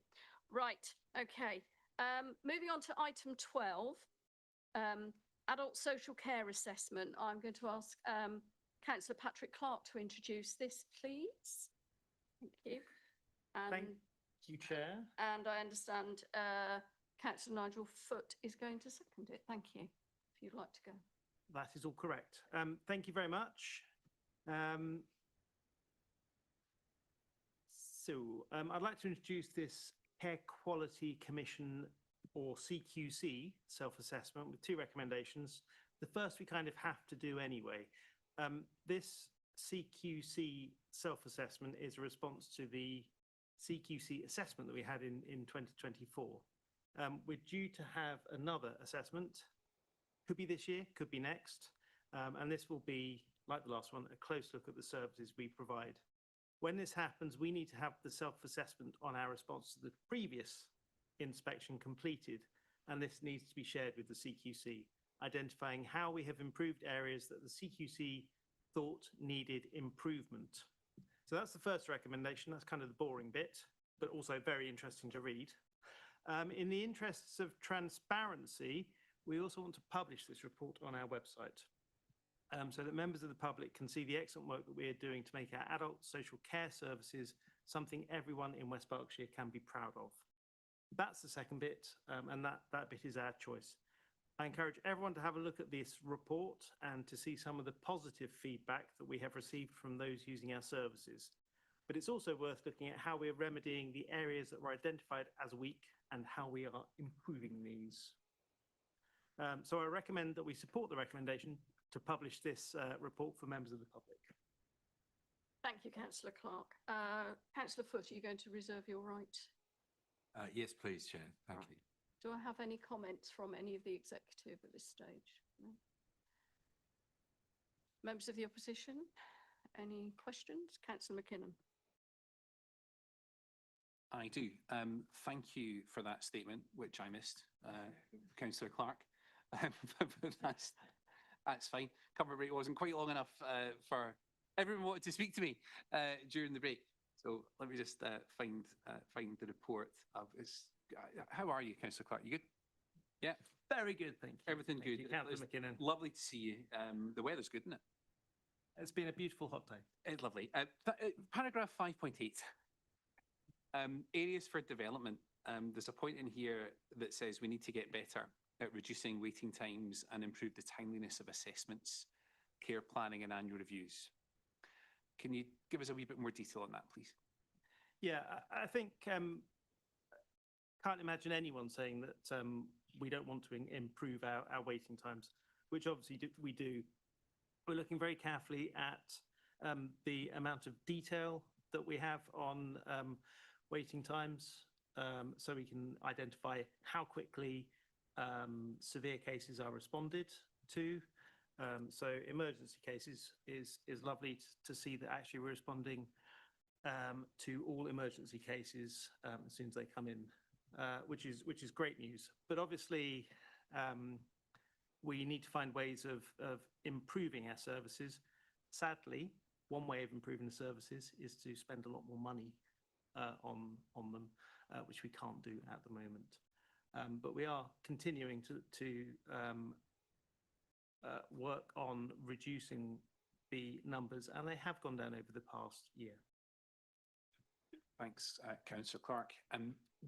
Right, okay. Moving on to item 12, adult social care assessment. I'm going to ask Councillor Patrick Clark to introduce this, please. Thank you. Thank you, Chair. And I understand Councillor Nigel Foot is going to second it. Thank you. If you'd like to go. That is all correct. Thank you very much. I'd like to introduce this Care Quality Commission, or CQC, self-assessment with 2 recommendations. The first we kind of have to do anyway. This CQC self-assessment is a response to the CQC assessment that we had in 2024. We're due to have another assessment, could be this year, could be next, and this will be, like the last one, a close look at the services we provide. When this happens, we need to have the self-assessment on our response to the previous inspection completed, and this needs to be shared with the CQC, identifying how we have improved areas that the CQC thought needed improvement. So that's the first recommendation. That's kind of the boring bit, but also very interesting to read. In the interests of transparency, we also want to publish this report on our website, so that members of the public can see the excellent work that we are doing to make our adult social care services something everyone in West Berkshire can be proud of. That's the second bit, and that bit is our choice. I encourage everyone to have a look at this report and to see some of the positive feedback that we have received from those using our services. But it's also worth looking at how we are remedying the areas that were identified as weak and how we are improving these. So I recommend that we support the recommendation to publish this report for members of the public. Thank you, Councillor Clark. Councillor Foot, are you going to reserve your right? Yes, please, Chair. Thank you. Do I have any comments from any of the executive at this stage? No? Members of the opposition, any questions? Councillor McKinnon. I do. Thank you for that statement, which I missed, Councillor Clark. That's fine. Cover break wasn't quite long enough for everyone wanted to speak to me during the break. So let me just find the report. How are you, Councillor Clark? You good? Yeah. Very good, thank you. Everything Thank good. you, Councillor McKinnon. Lovely to see you. The weather's good, isn't it? It's been a beautiful hot day. It's lovely. Paragraph 5.8. Areas for development. There's a point in here that says we need to get better at reducing waiting times and improve the timeliness of assessments, care planning and annual reviews. Can you give us a wee bit more detail on that, please? Yeah, I think can't imagine anyone saying that we don't want to improve our waiting times, which obviously we do. We're looking very carefully at the amount of detail that we have on waiting times, so we can identify how quickly severe cases are responded to. So emergency cases is lovely to see that actually we're responding to all emergency cases as soon as they come in, which is great news. But obviously, we need to find ways of improving our services. Sadly, one way of improving the services is to spend a lot more money on them, which we can't do at the moment. But we are continuing to work on reducing the numbers, and they have gone down over the past year. Thanks, Councillor Clark.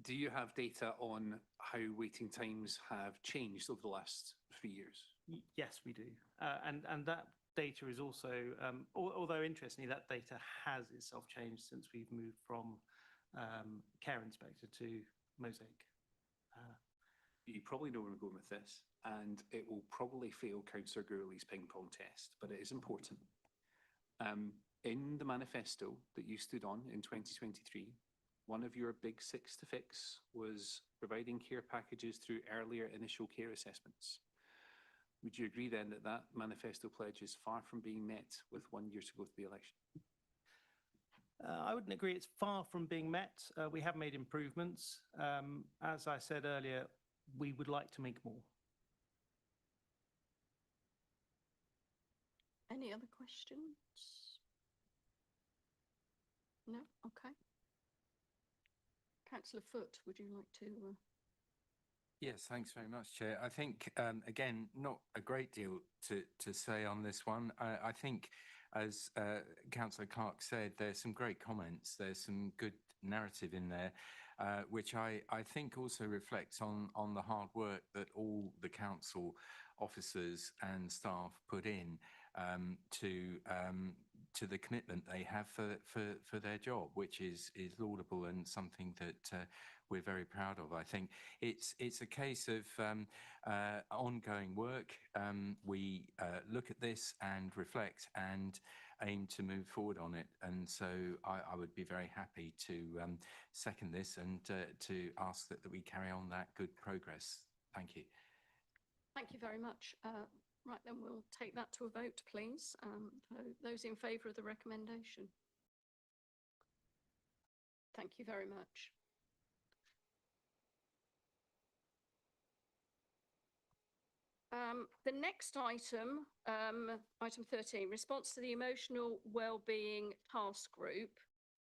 Do you have data on how waiting times have changed over the last 3 years? Yes, we do. And that data is also, although interestingly, that data has itself changed since we've moved from Care Inspector to Mosaic. You probably know where I'm going with this, and it will probably fail Councillor Gourley's ping pong test, but it is important. In the manifesto that you stood on in 2023, one of your big 6 to fix was providing care packages through earlier initial care assessments. Would you agree then that that manifesto pledge is far from being met with 1 year to go to the election? I wouldn't agree it's far from being met. We have made improvements. As I said earlier, we would like to make more. Any other questions? No? Okay. Councillor Foot, would you like to? Yes, thanks very much, Chair. I think, again, not a great deal to say on this one. I think, as Councillor Clark said, there's some great comments. There's some good narrative in there, which I think also reflects on the hard work that all the council officers and staff put in to the commitment they have for their job, which is laudable and something that we're very proud of. I think it's a case of ongoing work. We look at this and reflect and aim to move forward on it. And so I would be very happy to second this and to ask that we carry on that good progress. Thank you. Thank you very much. Right, then we'll take that to a vote, please. So those in favour of the recommendation? Thank you very much. The next item, item 13, response to the emotional wellbeing task group.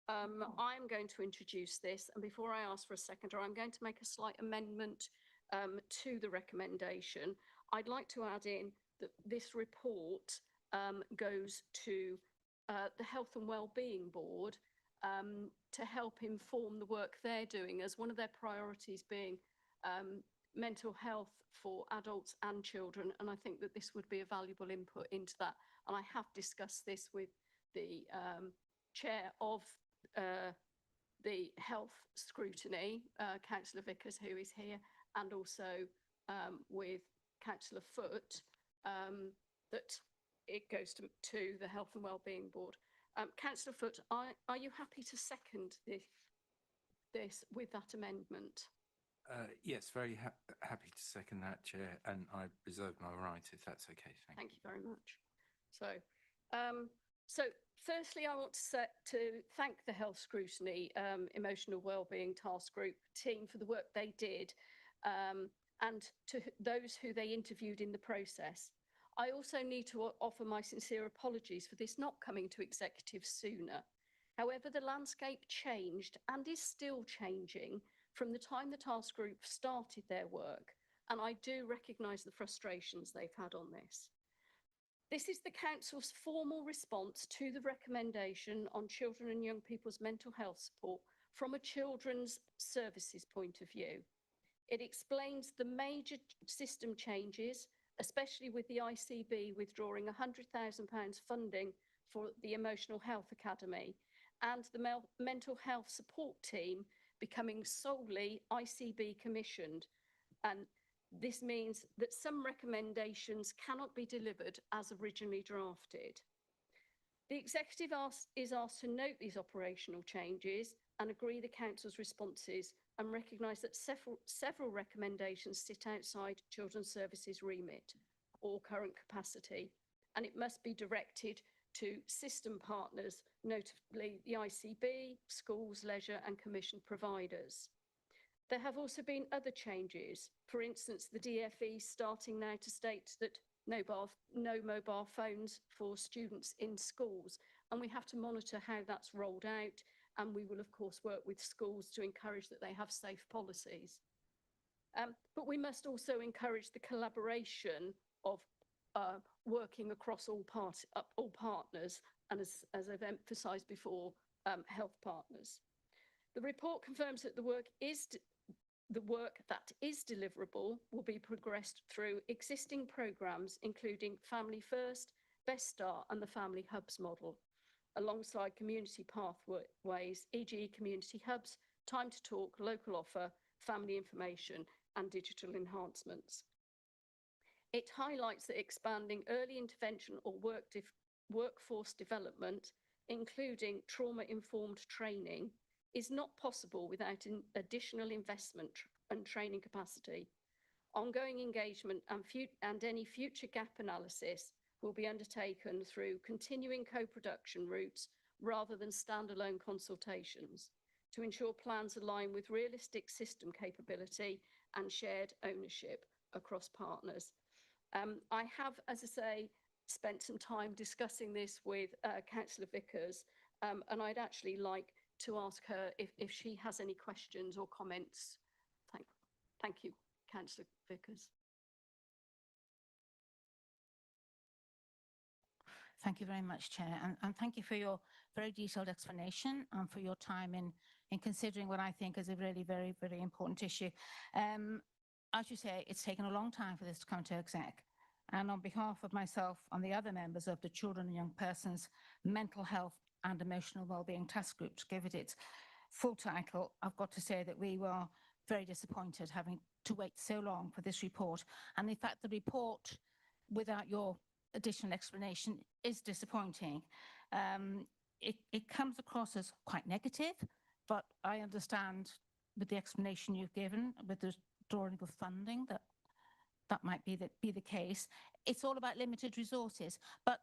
I'm going to introduce this, and before I ask for a seconder, I'm going to make a slight amendment to the recommendation. I'd like to add in that this report goes to the Health and Wellbeing Board to help inform the work they're doing, as one of their priorities being mental health for adults and children, and I think that this would be a valuable input into that. And I have discussed this with the chair of the Health Scrutiny, Councillor Vickers, who is here, and also with Councillor Foot, that it goes to the Health and Wellbeing Board. Councillor Foot, are you happy to second this with that amendment? Yes, very happy to second that, Chair, and I reserve my right if that's okay. Thank you very much. So firstly, I want to thank the Health Scrutiny Emotional Wellbeing Task Group team for the work they did, and to those who they interviewed in the process. I also need to offer my sincere apologies for this not coming to executive sooner. However, the landscape changed and is still changing from the time the task group started their work, and I do recognise the frustrations they've had on this. This is the Council's formal response to the recommendation on children and young people's mental health support from a children's services point of view. It explains the major system changes, especially with the ICB withdrawing £100,000 funding for the Emotional Health Academy and the mental health support team becoming solely ICB commissioned. And this means that some recommendations cannot be delivered as originally drafted. The Executive is asked to note these operational changes and agree the Council's responses, and recognise that several recommendations sit outside Children's Services remit or current capacity, and it must be directed to system partners, notably the ICB, schools, leisure and commission providers. There have also been other changes. For instance, the DfE starting now to state that no mobile phones for students in schools, and we have to monitor how that's rolled out, and we will of course work with schools to encourage that they have safe policies. But we must also encourage the collaboration of working across all partners, and as I've emphasised before, health partners. The report confirms that the work that is deliverable will be progressed through existing programmes, including Family First, Best Start and the Family Hubs model, alongside community pathways, e.g. community hubs, time to talk, local offer, family information and digital enhancements. It highlights that expanding early intervention or workforce development, including trauma-informed training, is not possible without additional investment and training capacity. Ongoing engagement and any future gap analysis will be undertaken through continuing co-production routes rather than standalone consultations to ensure plans align with realistic system capability and shared ownership across partners. I have, as I say, spent some time discussing this with Councillor Vickers, and I'd actually like to ask her if she has any questions or comments. Thank you, Councillor Vickers. Thank you very much, Chair, and thank you for your very detailed explanation and for your time in considering what I think is a really very, very important issue. As you say, it's taken a long time for this to come to exec. And on behalf of myself and the other members of the Children and Young Persons Mental Health and Emotional Wellbeing Task Group, to give it its full title, I've got to say that we were very disappointed having to wait so long for this report. And in fact, the report, without your additional explanation, is disappointing. It comes across as quite negative, but I understand with the explanation you've given, with the drawing of funding, that might be the case. It's all about limited resources, but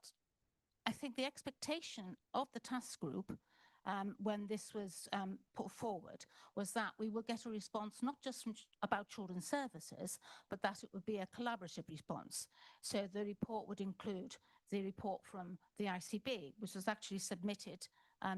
I think the expectation of the task group when this was put forward was that we will get a response not just from about children's services, but that it would be a collaborative response. So the report would include the report from the ICB, which was actually submitted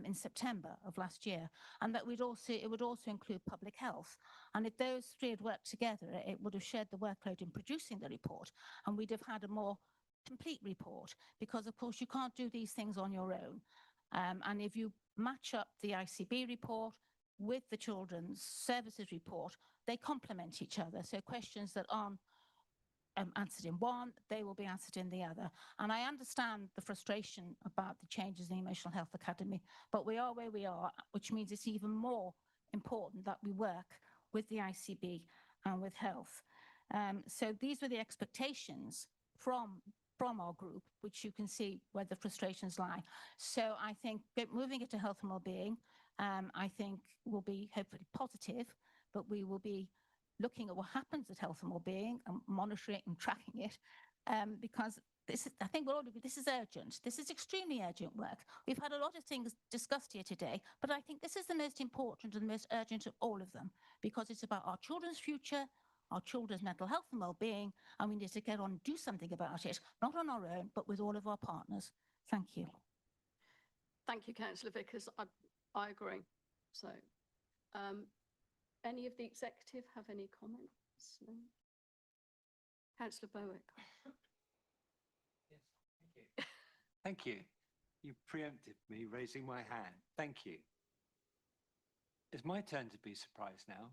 in September of last year, and that it would also include public health. And if those three had worked together, it would have shared the workload in producing the report, and we'd have had a more complete report, because of course you can't do these things on your own. And if you match up the ICB report with the Children's Services report, they complement each other. So questions that aren't answered in one, they will be answered in the other. And I understand the frustration about the changes in the Emotional Health Academy, but we are where we are, which means it's even more important that we work with the ICB and with health. So these were the expectations from our group, which you can see where the frustrations lie. So I think moving it to health and wellbeing, I think will be hopefully positive, but we will be looking at what happens at health and wellbeing and monitoring and tracking it, because this is, I think this is urgent. This is extremely urgent work. We've had a lot of things discussed here today, but I think this is the most important and the most urgent of all of them, because it's about our children's future, our children's mental health and well-being, and we need to get on and do something about it, not on our own, but with all of our partners. Thank you. Thank you, Councillor Vickers. I agree. So, any of the executive have any comments? No? Councillor Bowick. Yes, thank you. Thank you. You preempted me raising my hand. Thank you. It's my turn to be surprised now.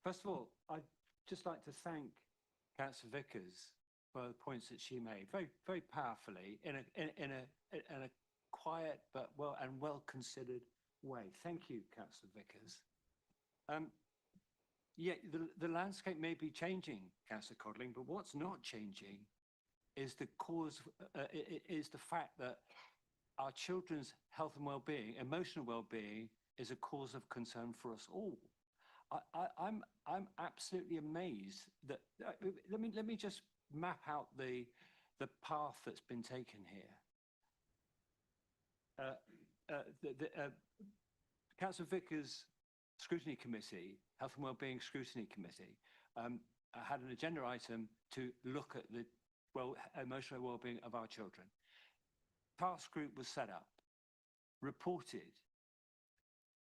First of all, I'd just like to thank Councillor Vickers for the points that she made very, very powerfully in a quiet but well considered way. Thank you, Councillor Vickers. Yeah, the landscape may be changing, Councillor Codling, but what's not changing is the fact that our children's health and well-being, emotional well-being, is a cause of concern for us all. I'm absolutely amazed that let me just map out the path that's been taken here. Councillor Vickers' Scrutiny Committee, Health and Wellbeing Scrutiny Committee, had an agenda item to look at the emotional wellbeing of our children. Task group was set up, reported.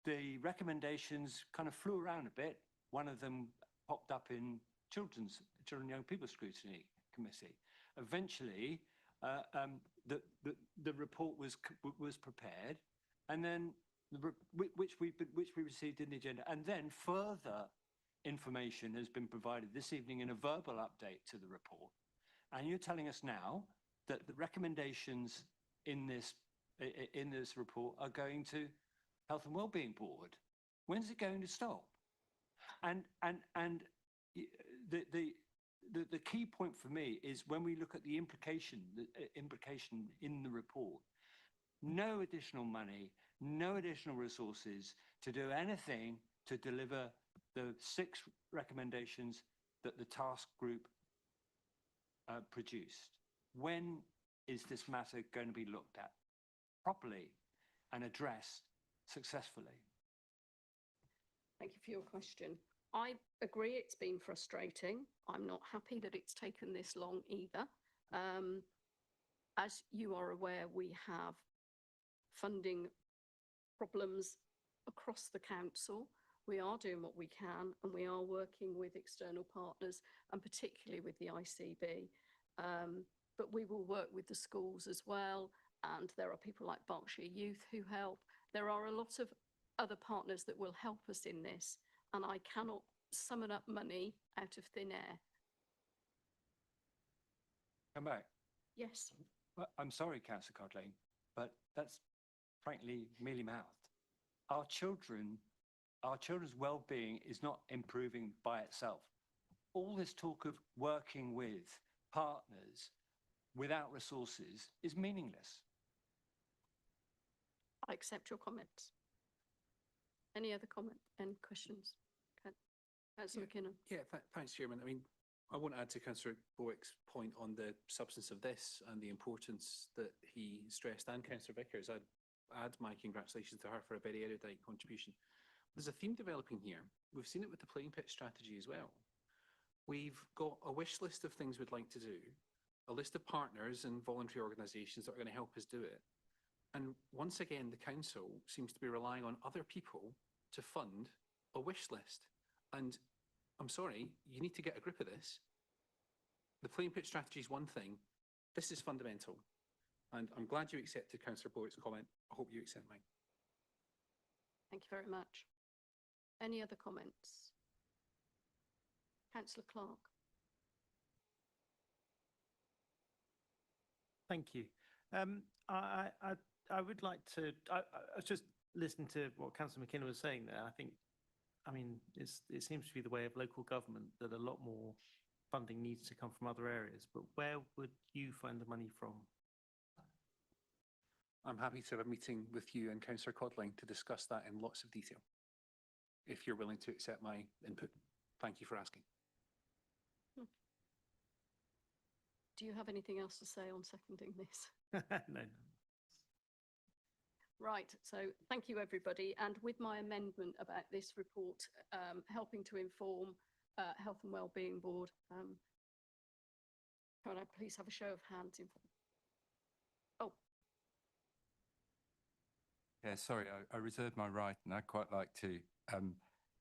The recommendations kind of flew around a bit. One of them popped up in Children and Young People Scrutiny Committee. Eventually, the report was prepared, and then which we received in the agenda, and then further information has been provided this evening in a verbal update to the report. And you're telling us now that the recommendations in this report are going to Health and Wellbeing Board. When's it going to stop? And the key point for me is when we look at the implication in the report, no additional money, no additional resources to do anything to deliver the 6 recommendations that the task group produced. When is this matter going to be looked at properly and addressed successfully? Thank you for your question. I agree it's been frustrating. I'm not happy that it's taken this long either. As you are aware, we have funding problems across the council. We are doing what we can, and we are working with external partners, and particularly with the ICB. But we will work with the schools as well, and there are people like Berkshire Youth who help. There are a lot of other partners that will help us in this, and I cannot summon up money out of thin air. Come back. Yes. Well, I'm sorry, Councillor Codling, but that's frankly mealy-mouthed. Our children's well-being is not improving by itself. All this talk of working with partners without resources is meaningless. I accept your comments. Any other comment and questions? Councillor McKinnon. Yeah, thanks, Chairman. I mean, I want to add to Councillor Bowick's point on the substance of this and the importance that he stressed, and Councillor Vickers. I'd add my congratulations to her for a very erudite contribution. There's a theme developing here. We've seen it with the playing pitch strategy as well. We've got a wish list of things we'd like to do, a list of partners and voluntary organisations that are going to help us do it. And once again, the council seems to be relying on other people to fund a wish list. And I'm sorry, you need to get a grip of this. The playing pitch strategy is one thing. This is fundamental. And I'm glad you accepted Councillor Bowick's comment. I hope you accept mine. Thank you very much. Any other comments? Councillor Clark. Thank you. I would like to, I was just listening to what Councillor McKinnon was saying there. I mean, it seems to be the way of local government that a lot more funding needs to come from other areas, but where would you find the money from? I'm happy to have a meeting with you and Councillor Codling to discuss that in lots of detail, if you're willing to accept my input. Thank you for asking. Do you have anything else to say on seconding this? No. Right, so thank you everybody. And with my amendment about this report, helping to inform Health and Wellbeing Board, can I please have a show of hands? Oh. Yeah, sorry, I reserved my right, and I'd quite like to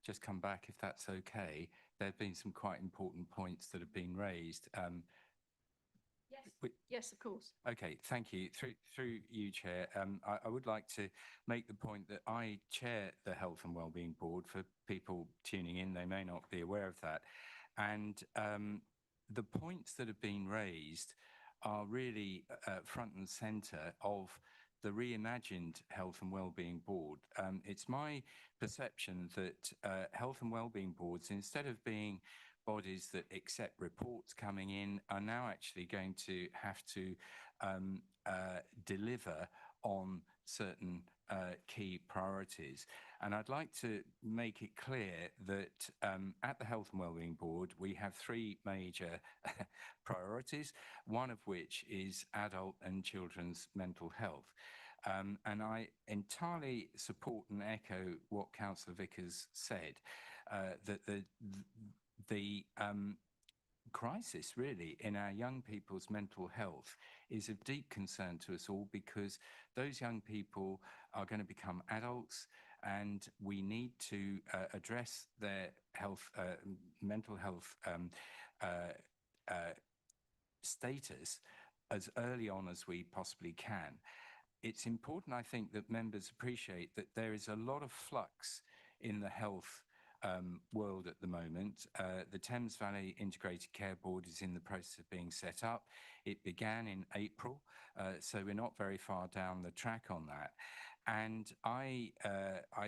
just come back if that's okay. There have been some quite important points that have been raised. Yes, yes, of course. Okay, thank you. Through you, Chair, I would like to make the point that I chair the Health and Wellbeing Board. For people tuning in, they may not be aware of that. And the points that have been raised are really front and centre of the reimagined Health and Wellbeing Board. It's my perception that Health and Wellbeing Boards, instead of being bodies that accept reports coming in, are now actually going to have to deliver on certain key priorities. And I'd like to make it clear that at the Health and Wellbeing Board, we have three major priorities, one of which is adult and children's mental health. And I entirely support and echo what Councillor Vickers said, that the crisis really in our young people's mental health is of deep concern to us all, because those young people are going to become adults, and we need to address their health, mental health status as early on as we possibly can. It's important, I think, that members appreciate that there is a lot of flux in the health world at the moment. The Thames Valley Integrated Care Board is in the process of being set up. It began in April, so we're not very far down the track on that. And I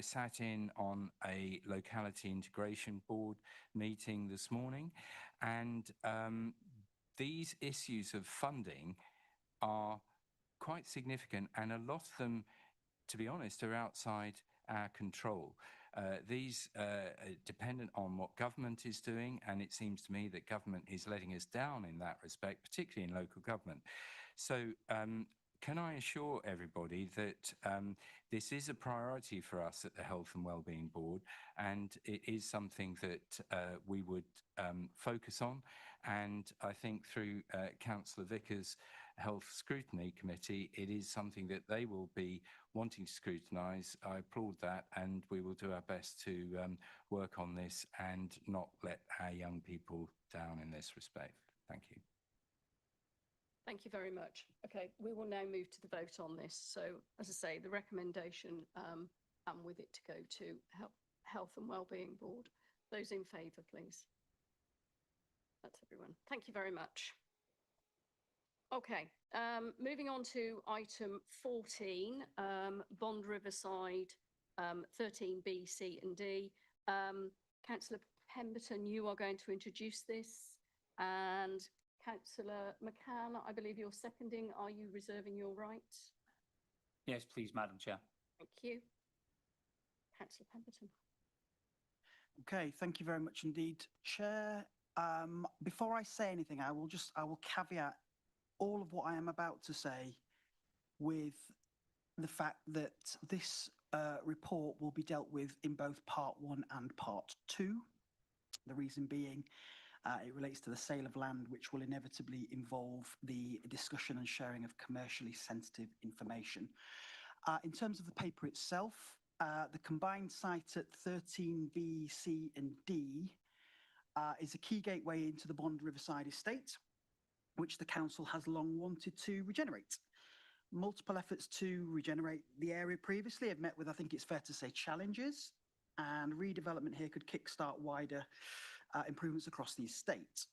sat in on a locality integration board meeting this morning, and these issues of funding are quite significant, and a lot of them, to be honest, are outside our control. These are dependent on what government is doing, and it seems to me that government is letting us down in that respect, particularly in local government. So can I assure everybody that this is a priority for us at the Health and Wellbeing Board, and it is something that we would focus on. And I think through Councillor Vickers Health Scrutiny Committee, it is something that they will be wanting to scrutinise. I applaud that, and we will do our best to work on this and not let our young people down in this respect. Thank you. Thank you very much. Okay, we will now move to the vote on this. So, as I say, the recommendation and with it to go to Health and Wellbeing Board. Those in favour, please. That's everyone. Thank you very much. Okay, moving on to item 14, Bond Riverside 13B, C and D. Councillor Pemberton, you are going to introduce this, and Councillor McCann, I believe you're seconding. Are you reserving your right? Yes, please, Madam Chair. Thank you. Councillor Pemberton. Okay, thank you very much indeed, Chair. Before I say anything, I will caveat all of what I am about to say with the fact that this report will be dealt with in both Part 1 and Part 2. The reason being, it relates to the sale of land, which will inevitably involve the discussion and sharing of commercially sensitive information. In terms of the paper itself, the combined site at 13B, C and D is a key gateway into the Bond Riverside estate, which the council has long wanted to regenerate. Multiple efforts to regenerate the area previously have met with, I think it's fair to say, challenges, and redevelopment here could kickstart wider improvements across the estate.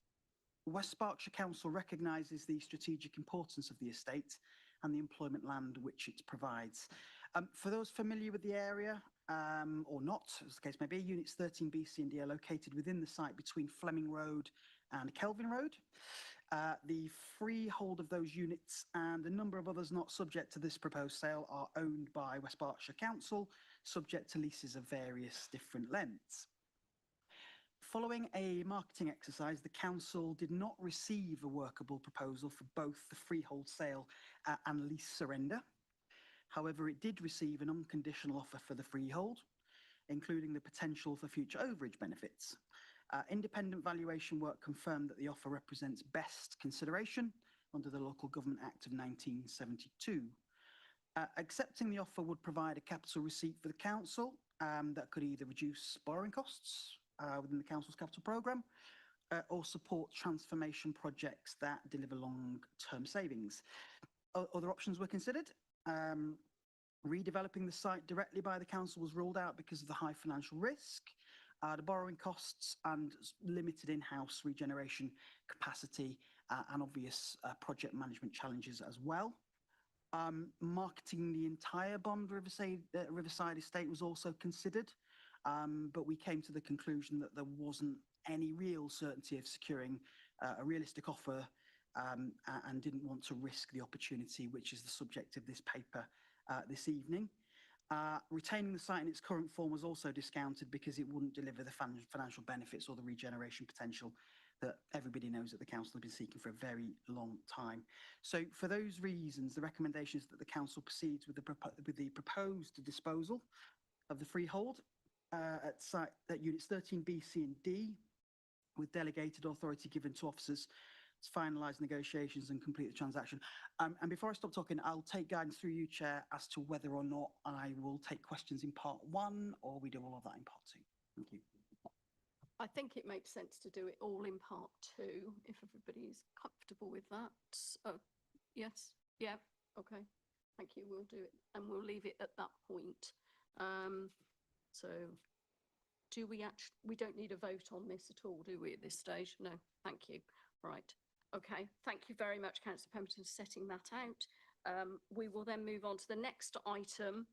West Berkshire Council recognises the strategic importance of the estate and the employment land which it provides. For those familiar with the area, or not, as the case may be, units 13B, C and D are located within the site between Fleming Road and Kelvin Road. The freehold of those units and a number of others not subject to this proposed sale are owned by West Berkshire Council, subject to leases of various different lengths. Following a marketing exercise, the council did not receive a workable proposal for both the freehold sale and lease surrender. However, it did receive an unconditional offer for the freehold, including the potential for future overage benefits. Independent valuation work confirmed that the offer represents best consideration under the Local Government Act of 1972. Accepting the offer would provide a capital receipt for the council that could either reduce borrowing costs within the council's capital programme or support transformation projects that deliver long-term savings. Other options were considered. Redeveloping the site directly by the council was ruled out because of the high financial risk, the borrowing costs and limited in-house regeneration capacity and obvious project management challenges as well. Marketing the entire Bond Riverside estate was also considered, but we came to the conclusion that there wasn't any real certainty of securing a realistic offer and didn't want to risk the opportunity, which is the subject of this paper this evening. Retaining the site in its current form was also discounted because it wouldn't deliver the financial benefits or the regeneration potential that everybody knows that the council has been seeking for a very long time. So for those reasons, the recommendation is that the council proceeds with the proposed disposal of the freehold at units 13B, C and D, with delegated authority given to officers to finalise negotiations and complete the transaction. And before I stop talking, I'll take guidance through you, Chair, as to whether or not I will take questions in Part 1 or we do all of that in Part 2. Thank you. I think it makes sense to do it all in Part 2, if everybody is comfortable with that. Oh, yes, yeah, okay. Thank you, we'll do it, and we'll leave it at that point. So do we we don't need a vote on this at all, do we, at this stage? No, thank you. Right, okay, thank you very much, Councillor Pemberton, for setting that out. We will then move on to the next item,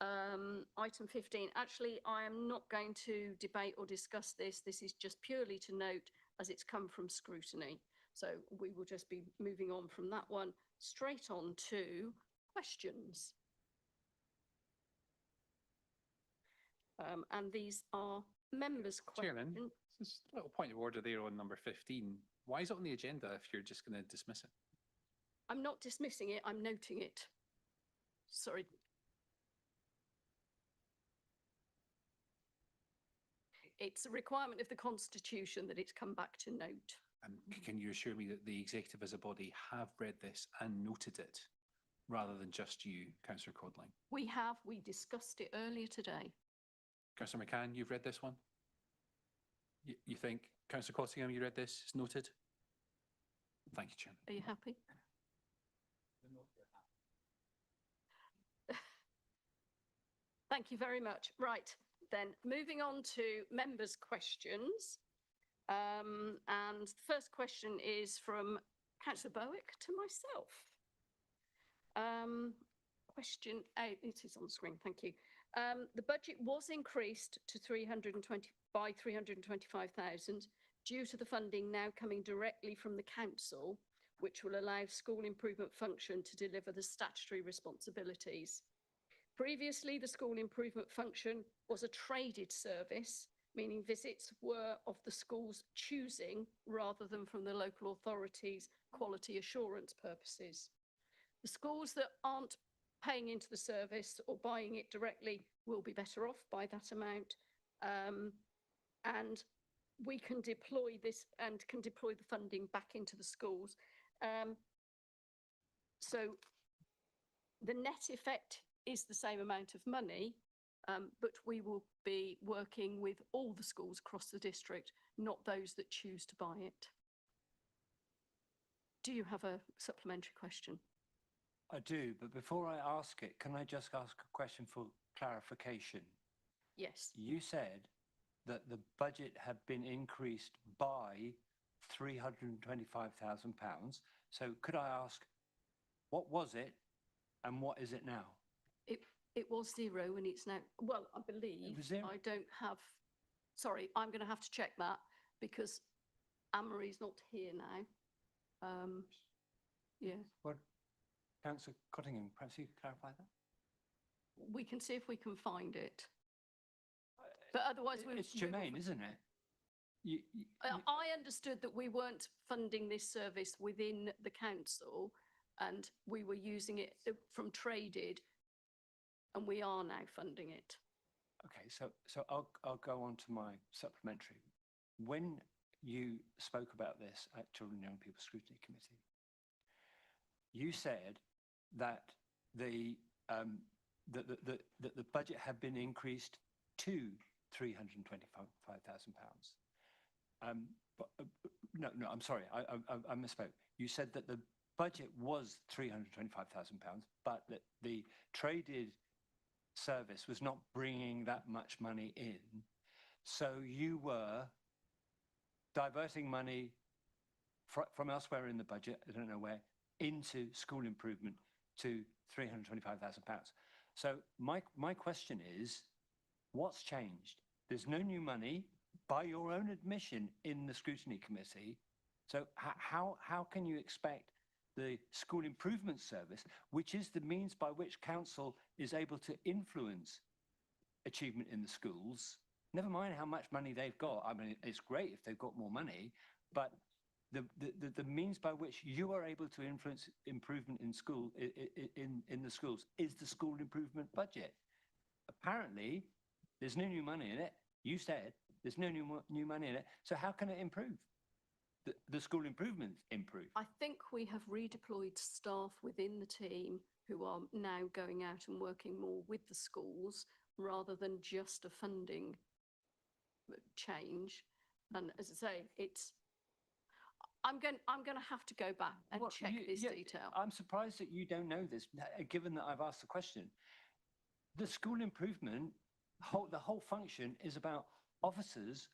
item 15. Actually, I am not going to debate or discuss this. This is just purely to note as it's come from scrutiny. So we will just be moving on from that one straight on to questions. And these are members' questions. Chairman, just a little point of order there on number 15. Why is it on the agenda if you're just going to dismiss it? I'm not dismissing it, I'm noting it. Sorry. It's a requirement of the Constitution that it's come back to note. Can you assure me that the executive as a body have read this and noted it, rather than just you, Councillor Codling? We discussed it earlier today. Councillor McCann, you've read this one? You think? Councillor Cottingham, you read this? It's noted? Thank you, Chairman. Are you happy? Thank you very much. Right, then moving on to members' questions. And the first question is from Councillor Bowick to myself. Question 8, it is on the screen, thank you. The budget was increased to 325,000 due to the funding now coming directly from the council, which will allow school improvement function to deliver the statutory responsibilities. Previously, the school improvement function was a traded service, meaning visits were of the school's choosing rather than from the local authorities' quality assurance purposes. The schools that aren't paying into the service or buying it directly will be better off by that amount. And we can deploy this and can deploy the funding back into the schools. So the net effect is the same amount of money, but we will be working with all the schools across the district, not those that choose to buy it. Do you have a supplementary question? I do, but before I ask it, can I just ask a question for clarification? Yes. You said that the budget had been increased by £325,000. So could I ask, what was it and what is it now? It was 0 and it's now, well, I believe, I don't have, sorry, I'm going to have to check that because Anne-Marie's not here now. Yeah. What, Councillor Cottingham, perhaps you could clarify that? We can see if we can find it. But otherwise, it's germane, isn't it? I understood that we weren't funding this service within the council and we were using it from traded, and we are now funding it. Okay, so I'll go on to my supplementary. When you spoke about this at Children and Young People Scrutiny Committee, you said that the budget had been increased to £325,000. No, I'm sorry, I misspoke. You said that the budget was £325,000, but that the traded service was not bringing that much money in. So you were diverting money from elsewhere in the budget, I don't know where, into school improvement to £325,000. So my question is, what's changed? There's no new money by your own admission in the Scrutiny Committee. So how can you expect the school improvement service, which is the means by which council is able to influence achievement in the schools, never mind how much money they've got. I mean, it's great if they've got more money, but the means by which you are able to influence improvement in school in the schools is the school improvement budget. Apparently, there's no new money in it. You said there's no new money in it. So how can it improve? The school improvements improve. I think we have redeployed staff within the team who are now going out and working more with the schools rather than just a funding change. And as I say, I'm going to have to go back and check this detail. I'm surprised that you don't know this, given that I've asked the question. The school improvement, the whole function is about officers,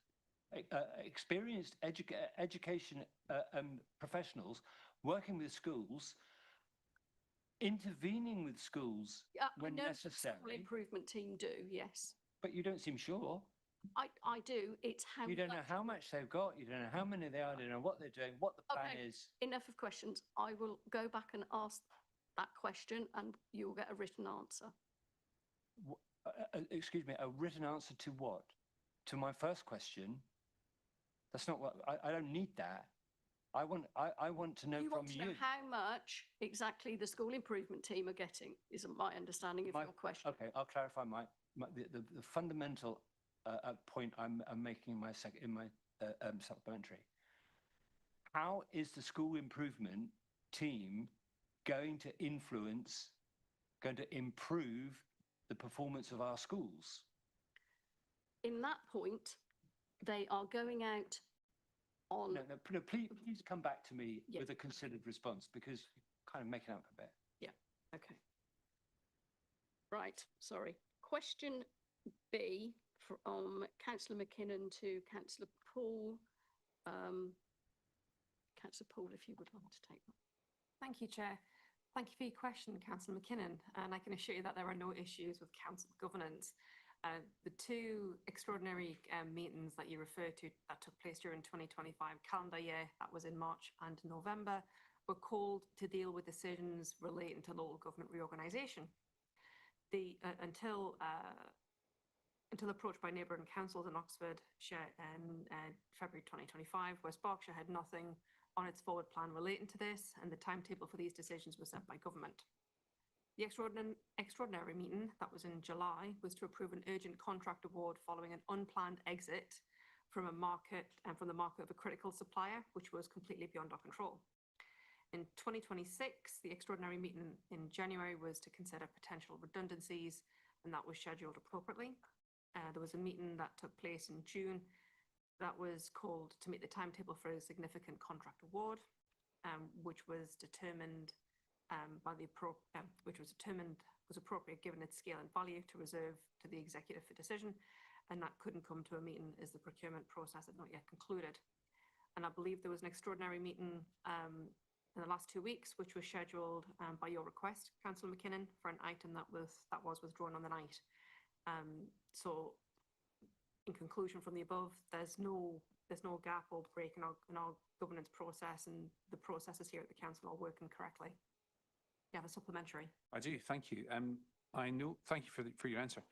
experienced education professionals working with schools, intervening with schools when necessary. The school improvement team do, yes. But you don't seem sure. I do. It's how you don't know how much they've got. You don't know how many they are. You don't know what they're doing. What the plan is. Enough of questions. I will go back and ask that question, and you will get a written answer. Excuse me. A written answer to what? To my first question. That's not what I don't need that. I want to know from you. Know how much exactly the school improvement team are getting. Isn't my understanding of your question? Okay, I'll clarify the fundamental point I'm making in my supplementary. how is the school improvement team going to influence, going to improve the performance of our schools? In that point, they are going out on... No, please come back to me Yeah. with a considered response, because you're kind of making up a bit. Yeah, okay. Right, sorry. Question B from Councillor McKinnon to Councillor Poole. Councillor Poole, if you would like to take that. Thank you, Chair. Thank you for your question, Councillor McKinnon, and I can assure you that there are no issues with council governance. The two extraordinary meetings that you referred to that took place during 2025 calendar year, that was in March and November, were called to deal with decisions relating to local government reorganisation. Until approached by neighbouring councils in Oxfordshire in February 2025, West Berkshire had nothing on its forward plan relating to this, and the timetable for these decisions was set by government. The extraordinary meeting that was in July was to approve an urgent contract award following an unplanned exit from the market of a critical supplier, which was completely beyond our control. In 2026, the extraordinary meeting in January was to consider potential redundancies, and that was scheduled appropriately. There was a meeting that took place in June that was called to meet the timetable for a significant contract award, which was determined was appropriate given its scale and value to reserve to the executive for decision, and that couldn't come to a meeting as the procurement process had not yet concluded. And I believe there was an extraordinary meeting in the last 2 weeks, which was scheduled by your request, Councillor McKinnon, for an item that was withdrawn on the night. So, in conclusion from the above, there's no gap or break in our governance process, and the processes here at the council are working correctly. You have a supplementary. I do, thank you. I know, thank you for your answer.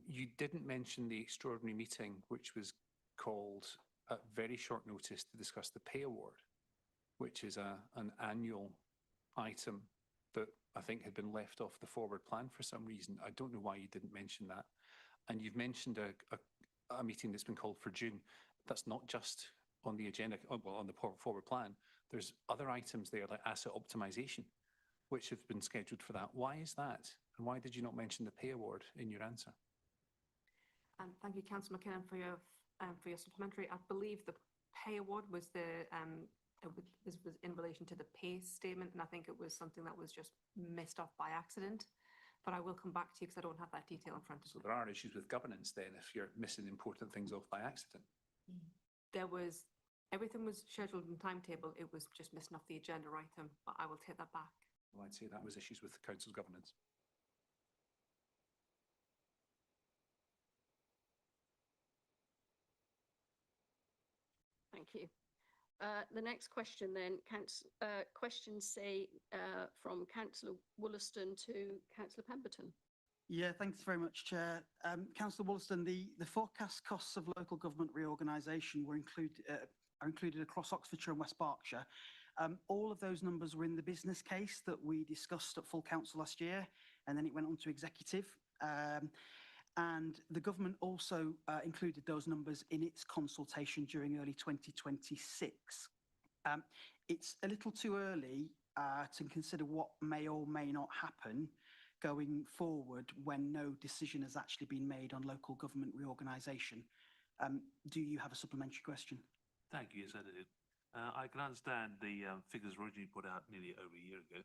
You didn't mention the extraordinary meeting, which was called at very short notice to discuss the pay award, which is an annual item that I think had been left off the forward plan for some reason. I don't know why you didn't mention that. And you've mentioned a meeting that's been called for June. That's not just on the agenda, well, on the forward plan. There's other items there like asset optimisation, which have been scheduled for that. Why is that? And why did you not mention the pay award in your answer? Thank you, Councillor McKinnon, for your supplementary. I believe the pay award was this was in relation to the pay statement, and I think it was something that was just missed off by accident. But I will come back to you because I don't have that detail in front of me. So there are issues with governance then if you're missing important things off by accident. Everything was scheduled in timetable. It was just missing off the agenda item, but I will take that back. Well, I'd say that was issues with the council's governance. Thank you. The next question then, question C from Councillor Wollaston to Councillor Pemberton. Yeah, thanks very much, Chair. Councillor Wollaston, the forecast costs of local government reorganisation are included across Oxfordshire and West Berkshire. All of those numbers were in the business case that we discussed at full council last year, and then it went on to executive. And the government also included those numbers in its consultation during early 2026. It's a little too early to consider what may or may not happen going forward when no decision has actually been made on local government reorganisation. Do you have a supplementary question? Thank you, yes, I did. I can understand the figures originally put out nearly over a year ago,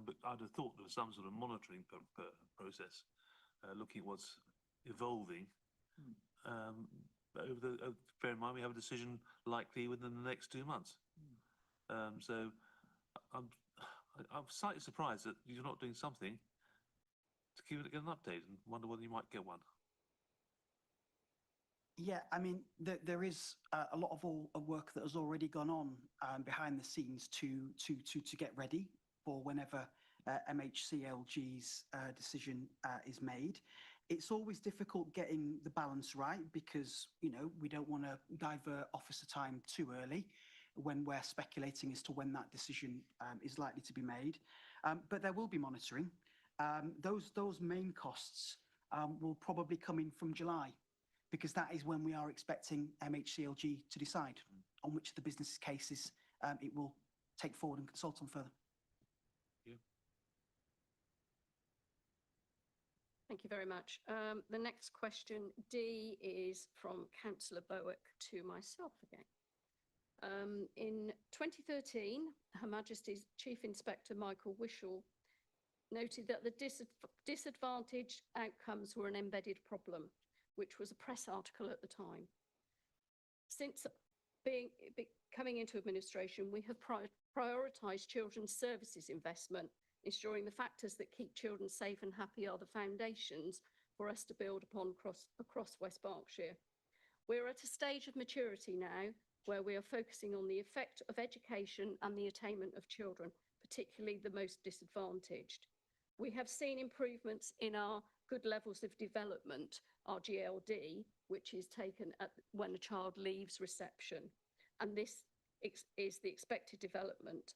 but I'd have thought there was some sort of monitoring process looking at what's evolving. Bear in mind, we have a decision likely within the next 2 months. So I'm slightly surprised that you're not doing something to get an update, and wonder whether you might get one. Yeah, I mean, there is a lot of work that has already gone on behind the scenes to get ready for whenever MHCLG's decision is made. It's always difficult getting the balance right because, you know, we don't want to divert officer time too early when we're speculating as to when that decision is likely to be made. But there will be monitoring. Those main costs will probably come in from July, because that is when we are expecting MHCLG to decide. on which of the business cases it will take forward and consult on further. Thank you very much. The next question, D, is from Councillor Bowick to myself again. In 2013, Her Majesty's Chief Inspector Michael Wishall noted that the disadvantaged outcomes were an embedded problem, which was a press article at the time. Since coming into administration, we have prioritised children's services investment, ensuring the factors that keep children safe and happy are the foundations for us to build upon across West Berkshire. We're at a stage of maturity now where we are focusing on the effect of education and the attainment of children, particularly the most disadvantaged. We have seen improvements in our good levels of development, our GLD, which is taken when a child leaves reception. And this is the expected development.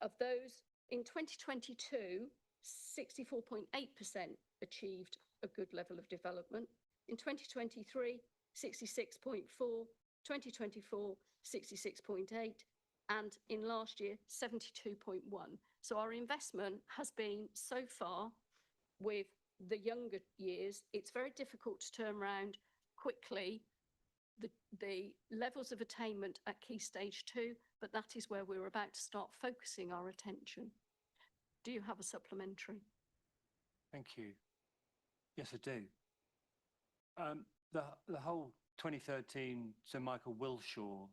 Of those, in 2022, 64.8% achieved a good level of development. In 2023, 66.4%, 2024, 66.8%, and in last year, 72.1%. So our investment has been so far with the younger years, it's very difficult to turn around quickly the levels of attainment at Key Stage 2, but that is where we're about to start focusing our attention. Do you have a supplementary? Thank you. Yes, I do. The whole 2013 Sir Michael Wilshaw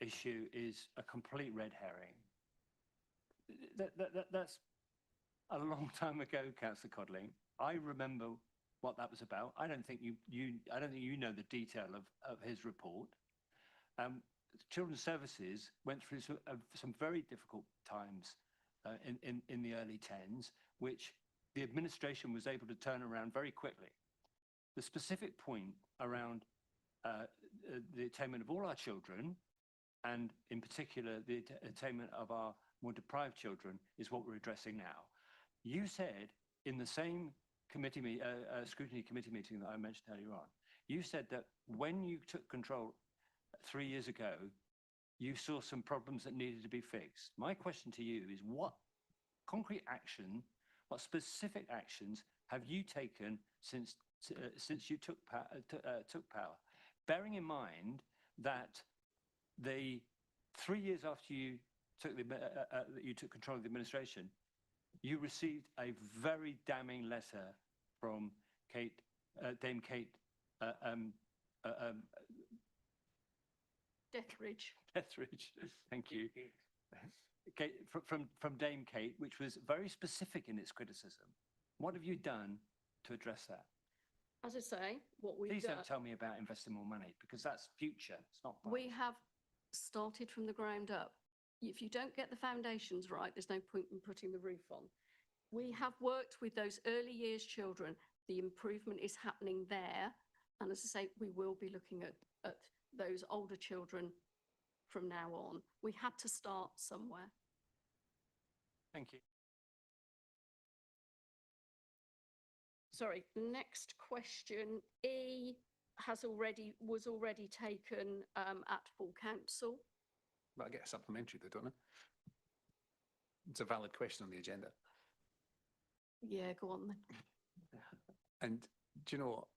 issue is a complete red herring. That's a long time ago, Councillor Codling. I remember what that was about. I don't think you know the detail of his report. Children's Services went through some very difficult times in the early 10s, which the administration was able to turn around very quickly. The specific point around the attainment of all our children, and in particular the attainment of our more deprived children, is what we're addressing now. You said in the same scrutiny committee meeting that I mentioned earlier on, you said that when you took control 3 years ago, you saw some problems that needed to be fixed. My question to you is, what concrete action, what specific actions have you taken since you took power? Bearing in mind that the 3 years after you took control of the administration, you received a very damning letter from Dame Kate Dethridge. Dethridge, thank you. Kate, from Dame Kate, which was very specific in its criticism. What have you done to address that? As I say, what we've done... Please don't tell me about investing more money, because that's future, it's not past. We have started from the ground up. If you don't get the foundations right, there's no point in putting the roof on. We have worked with those early years children. The improvement is happening there. And as I say, we will be looking at those older children from now on. We had to start somewhere. Thank you. Sorry, next question. E was already taken at full council. But I get a supplementary though, don't I? It's a valid question on the agenda. Yeah, go on then. And do you know what?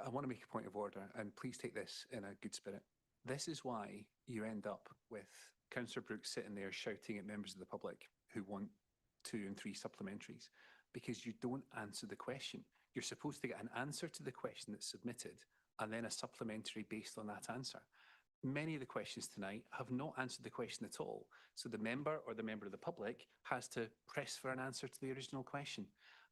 I want to make a point of order, and please take this in a good spirit. This is why you end up with Councillor Brooks sitting there shouting at members of the public who want 2 and 3 supplementaries, because you don't answer the question. You're supposed to get an answer to the question that's submitted and then a supplementary based on that answer. Many of the questions tonight have not answered the question at all. So the member or the member of the public has to press for an answer to the original question.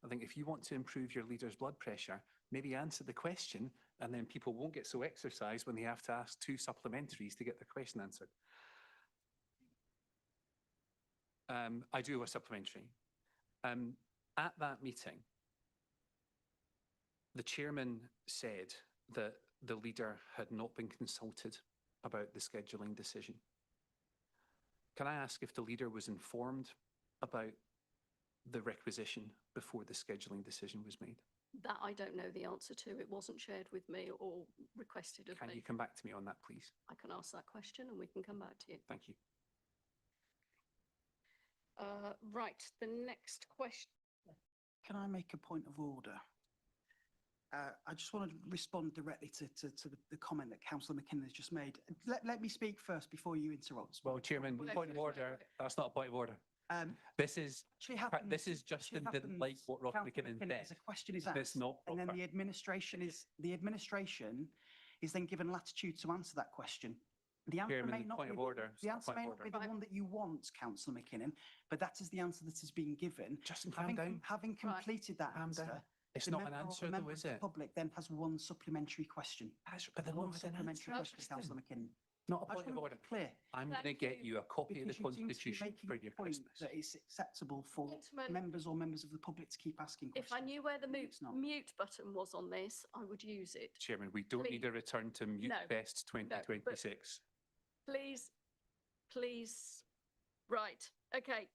I think if you want to improve your leader's blood pressure, maybe answer the question, and then people won't get so exercised when they have to ask 2 supplementaries to get their question answered. I do have a supplementary. At that meeting, the chairman said that the leader had not been consulted about the scheduling decision. Can I ask if the leader was informed about the requisition before the scheduling decision was made? That I don't know the answer to. It wasn't shared with me or requested of Can me. you come back to me on that, please? I can ask that question and we can come back to you. Thank you. Right, the next question. Can I make a point of order? I just want to respond directly to the comment that Councillor McKinnon has just made. Let me speak first before you interrupt. Well, Chairman, point of order. That's not a point of order. This is Justin didn't like what Ross McKinnon said. As a question is It's asked, not and then proper. the administration is then given latitude to answer that question. The answer Chairman, may not point be of order. the It's answer not may point not of be the one that you want, Councillor McKinnon, but that is the answer that has been given. Justin, calm down. Having completed that Calm answer, down. It's the not an member or answer, member though, of is the it? public then has one supplementary question. But they're One not an supplementary answer, question, Justin. Councillor McKinnon. Not a I just point of want order. to be clear. I'm going to get you a copy of the Because you seem to be Constitution making for a your point Christmas. that it's acceptable for Gentlemen, members or members of the public to keep asking If questions. I knew where the It's not. mute button was on this, I would use it. Chairman, we don't need a return to Mute No, Fest no, but- 2026. Please, please. Right, okay.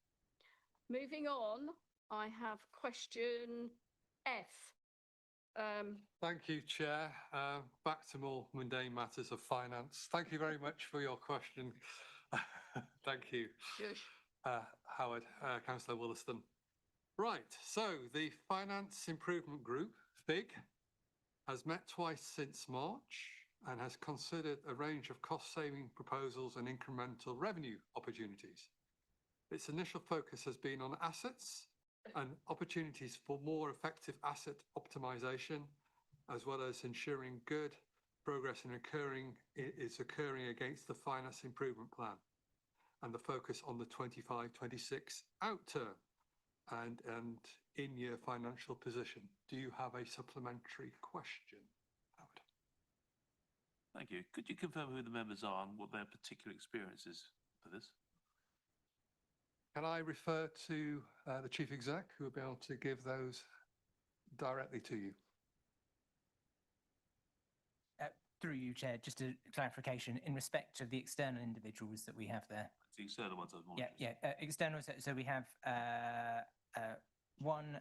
Moving on, I have question F. Thank you, Chair. Back to more mundane matters of finance. Thank you very much for your question. Thank you, Shush. Howard, Councillor Williston. Right, so the Finance Improvement Group, FIG, has met twice since March and has considered a range of cost-saving proposals and incremental revenue opportunities. Its initial focus has been on assets and opportunities for more effective asset optimization, as well as ensuring good progress is occurring against the Finance Improvement Plan and the focus on the 25-26 outturn and in-year financial position. Do you have a supplementary question, Howard? Thank you. Could you confirm who the members are and what their particular experience is for this? Can I refer to the Chief Exec, who will be able to give those directly to you? Through you, Chair, just a clarification in respect of the external individuals that we have there. The external ones I was wondering. External. So we have one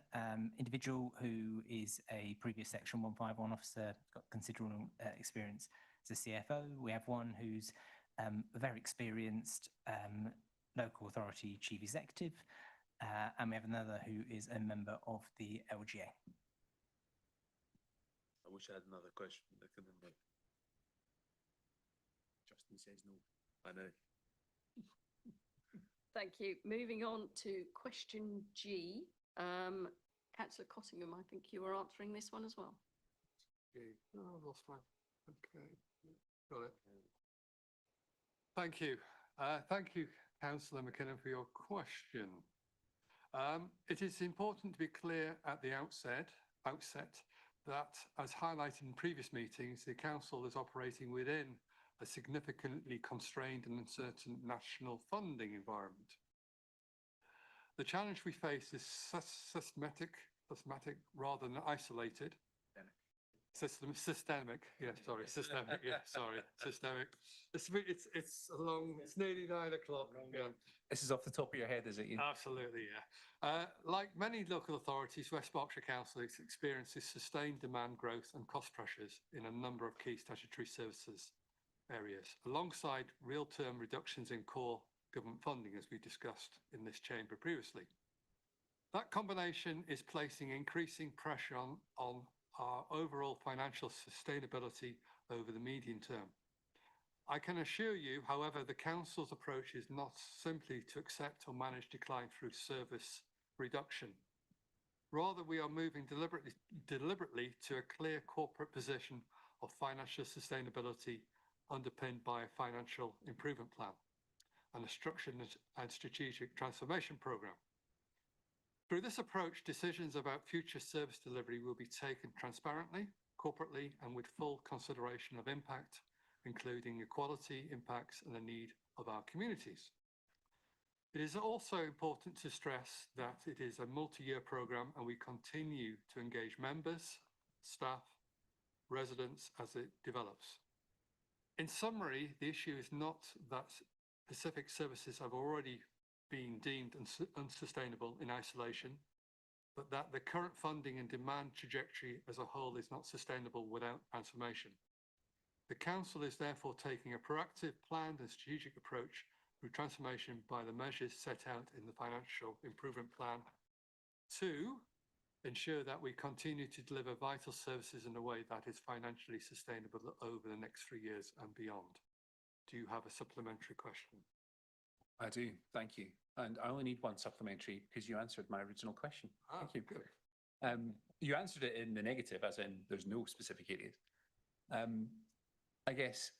individual who is a previous Section 151 officer, got considerable experience as a CFO. We have one who's a very experienced local authority chief executive, and we have another who is a member of the LGA. I wish I had another question. Justin says no. I know. Thank you. Moving on to question G. Councillor Cottingham, I think you were answering this one as well. Oh, I've lost mine. Okay, got it. Thank you. Thank you, Councillor McKinnon, for your question. It is important to be clear at the outset that, as highlighted in previous meetings, the Council is operating within a significantly constrained and uncertain national funding environment. The challenge we face is systematic rather than isolated. Systemic. Systemic. It's long. It's nearly 9 o'clock. Yeah. This is off the top of your head, is it? Ian? Absolutely, yeah. Like many local authorities, West Berkshire Council experiences sustained demand growth and cost pressures in a number of key statutory services areas, alongside real-term reductions in core government funding, as we discussed in this chamber previously. That combination is placing increasing pressure on our overall financial sustainability over the medium term. I can assure you, however, the Council's approach is not simply to accept or manage decline through service reduction. Rather, we are moving deliberately to a clear corporate position of financial sustainability underpinned by a financial improvement plan and a structured and strategic transformation programme. Through this approach, decisions about future service delivery will be taken transparently, corporately, and with full consideration of impact, including equality, impacts, and the need of our communities. It is also important to stress that it is a multi-year programme and we continue to engage members, staff, residents as it develops. In summary, the issue is not that specific services have already been deemed unsustainable in isolation, but that the current funding and demand trajectory as a whole is not sustainable without transformation. The Council is therefore taking a proactive, planned and strategic approach through transformation by the measures set out in the Financial Improvement Plan to ensure that we continue to deliver vital services in a way that is financially sustainable over the next 3 years and beyond. Do you have a supplementary question? I do, thank you. And I only need one supplementary because you answered my original question. Thank you. Good. You answered it in the negative, as in there's no specific areas. I guess,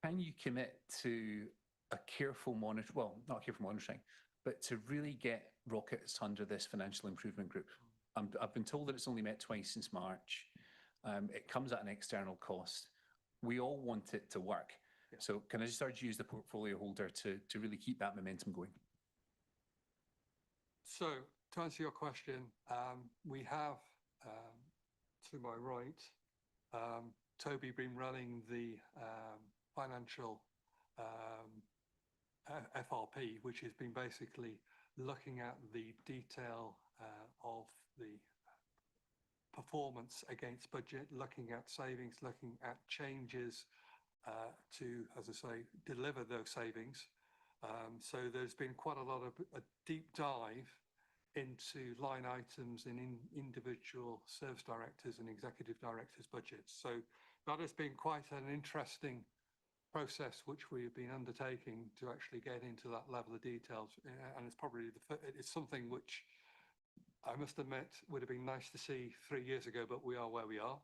can you commit to a careful monitor, well, not careful monitoring, but to really get rockets under this financial improvement group? I've been told that it's only met twice since March. It comes at an external cost. We all want it to work. Yeah. So can I just urge you as the portfolio holder to really keep that momentum going? So to answer your question, we have, to my right, Toby been running the financial FRP, which has been basically looking at the detail of the performance against budget, looking at savings, looking at changes to, as I say, deliver those savings. So there's been quite a lot of a deep dive into line items in individual service directors and executive directors' budgets. So that has been quite an interesting process which we have been undertaking to actually get into that level of details. And it's probably it's something which I must admit would have been nice to see 3 years ago, but we are where we are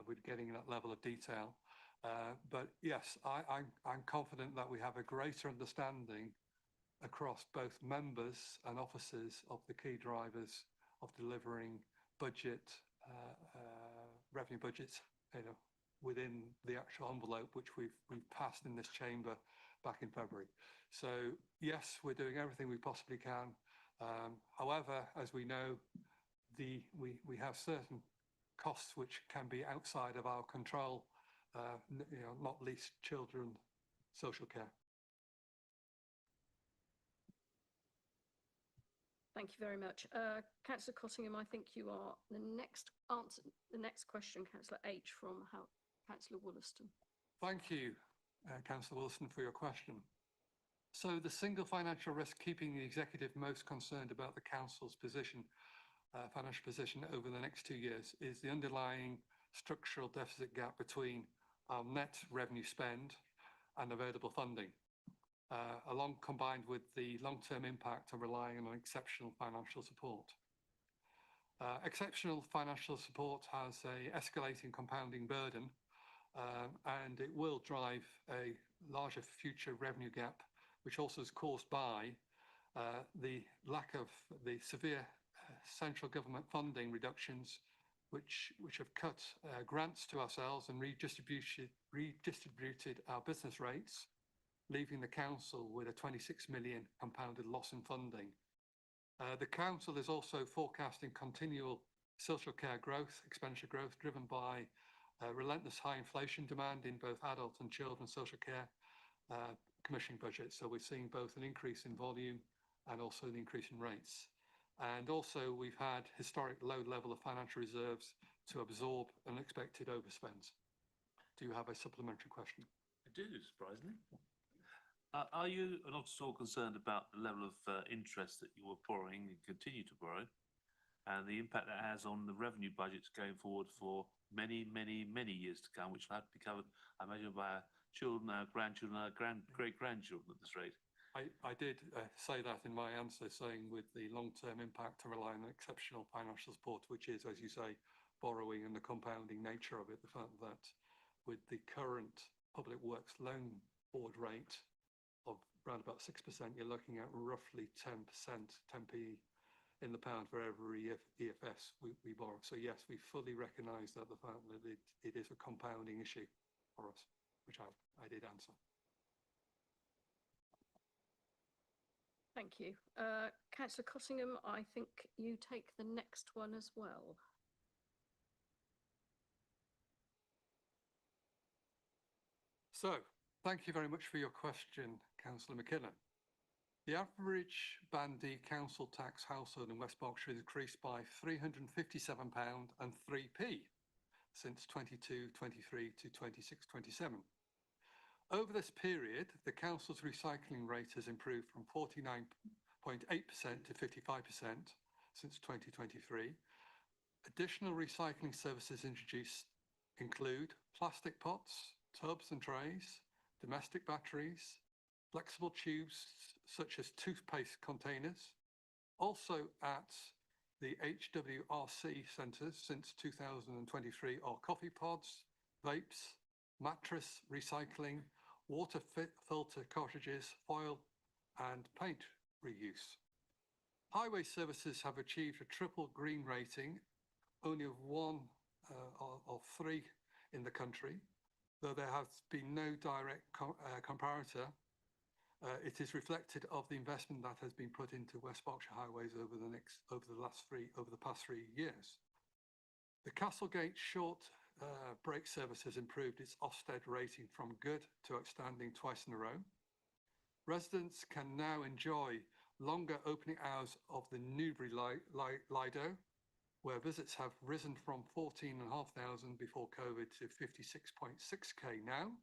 with getting that level of detail. But yes, I'm confident that we have a greater understanding across both members and officers of the key drivers of delivering budget, revenue budgets, within the actual envelope which we've passed in this chamber back in February. So yes, we're doing everything we possibly can. However, as we know, we have certain costs which can be outside of our control, not least children, social care. Thank you very much. Councillor Cottingham, I think you are the next question, Councillor H from Councillor Wollaston. Thank you, Councillor Wilson, for your question. So the single financial risk keeping the executive most concerned about the council's position, financial position over the next 2 years is the underlying structural deficit gap between our net revenue spend and available funding, along combined with the long-term impact of relying on exceptional financial support. Exceptional financial support has an escalating compounding burden, and it will drive a larger future revenue gap, which also is caused by the lack of the severe central government funding reductions, which have cut grants to ourselves and redistributed our business rates, leaving the council with a 26 million compounded loss in funding. The council is also forecasting continual social care growth, expenditure growth, driven by relentless high inflation demand in both adult and children's social care commissioning budgets. So we're seeing both an increase in volume and also an increase in rates. And also we've had historic low level of financial reserves to absorb unexpected overspends. Do you have a supplementary question? I do, surprisingly. Are you not at all concerned about the level of interest that you are borrowing and continue to borrow, and the impact that has on the revenue budgets going forward for many, many, many years to come, which will have to be covered, I imagine, by our children, our grandchildren, our great-grandchildren at this rate? I did say that in my answer, saying with the long-term impact to rely on exceptional financial support, which is, as you say, borrowing and the compounding nature of it, the fact that with the current Public Works Loan Board rate of around about 6%, you're looking at roughly 10%, 10p in the pound for every EFS we borrow. So yes, we fully recognise that the fact that it is a compounding issue for us, which I did answer. Thank you. Councillor Cottingham, I think you take the next one as well. So, thank you very much for your question, Councillor McKinnon. The average Band D council tax household in West Berkshire has increased by £357 and 3p since 22-23 to 26-27. Over this period, the council's recycling rate has improved from 49.8% to 55% since 2023. Additional recycling services introduced include plastic pots, tubs and trays, domestic batteries, flexible tubes such as toothpaste containers. Also at the HWRC centres since 2023 are coffee pods, vapes, mattress recycling, water filter cartridges, foil and paint reuse. Highway services have achieved a triple green rating, only of one of three in the country, though there has been no direct comparator. It is reflected of the investment that has been put into West Berkshire highways over the past 3 years. The Castlegate short brake service has improved its Ofsted rating from good to outstanding twice in a row. Residents can now enjoy longer opening hours of the Newbury Lido, where visits have risen from 14,500 before COVID to 56.6k now.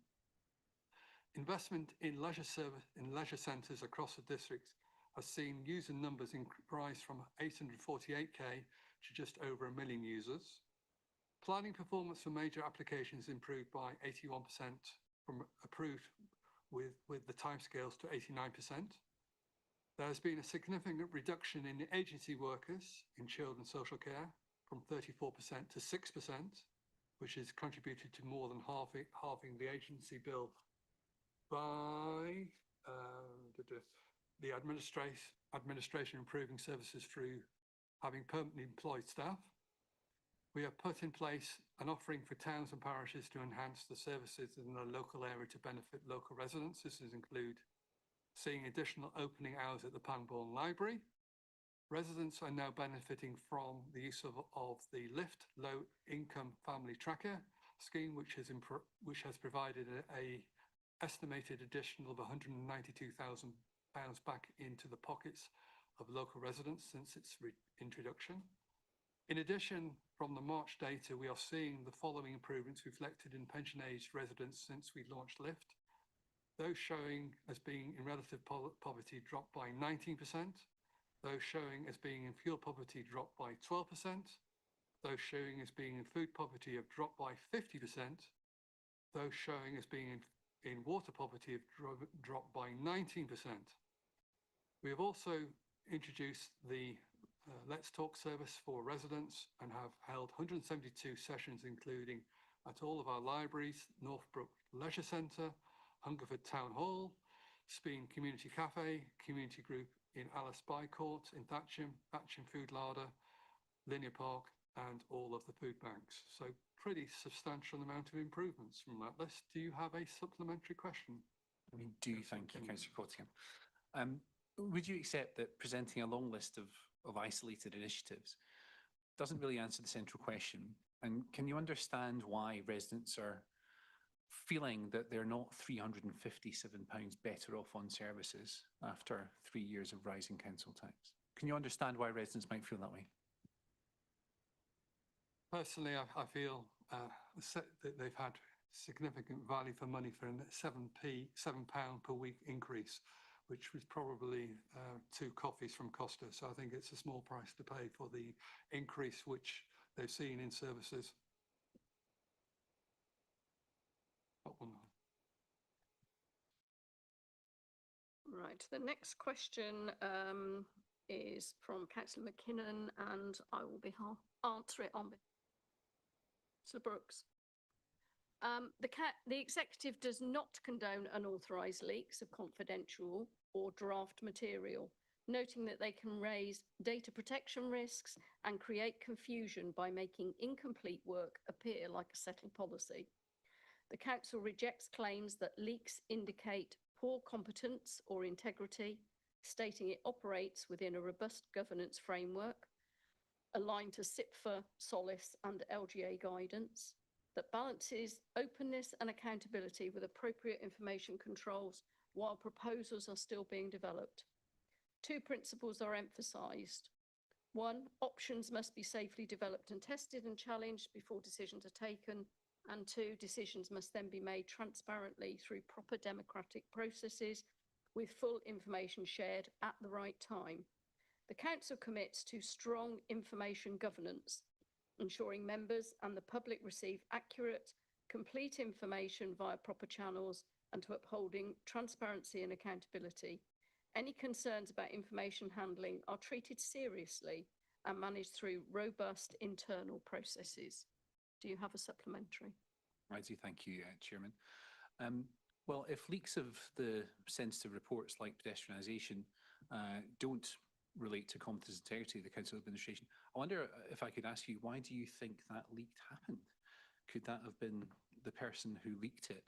Investment in leisure centres across the district has seen user numbers rise from 848k to just over 1 million users. Planning performance for major applications improved by 81% from approved with the timescales to 89%. There has been a significant reduction in agency workers in children's social care from 34% to 6%, which has contributed to more than halving the agency bill by the administration improving services through having permanently employed staff. We have put in place an offering for towns and parishes to enhance the services in the local area to benefit local residents. This include seeing additional opening hours at the Pangbourne Library. Residents are now benefiting from the use of the LIFT Low Income Family Tracker scheme, which has provided a estimated additional of £192,000 back into the pockets of local residents since its introduction. In addition, from the March data, we are seeing the following improvements reflected in pension-aged residents since we launched LIFT. Those showing as being in relative poverty dropped by 19%. Those showing as being in fuel poverty dropped by 12%. Those showing as being in food poverty have dropped by 50%. Those showing as being in water poverty have dropped by 19%. We have also introduced the Let's Talk service for residents and have held 172 sessions, including at all of our libraries, Northbrook Leisure Centre, Hungerford Town Hall, Speen Community Cafe, Community Group in Alice Bycourt, in Thatcham Food Larder, Linear Park, and all of the food banks. So pretty substantial amount of improvements from that list. Do you have a supplementary question? We do, thank you, Councillor Cottingham. Would you accept that presenting a long list of isolated initiatives doesn't really answer the central question? And can you understand why residents are feeling that they're not £357 better off on services after 3 years of rising council tax? Can you understand why residents might feel that way? Personally, I feel that they've had significant value for money for a £7 per week increase, which was probably 2 coffees from Costa. So I think it's a small price to pay for the increase which they've seen in services. Right, the next question is from Councillor McKinnon, and I will answer it on behalf of Councillor Brooks. The executive does not condone unauthorised leaks of confidential or draft material, noting that they can raise data protection risks and create confusion by making incomplete work appear like a settled policy. The Council rejects claims that leaks indicate poor competence or integrity, stating it operates within a robust governance framework, aligned to SIPFA, SOLIS and LGA guidance, that balances openness and accountability with appropriate information controls while proposals are still being developed. Two principles are emphasised. One, options must be safely developed and tested and challenged before decisions are taken. And two, decisions must then be made transparently through proper democratic processes with full information shared at the right time. The Council commits to strong information governance, ensuring members and the public receive accurate, complete information via proper channels and to upholding transparency and accountability. Any concerns about information handling are treated seriously and managed through robust internal processes. Do you have a supplementary? I do, thank you, Chairman. Well, if leaks of the sensitive reports like pedestrianisation don't relate to competence and integrity of the Council administration, I wonder if I could ask you, why do you think that leak happened? Could that have been the person who leaked it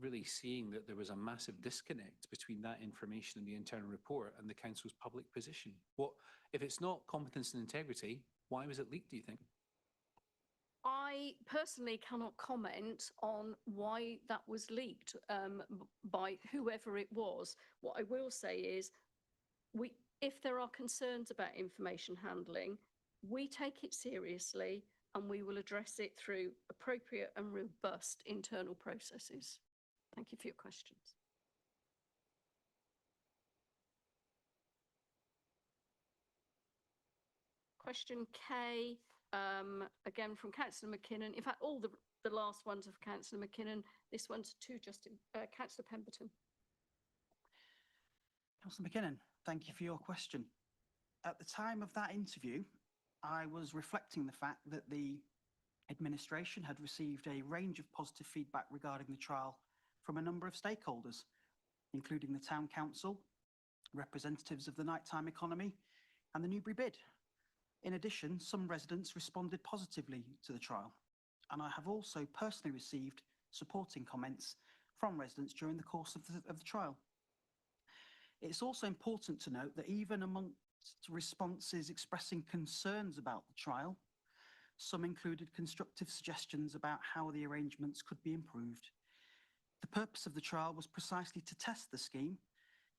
really seeing that there was a massive disconnect between that information in the internal report and the Council's public position? What, if it's not competence and integrity, why was it leaked, do you think? I personally cannot comment on why that was leaked by whoever it was. What I will say is, if there are concerns about information handling, we take it seriously and we will address it through appropriate and robust internal processes. Thank you for your questions. Question K, again from Councillor McKinnon. In fact, all the last ones of Councillor McKinnon. This one's to Councillor Pemberton. Councillor McKinnon, thank you for your question. At the time of that interview, I was reflecting the fact that the administration had received a range of positive feedback regarding the trial from a number of stakeholders, including the Town Council, representatives of the nighttime economy, and the Newbury bid. In addition, some residents responded positively to the trial, and I have also personally received supporting comments from residents during the course of the trial. It's also important to note that even amongst responses expressing concerns about the trial, some included constructive suggestions about how the arrangements could be improved. The purpose of the trial was precisely to test the scheme,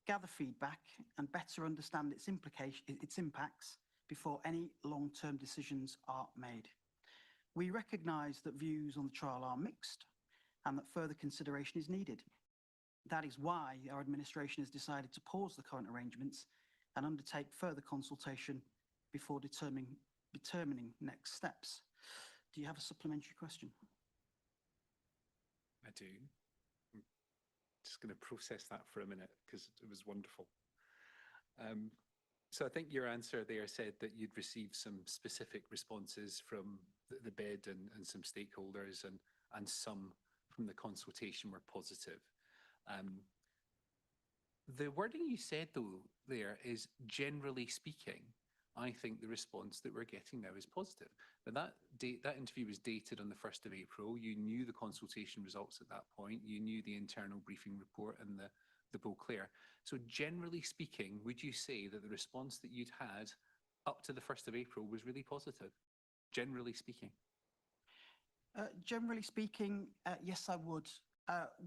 gather feedback, and better understand its impacts before any long-term decisions are made. We recognise that views on the trial are mixed and that further consideration is needed. That is why our administration has decided to pause the current arrangements and undertake further consultation before determining next steps. Do you have a supplementary question? I do. I'm just going to process that for a minute because it was wonderful. So I think your answer there said that you'd received some specific responses from the bid and some stakeholders and some from the consultation were positive. The wording you said though there is generally speaking. I think the response that we're getting now is positive. But that interview was dated on the 1st of April. You knew the consultation results at that point. You knew the internal briefing report and the Beauclerk. So generally speaking, would you say that the response that you'd had up to the 1st of April was really positive, generally speaking? Generally speaking, yes, I would.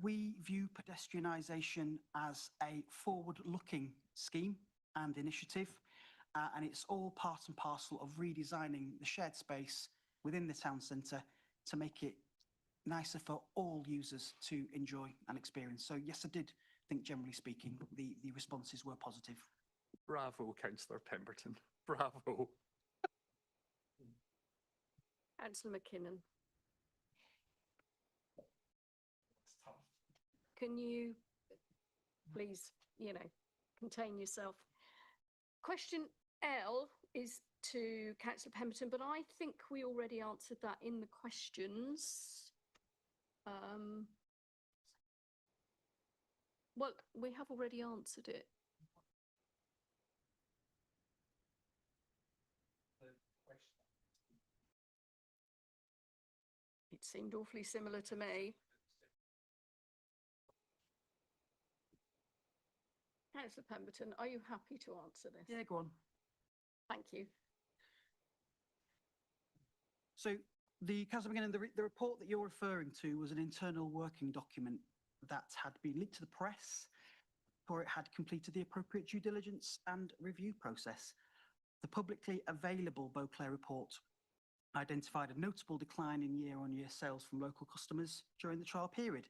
We view pedestrianisation as a forward-looking scheme and initiative. And it's all part and parcel of redesigning the shared space within the town centre to make it nicer for all users to enjoy and experience. So yes, I did think, generally speaking, the responses were positive. Bravo, Councillor Pemberton. Bravo. Councillor McKinnon. Can you please, contain yourself? Question L is to Councillor Pemberton, but I think we already answered that in the questions. Well, we have already answered it. It seemed awfully similar to me. Councillor Pemberton, are you happy to answer this? Yeah, go on. Thank you. So Councillor McKinnon, the report that you're referring to was an internal working document that had been leaked to the press before it had completed the appropriate due diligence and review process. The publicly available Beauclerk report identified a notable decline in year-on-year sales from local customers during the trial period.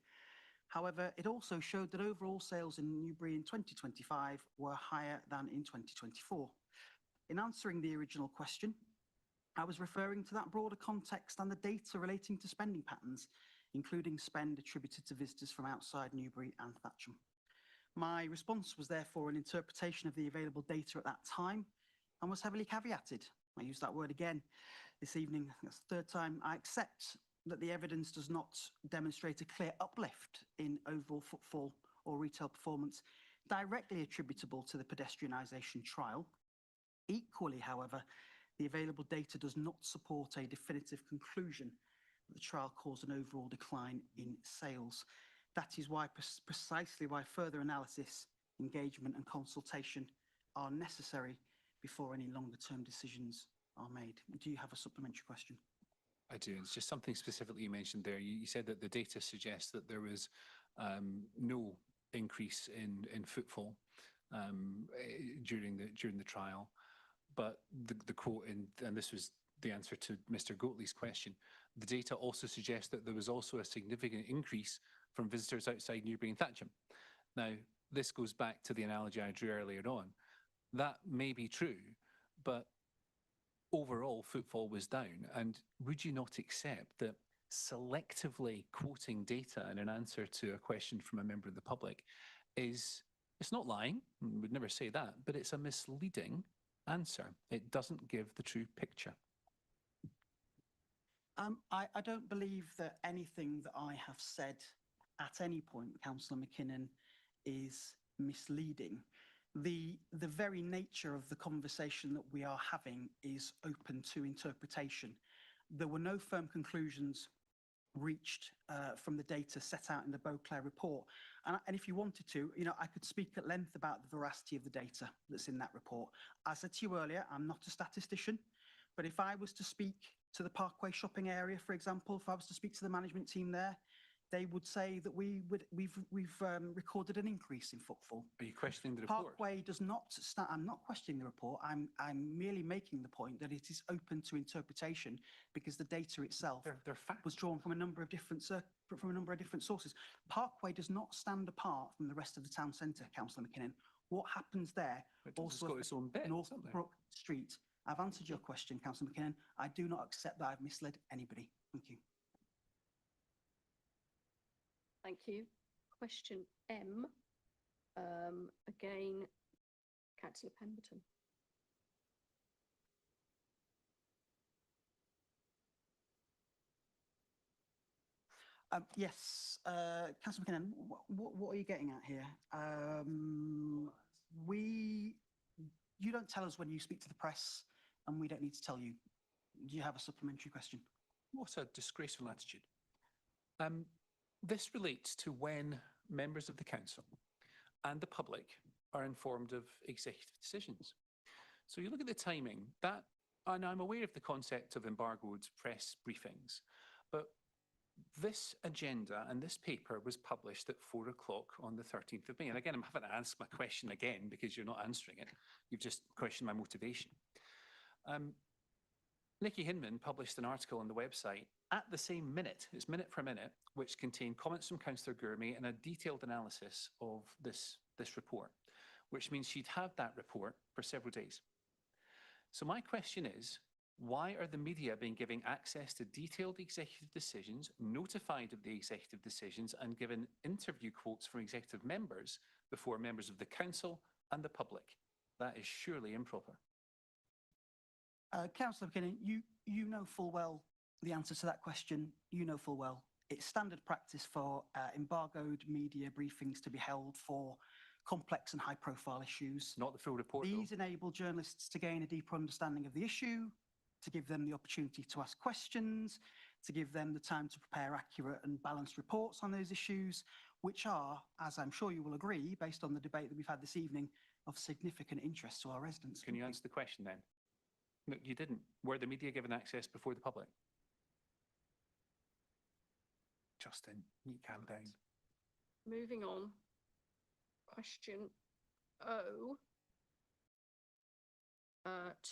However, it also showed that overall sales in Newbury in 2025 were higher than in 2024. In answering the original question, I was referring to that broader context and the data relating to spending patterns, including spend attributed to visitors from outside Newbury and Thatcham. My response was therefore an interpretation of the available data at that time and was heavily caveated. I use that word again this evening. That's the third time. I accept that the evidence does not demonstrate a clear uplift in overall footfall or retail performance directly attributable to the pedestrianisation trial. Equally, however, the available data does not support a definitive conclusion that the trial caused an overall decline in sales. That is why precisely why further analysis, engagement and consultation are necessary before any longer term decisions are made. Do you have a supplementary question? I do. It's just something specifically you mentioned there. You said that the data suggests that there was no increase in footfall during the trial, but the quote, and this was the answer to Mr. Goatley's question, the data also suggests that there was also a significant increase from visitors outside Newbury and Thatcham. Now, this goes back to the analogy I drew earlier on. That may be true, but overall footfall was down. And would you not accept that selectively quoting data in an answer to a question from a member of the public it's not lying, we would never say that, but it's a misleading answer. It doesn't give the true picture. I don't believe that anything that I have said at any point, Councillor McKinnon, is misleading. The very nature of the conversation that we are having is open to interpretation. There were no firm conclusions reached from the data set out in the Beauclerk report. And if you wanted to, I could speak at length about the veracity of the data that's in that report. As I said to you earlier, I'm not a statistician, but if I was to speak to the Parkway shopping area, for example, if I was to speak to the management team there, they would say that we've recorded an increase in footfall. Are you questioning the report? Parkway does not stand. I'm not questioning the report. I'm merely making the point that it is open to interpretation because the data itself was drawn from a number of different sources. Parkway does not stand apart from the rest of the town centre, Councillor McKinnon. What happens there also got its own bit, Northbrook Street. I've answered your question, Councillor McKinnon. I do not accept that I've misled anybody. Thank you. Thank you. Question M. Again, Councillor Pemberton. Yes, Councillor McKinnon, what are you getting at here? You don't tell us when you speak to the press, and we don't need to tell you. Do you have a supplementary question? What a disgraceful attitude. This relates to when members of the council and the public are informed of executive decisions. So you look at the timing, and I'm aware of the concept of embargoed press briefings, but this agenda and this paper was published at 4 o'clock on the 13th of May. And again, I'm having to ask my question again because you're not answering it. You've just questioned my motivation. Nicky Hinman published an article on the website at the same minute, it's minute for minute, which contained comments from Councillor Gourmet and a detailed analysis of this report, which means she'd had that report for several days. So my question is, why are the media being given access to detailed executive decisions, notified of the executive decisions, and given interview quotes from executive members before members of the council and the public? That is surely improper. Councillor McKinnon, you know full well the answer to that question. You know full well it's standard practice for embargoed media briefings to be held for complex and high-profile issues. Not the full report. These enable journalists to gain a deeper understanding of the issue, to give them the opportunity to ask questions, to give them the time to prepare accurate and balanced reports on those issues, which are, as I'm sure you will agree, based on the debate that we've had this evening, of significant interest to our residents. Can you answer the question then? No, you didn't. Were the media given access before the public? Justin, you calm down. Moving on. question O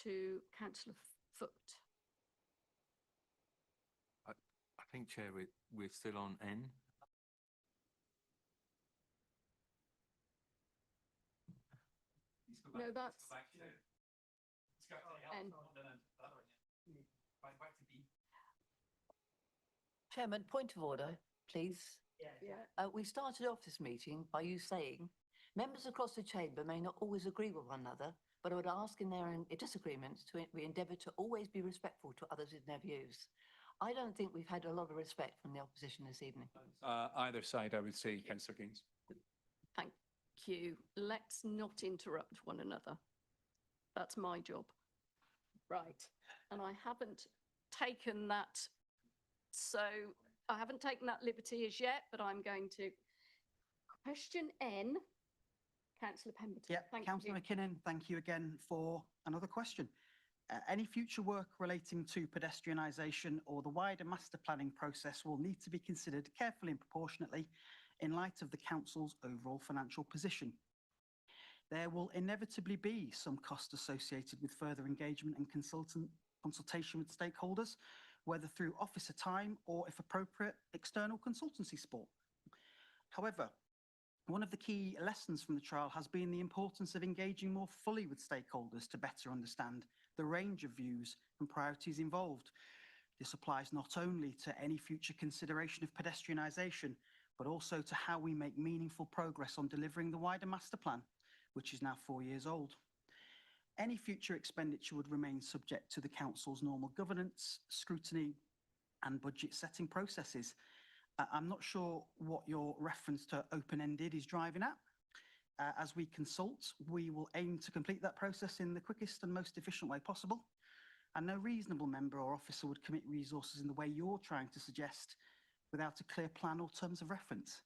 to Councillor Foot. I think, Chair, we're still on N. No, that's N. Chairman, point of order, please. Yeah. We started off this meeting by you saying members across the chamber may not always agree with one another, but I would ask in their disagreements we endeavour to always be respectful to others in their views. I don't think we've had a lot of respect from the opposition this evening. Either side, I would say, Councillor Gaines. Thank you. Let's not interrupt one another. That's my job. Right. And I haven't taken that. So I haven't taken that liberty as yet, but I'm going to question N. Councillor Pemberton. Yeah, Thank Councillor you. McKinnon, thank you again for another question. Any future work relating to pedestrianisation or the wider master planning process will need to be considered carefully and proportionately in light of the Council's overall financial position. There will inevitably be some cost associated with further engagement and consultation with stakeholders, whether through officer time or, if appropriate, external consultancy support. However, one of the key lessons from the trial has been the importance of engaging more fully with stakeholders to better understand the range of views and priorities involved. This applies not only to any future consideration of pedestrianisation, but also to how we make meaningful progress on delivering the wider master plan, which is now 4 years old. Any future expenditure would remain subject to the Council's normal governance, scrutiny and budget setting processes. I'm not sure what your reference to open-ended is driving at. As we consult, we will aim to complete that process in the quickest and most efficient way possible. And no reasonable member or officer would commit resources in the way you're trying to suggest without a clear plan or terms of reference.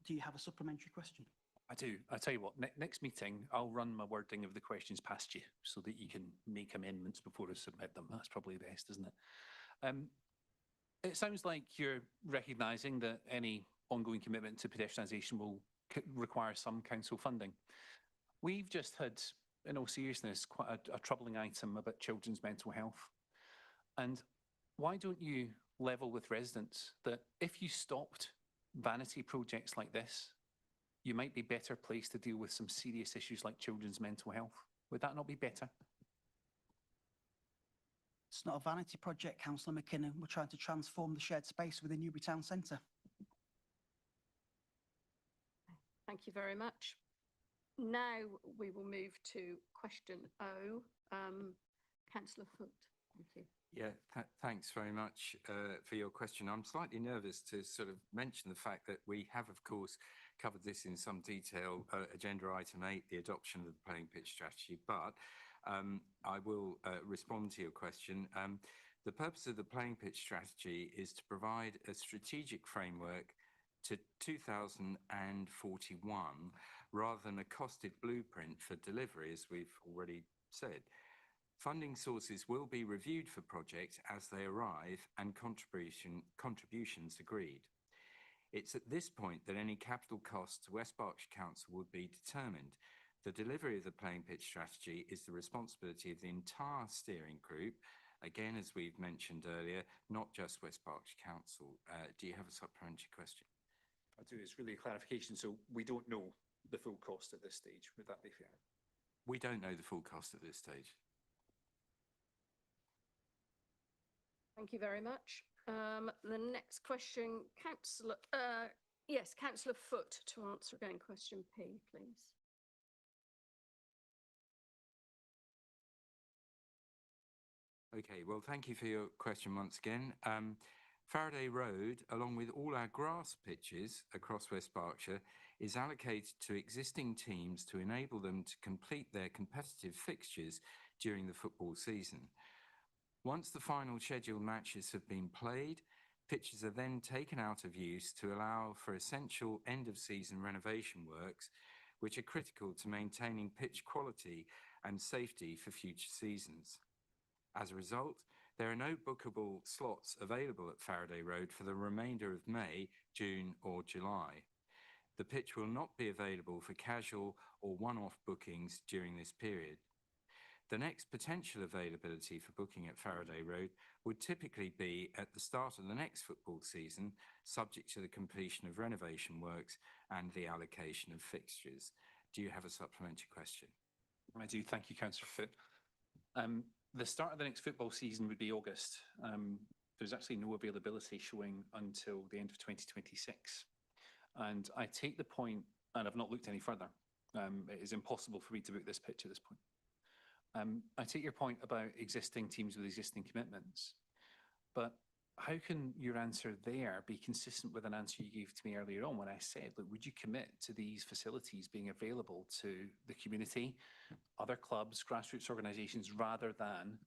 Do you have a supplementary question? I do. I tell you what, next meeting, I'll run my wording of the questions past you so that you can make amendments before I submit them. That's probably best, isn't it? It sounds like you're recognising that any ongoing commitment to pedestrianisation will require some council funding. We've just had, in all seriousness, quite a troubling item about children's mental health. And why don't you level with residents that if you stopped vanity projects like this, you might be better placed to deal with some serious issues like children's mental health? Would that not be better? It's not a vanity project, Councillor McKinnon. We're trying to transform the shared space within Newbury Town Centre. Thank you very much. Now we will move to question O. Councillor Foot. Thank you. Yeah, thanks very much for your question. I'm slightly nervous to sort of mention the fact that we have, of course, covered this in some detail, agenda item 8, the adoption of the playing pitch strategy, but I will respond to your question. The purpose of the playing pitch strategy is to provide a strategic framework to 2041 rather than a costed blueprint for delivery, as we've already said. Funding sources will be reviewed for projects as they arrive and contributions agreed. It's at this point that any capital costs to West Berkshire Council would be determined. The delivery of the playing pitch strategy is the responsibility of the entire steering group, again, as we've mentioned earlier, not just West Berkshire Council. Do you have a supplementary question? I do. It's really a clarification. So we don't know the full cost at this stage. Would that be fair? We don't know the full cost at this stage. Thank you very much. The next question, Councillor, yes, Councillor Foot to answer again question P, please. Okay, well, thank you for your question once again. Faraday Road, along with all our grass pitches across West Berkshire, is allocated to existing teams to enable them to complete their competitive fixtures during the football season. Once the final scheduled matches have been played, pitches are then taken out of use to allow for essential end-of-season renovation works, which are critical to maintaining pitch quality and safety for future seasons. As a result, there are no bookable slots available at Faraday Road for the remainder of May, June or July. The pitch will not be available for casual or one-off bookings during this period. The next potential availability for booking at Faraday Road would typically be at the start of the next football season, subject to the completion of renovation works and the allocation of fixtures. Do you have a supplementary question? I do. Thank you, Councillor Foote. The start of the next football season would be August. There's actually no availability showing until the end of 2026. And I take the point, and I've not looked any further. It is impossible for me to book this pitch at this point. I take your point about existing teams with existing commitments, but how can your answer there be consistent with an answer you gave to me earlier on when I said, look, would you commit to these facilities being available to the community, other clubs, grassroots organisations, rather than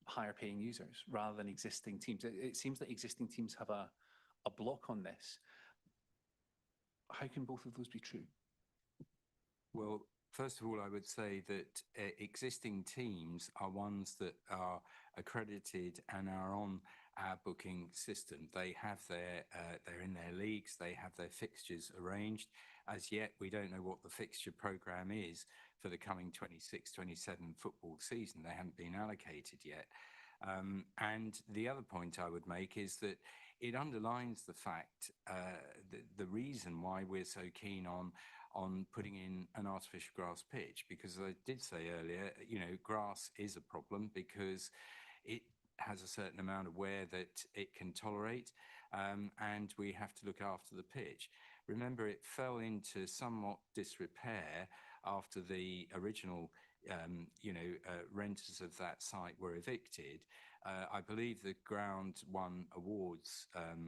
higher paying users, rather than existing teams? It seems that existing teams have a block on this. How can both of those be true? Well, first of all, I would say that existing teams are ones that are accredited and are on our booking system. They have they're in their leagues, they have their fixtures arranged. As yet, we don't know what the fixture programme is for the coming 26-27 football season. They haven't been allocated yet. And the other point I would make is that it underlines the fact, the reason why we're so keen on putting in an artificial grass pitch, because as I did say earlier, grass is a problem because it has a certain amount of wear that it can tolerate, and we have to look after the pitch. Remember, it fell into somewhat disrepair after the original renters of that site were evicted. I believe the ground won awards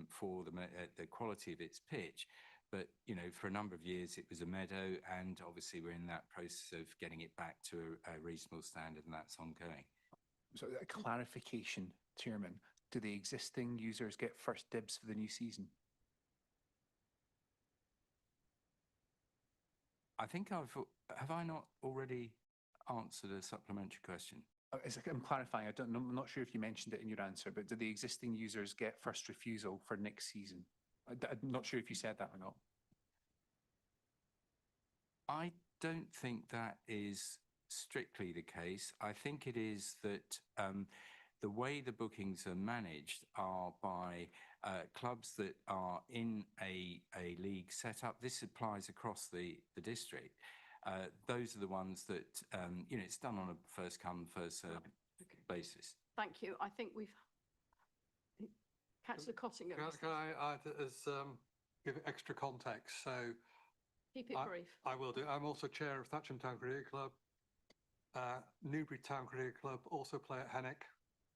for the quality of its pitch, but for a number of years it was a meadow, and obviously we're in that process of getting it back to a reasonable standard, and that's ongoing. So a clarification, Chairman, do the existing users get first dibs for the new season? I think have I not already answered a supplementary question? I'm clarifying. I'm not sure if you mentioned it in your answer, but do the existing users get first refusal for next season? I'm not sure if you said that or not. I don't think that is strictly the case. I think it is that the way the bookings are managed are by clubs that are in a league set up. This applies across the district. Those are the ones that, it's done on a first come, first served basis. Thank you. I think we've... Councillor Cottingham. Can I give extra context? So keep it brief. I will do. I'm also chair of Thatcham Town Career Club. Newbury Town Career Club also play at Hennick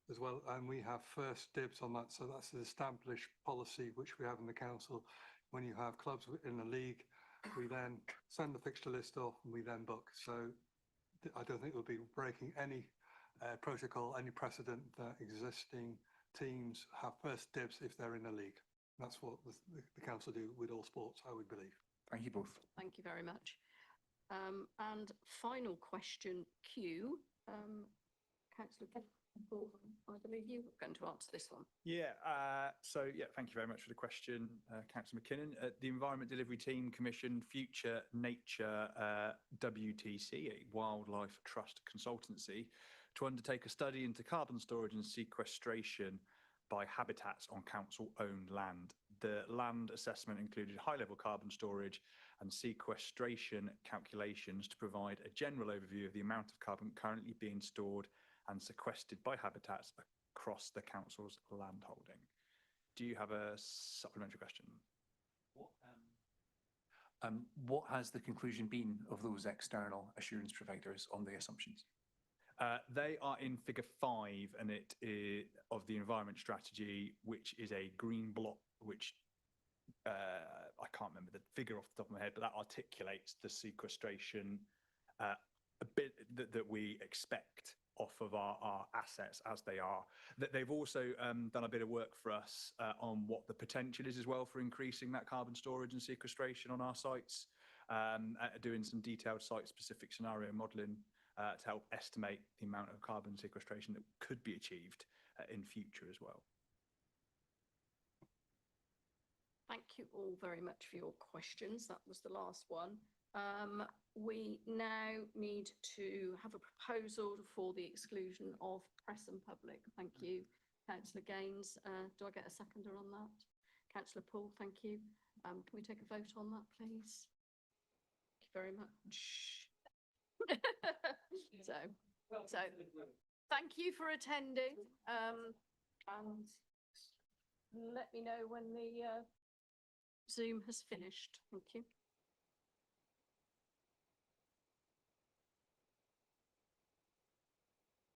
as well, and we have first dibs on that. So that's an established policy which we have in the council. When you have clubs in the league, we then send the fixture list off and we then book. So I don't think we'll be breaking any protocol, any precedent that existing teams have first dibs if they're in a league. That's what the council do with all sports, I would believe. Thank you both. Thank you very much. And final question, Q. Councillor Campbell, I believe you were going to answer this one. Thank you very much for the question, Councillor McKinnon. The Environment Delivery Team commissioned Future Nature WTC, a wildlife trust consultancy, to undertake a study into carbon storage and sequestration by habitats on council-owned land. The land assessment included high-level carbon storage and sequestration calculations to provide a general overview of the amount of carbon currently being stored and sequestered by habitats across the council's land holding. Do you have a supplementary question? What has the conclusion been of those external assurance providers on the assumptions? They are in figure 5 and it is of the environment strategy, which is a green block, which I can't remember the figure off the top of my head, but that articulates the sequestration a bit that we expect off of our assets as they are. They've also done a bit of work for us on what the potential is as well for increasing that carbon storage and sequestration on our sites, doing some detailed site-specific scenario modelling to help estimate the amount of carbon sequestration that could be achieved in future as well. Thank you all very much for your questions. That was the last one. We now need to have a proposal for the exclusion of press and public. Thank you, Councillor Gaines. Do I get a seconder on that? Councillor Poole, thank you. Can we take a vote on that, please? Thank you very much. So thank you for attending. And let me know when the Zoom has finished. Thank you.